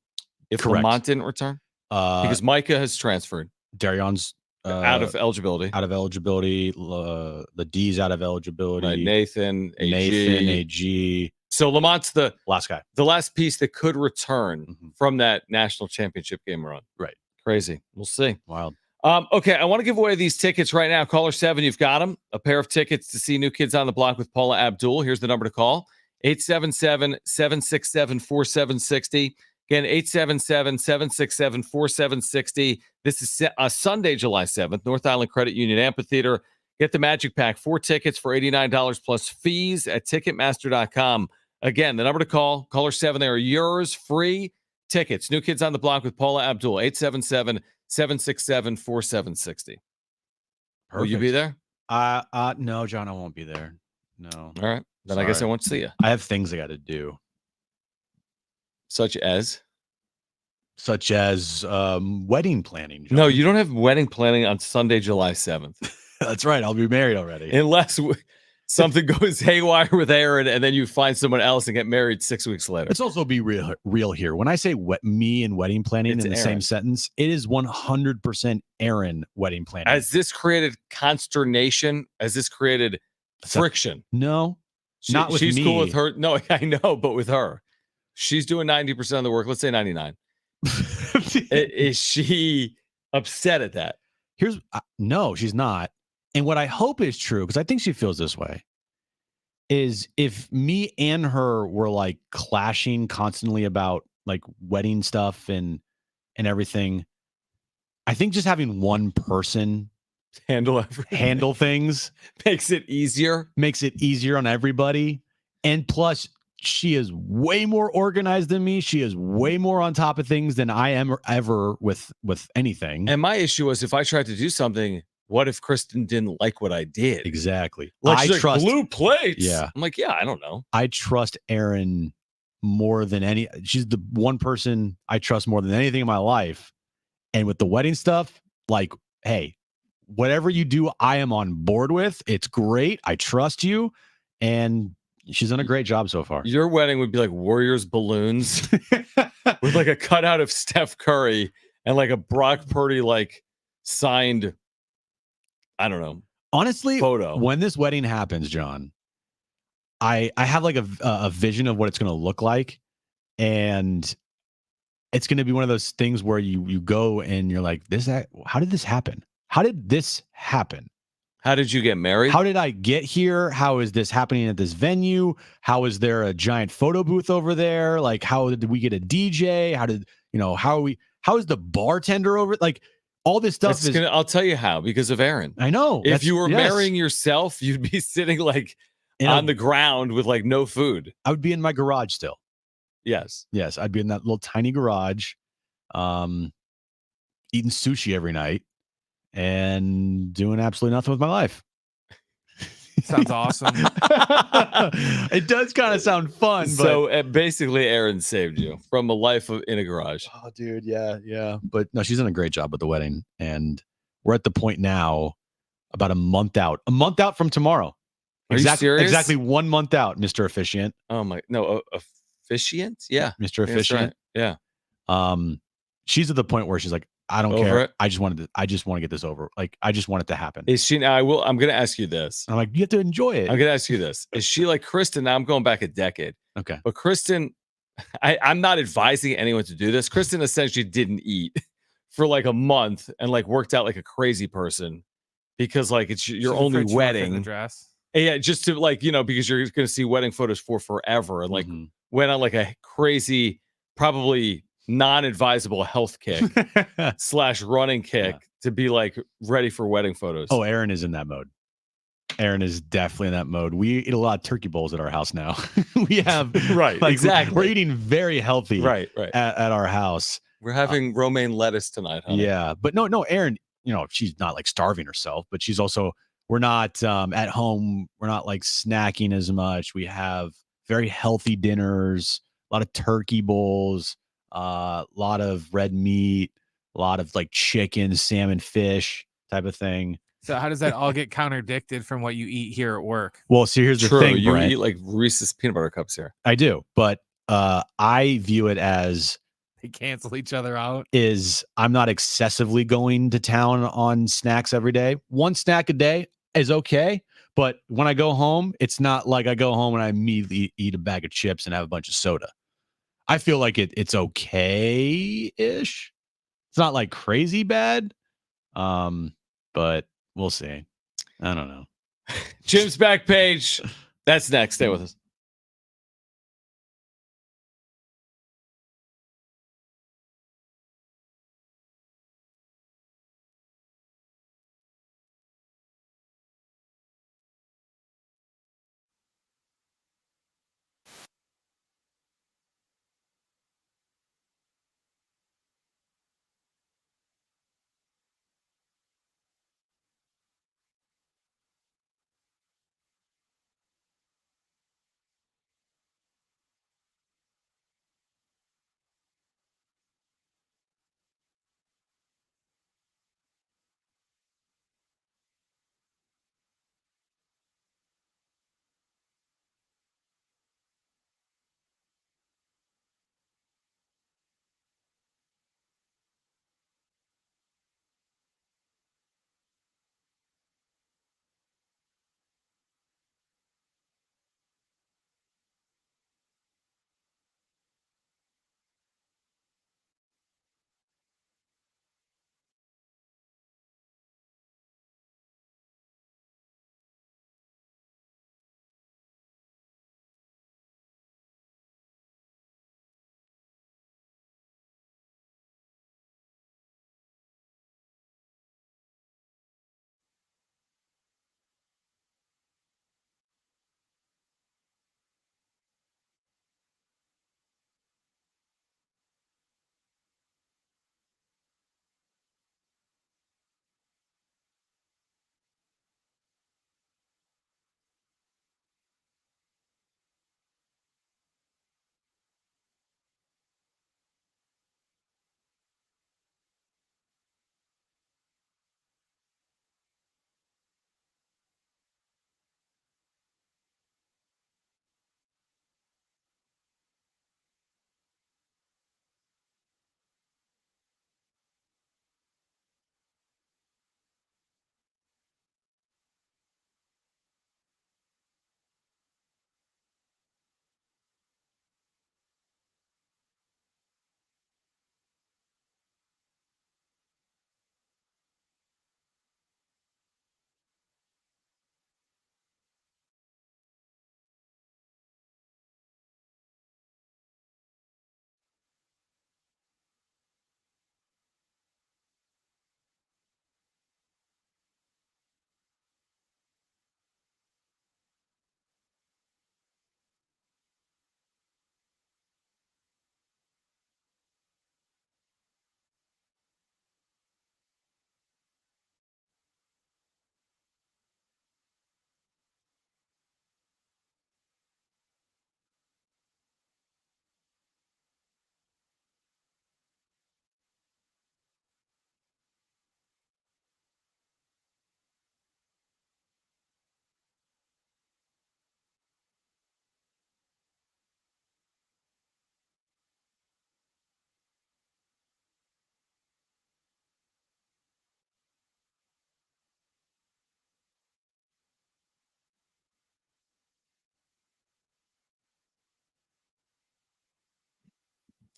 If Correct. Lamont didn't return, because Micah has transferred, Darion's out of eligibility. The D's out of eligibility. Right. Nathan, AG. So Lamont's the last guy, the last piece that could return from that national championship game run. Right. Crazy. We'll see. Wild. Okay, I want to give away these tickets right now. Caller 7, you've got them. A pair of tickets to see New Kids on the Block with Paula Abdul. Here's the number to call. 877-767-4760. Again, 877-767-4760. This is Sunday, July 7th, North Island Credit Union Amphitheater. Get the Magic Pack, 4 tickets for $89 plus fees at Ticketmaster.com. Again, the number to call, caller 7, they are yours, free tickets. New Kids on the Block with Paula Abdul, 877-767-4760. Will you be there? No, John, I won't be there. No. All right. Then I guess I won't see you. I have things I got to do. Such as wedding planning. John. No, you don't have wedding planning on Sunday, July 7th. That's right. I'll be married already. Unless something goes haywire with Aaron and then you find someone else and get married 6 weeks later. Let's also be real here. When I say me and wedding planning in the same sentence, it is 100% Aaron wedding planning. Has this created consternation? Has this created friction? No, not with me. She's cool with her. No, I know, but with her. She's doing 90% of the work. Let's say 99. Is she upset at that? No, she's not. And what I hope is true, because I think she feels this way, is if me and her were like clashing constantly about like wedding stuff and everything, I think just having one person handle things makes it easier on everybody. And plus, she is way more organized than me. She is way more on top of things than I am ever with anything. And my issue was if I tried to do something, what if Kristen didn't like what I did? Exactly. Like, I trust blue plates. Yeah. I'm like, yeah, I don't know. I trust Erin more than any. She's the one person I trust more than anything in my life. And with the wedding stuff, like, hey, whatever you do, I am on board with. It's great. I trust you. And she's done a great job so far. Your wedding would be like Warriors balloons with like a cutout of Steph Curry and like a Brock Purdy like signed, I don't know. Honestly, photo. When this wedding happens, John, I have like a vision of what it's going to look like, and it's going to be one of those things where you go and you're like, how did this happen? How did this happen? How did you get married? How did I get here? How is this happening at this venue? How is there a giant photo booth over there? Like, how did we get a DJ? How is the bartender over? Like, all this stuff I'll tell you how, because of Aaron. I know. If you were marrying yourself, you'd be sitting like on the ground with like no food. I would be in my garage still. Yes. Yes. I'd be in that little tiny garage, eating sushi every night and doing absolutely nothing with my life. Sounds awesome. It does kind of sound fun. So basically, Aaron saved you from a life in a garage. Oh, dude. Yeah. But no, she's done a great job with the wedding. And we're at the point now about a month out from tomorrow. Are you serious? Exactly 1 month out, Mr. Officiant. Oh my, no, officiant? Yeah. Mr. Officiant. Right. Yeah. She's at the point where she's like, I don't Over care. it? I just want to get this over. Like, I just want it to happen. Is she now? I'm going to ask you this. I'm like, you have to enjoy it. I'm going to ask you this. Is she like Kristen? Now I'm going back a decade. Okay. But Kristen, I'm not advising anyone to do this. Kristen essentially didn't eat for like a month and like worked out like a crazy person because like it's your She's only afraid she won't fit in the wedding. dress. Yeah, just to like, because you're going to see wedding photos for forever and like went on like a crazy, probably non-advisable health kick / running kick to be like ready for wedding photos. Oh, Aaron is in that mode. Aaron is definitely in that mode. We eat a lot of turkey bowls at our house now. We have right, like, exactly. We're eating very healthy, right at our house. We're having romaine lettuce tonight, honey. Yeah, but no, Aaron. She's not like starving herself, but she's also. We're not at home. We're not like snacking as much. We have very healthy dinners, a lot of turkey bowls, a lot of red meat, a lot of like chicken, salmon, fish type of thing. So how does that all get contradicted from what you eat here at work? Well, see, here's the thing, You Brent. eat like Reese's peanut butter cups here. I do, but I view it as they cancel each other out. I'm not excessively going to town on snacks every day. One snack a day is okay, but when I go home, it's not like I go home and I immediately eat a bag of chips and have a bunch of soda. I feel like it's okay-ish. It's not like crazy bad, but we'll see. I don't know. Jim's back page. That's next. Stay with us.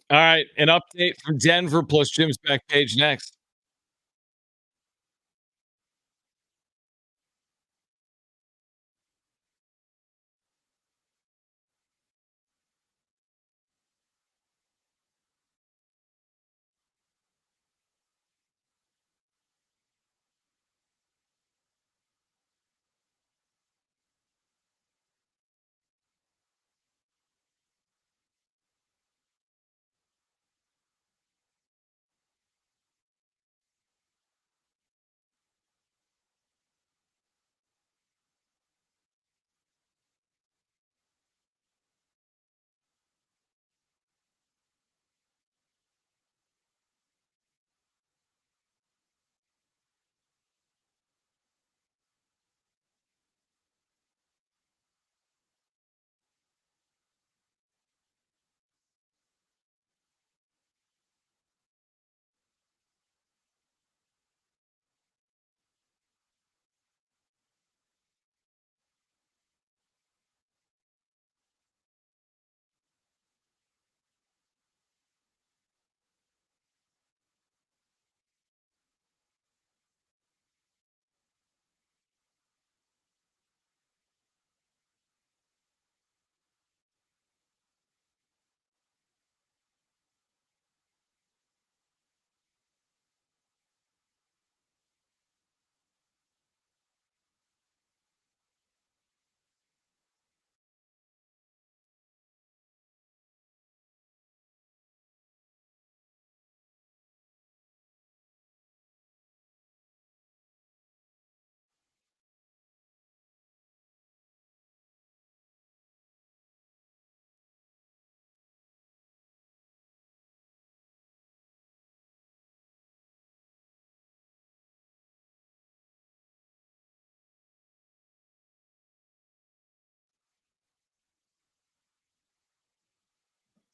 All right, an update from Denver plus Jim's back page next.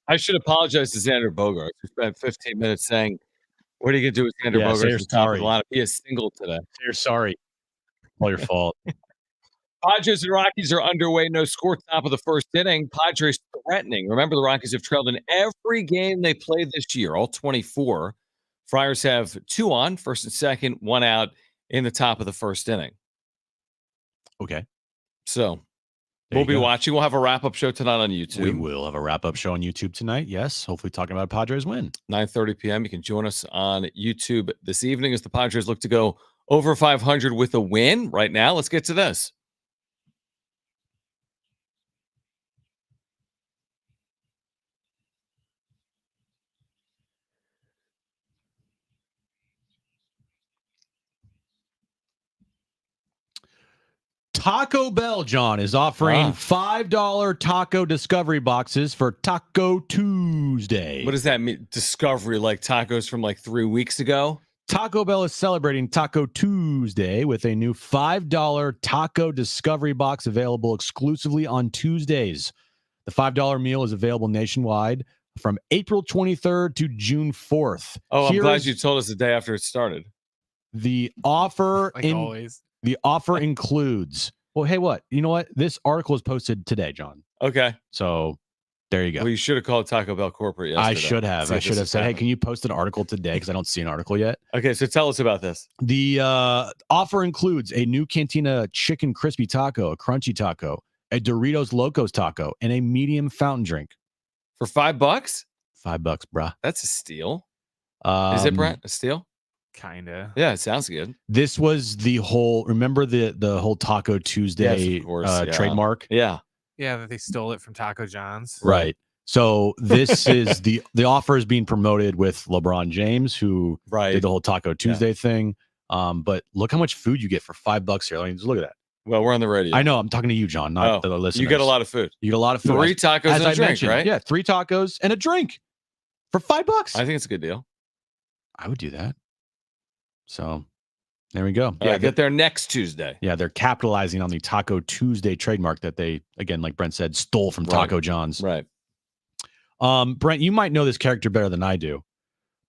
I should apologize to Xander Bogaerts. We spent 15 minutes saying, "What are you going to do with Xander Yeah, say Bogaerts you're at the top of sorry. the lineup?" He is single today. Say you're sorry. All your fault. Padres and Rockies are underway. No score, top of the first inning. Padres threatening. Remember, the Rockies have trailed in every game they played this year, all 24. Friars have 2 on, first and second, 1 out in the top of the first inning. Okay. So There we'll you be go. watching. We'll have a wrap-up show tonight on YouTube. We will have a wrap-up show on YouTube tonight. Yes. Hopefully talking about a Padres win. 9:30 p.m. You can join us on YouTube this evening as the Padres look to go over 500 with a win. Right now, let's get to this. Taco Bell, John, is offering $5 taco discovery boxes for Taco Tuesday. What does that mean? Discovery, like tacos from like 3 weeks ago? Taco Bell is celebrating Taco Tuesday with a new $5 taco discovery box available exclusively on Tuesdays. The $5 meal is available nationwide from April 23rd to June 4th. Oh, I'm glad you told us the day after it started. The offer Like always. The offer includes, well, hey, what? You know what? This article is posted today, John. Okay. So there you go. Well, you should have called Taco Bell corporate yesterday. I should have. See I if should this have is said, hey, happening. can you post an article today? Because I don't see an article yet. Okay, so tell us about this. The offer includes a new Cantina chicken crispy taco, a crunchy taco, a Doritos Locos taco, and a medium fountain drink. For $5? $5, bruh. That's a steal. Is it, Brent? A steal? Kinda. Yeah, it sounds good. This was the whole, remember the whole Taco Tuesday Yes, of course, yeah. trademark? Yeah. Yeah, that they stole it from Taco John's. Right. So this is the offer is being promoted with LeBron James, who did the whole Taco Tuesday thing. But look how much food you get for $5 here. I mean, just look at that. Well, we're on the radio. I know. I'm talking to you, John, not the listeners. You get a lot of food. You get a lot of food. 3 tacos and a drink, right? Yeah, 3 tacos and a drink for $5. I think it's a good deal. I would do that. So there we go. Yeah, get there next Tuesday. Yeah, they're capitalizing on the Taco Tuesday trademark that they, again, like Brent said, stole from Taco John's. Right. Brent, you might know this character better than I do,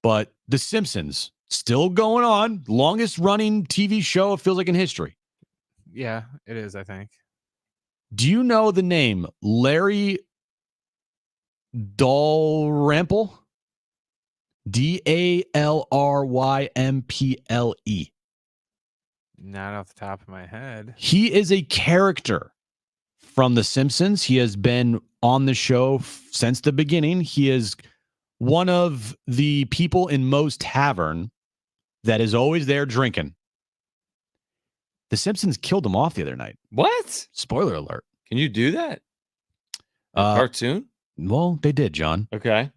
but The Simpsons still going on. Longest running TV show, it feels like, in history. Yeah, it is, I think. Do you know the name Larry Dalrymple? Dalrymple. Not off the top of my head. He is a character from The Simpsons. He has been on the show since the beginning. He is one of the people in Moe's Tavern that is always there drinking. The Simpsons killed him off the other night. What? Spoiler alert. Can you do that? Cartoon? Well, they did, John. Okay.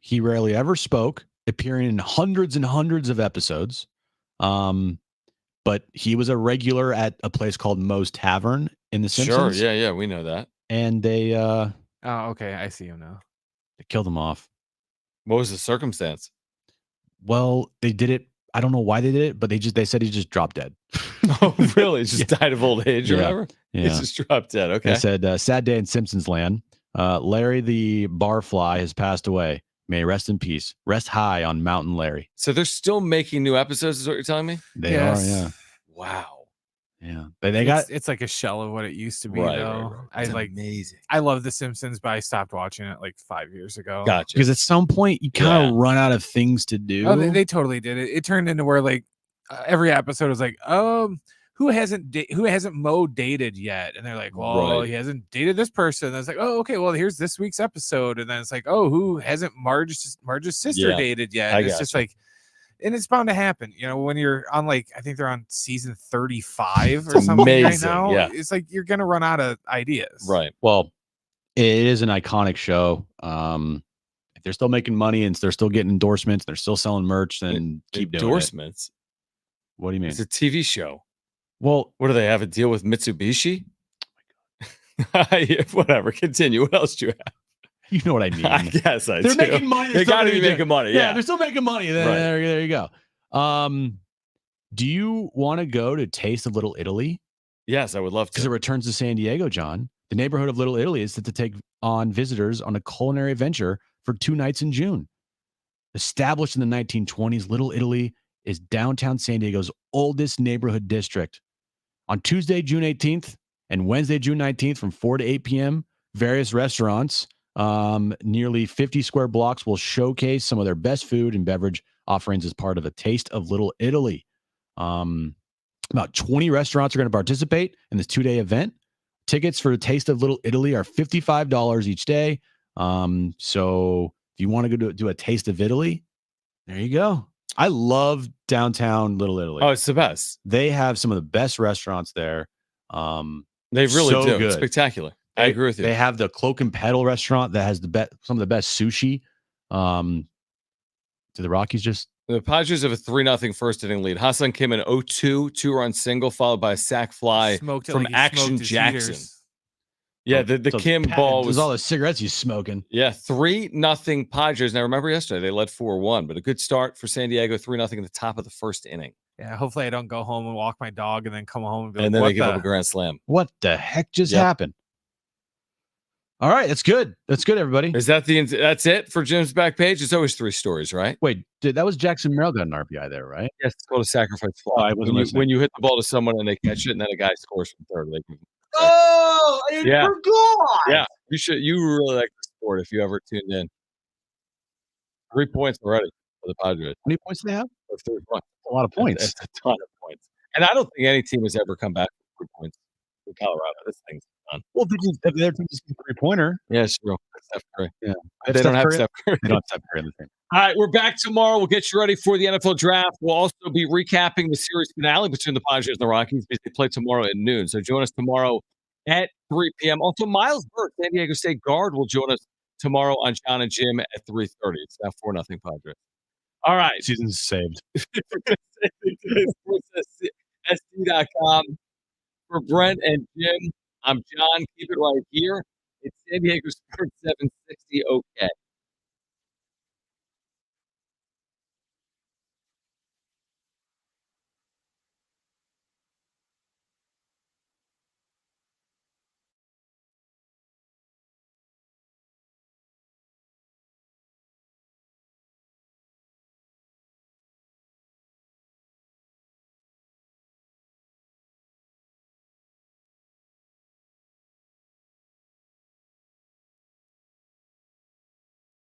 He rarely ever spoke, appearing in hundreds and hundreds of episodes. But he was a regular at a place called Moe's Tavern in The Simpsons. Sure. Yeah. We know that. And they Oh, okay. I see him now. they killed him off. What was the circumstance? Well, they did it. I don't know why they did it, but they said he just dropped dead. Oh, really? He just died of old age or whatever? Yeah. He just dropped dead. Okay. They said, sad day in Simpsons land. Larry the barfly has passed away. May he rest in peace. Rest high on Mountain Larry. So they're still making new episodes, is what you're telling me? They are, yeah. Wow. Yeah. They got It's like a shell of what it used to be, Right, though. It's I like. amazing. I love The Simpsons, but I stopped watching it like 5 years ago. Gotcha. because at some point you kind of run out of things to do. Oh, they totally did it. It turned into where like every episode was like, who hasn't Mo dated yet? And they're like, well, Right. he hasn't dated this person. And it's like, oh, okay, well, here's this week's episode. And then it's like, oh, who hasn't Marge's sister Yeah, dated yet? I And it's just like, and it's bound to happen. You know, when you're on like, I think they're on season 35 or It's something right amazing, now. yeah. It's like you're gonna run out of ideas. Right. Well, it is an iconic show. If they're still making money and they're still getting endorsements, they're still selling merch, then keep doing it. Endorsements. What do you mean? It's a TV show. Well, What do they have? A deal with Mitsubishi? Yeah, whatever. Continue. What else do you have? you know what I mean. I guess I They're do. making money. They still got to be gonna do it. making money. Yeah, Yeah. they're still making money. Then Right. there you go. Do you want to go to Taste of Little Italy? Yes, I would love Because it to. returns to San Diego, John. The neighborhood of Little Italy is set to take on visitors on a culinary adventure for 2 nights in June. Established in the 1920s, Little Italy is downtown San Diego's oldest neighborhood district. On Tuesday, June 18th and Wednesday, June 19th from 4 to 8 p.m., various restaurants, nearly 50 square blocks will showcase some of their best food and beverage offerings as part of a Taste of Little Italy. About 20 restaurants are going to participate in this 2-day event. Tickets for the Taste of Little Italy are $55 each day. So if you want to go do a Taste of Italy, there you go. I love downtown Little Italy. Oh, it's the best. They have some of the best restaurants there. They really So do. good. It's spectacular. I agree with you. They have the Cloak and Pedal restaurant that has some of the best sushi. Do the Rockies just? The Padres have a 3-0 first inning lead. Hassan came in 0-2, 2-run single, followed by a sac fly Smoked it from like he Action smoked his Jackson. heaters. Yeah, the So Kim ball was was all the cigarettes he's smoking. Yeah, 3-0 Padres. Now remember yesterday they led 4-1, but a good start for San Diego, 3-0 in the top of the first inning. Yeah, hopefully I don't go home and walk my dog and then come home and be And like, then what they give up the? a grand slam. What the heck just Yep. happened? All right, that's good. That's good, everybody. Is that that's it for Jim's back page? It's always 3 stories, right? Wait, that was Jackson Merrill got an RBI there, right? Yes, it's called a sacrifice Oh, fly. I wasn't listening. When you hit the ball to someone and they catch it, and then a guy scores from third. They give Oh, I Yeah. forgot. Yeah, you really like the sport if you ever tuned in. 3 points already for the Padres. How many points do they have? Or 3 points. A lot of points. It's a ton of points. And I don't think any team has ever come back with 3 points in Colorado. This thing's done. Well, if they're just a 3-pointer, Yeah, it's real. Steph Curry. Yeah. They don't have Steph Curry. they don't have Steph Curry in the team. All right, we're back tomorrow. We'll get you ready for the NFL draft. We'll also be recapping the series finale between the Padres and the Rockies because they play tomorrow at noon. So join us tomorrow at 3 p.m. Also, Miles Burke, San Diego State guard, will join us tomorrow on Jon and Jim at 3:30. It's now 4-0 Padres. All right. Season's saved. SC.com. For Brent and Jim, I'm John. Keep it right here. It's San Diego Sports 760 OK.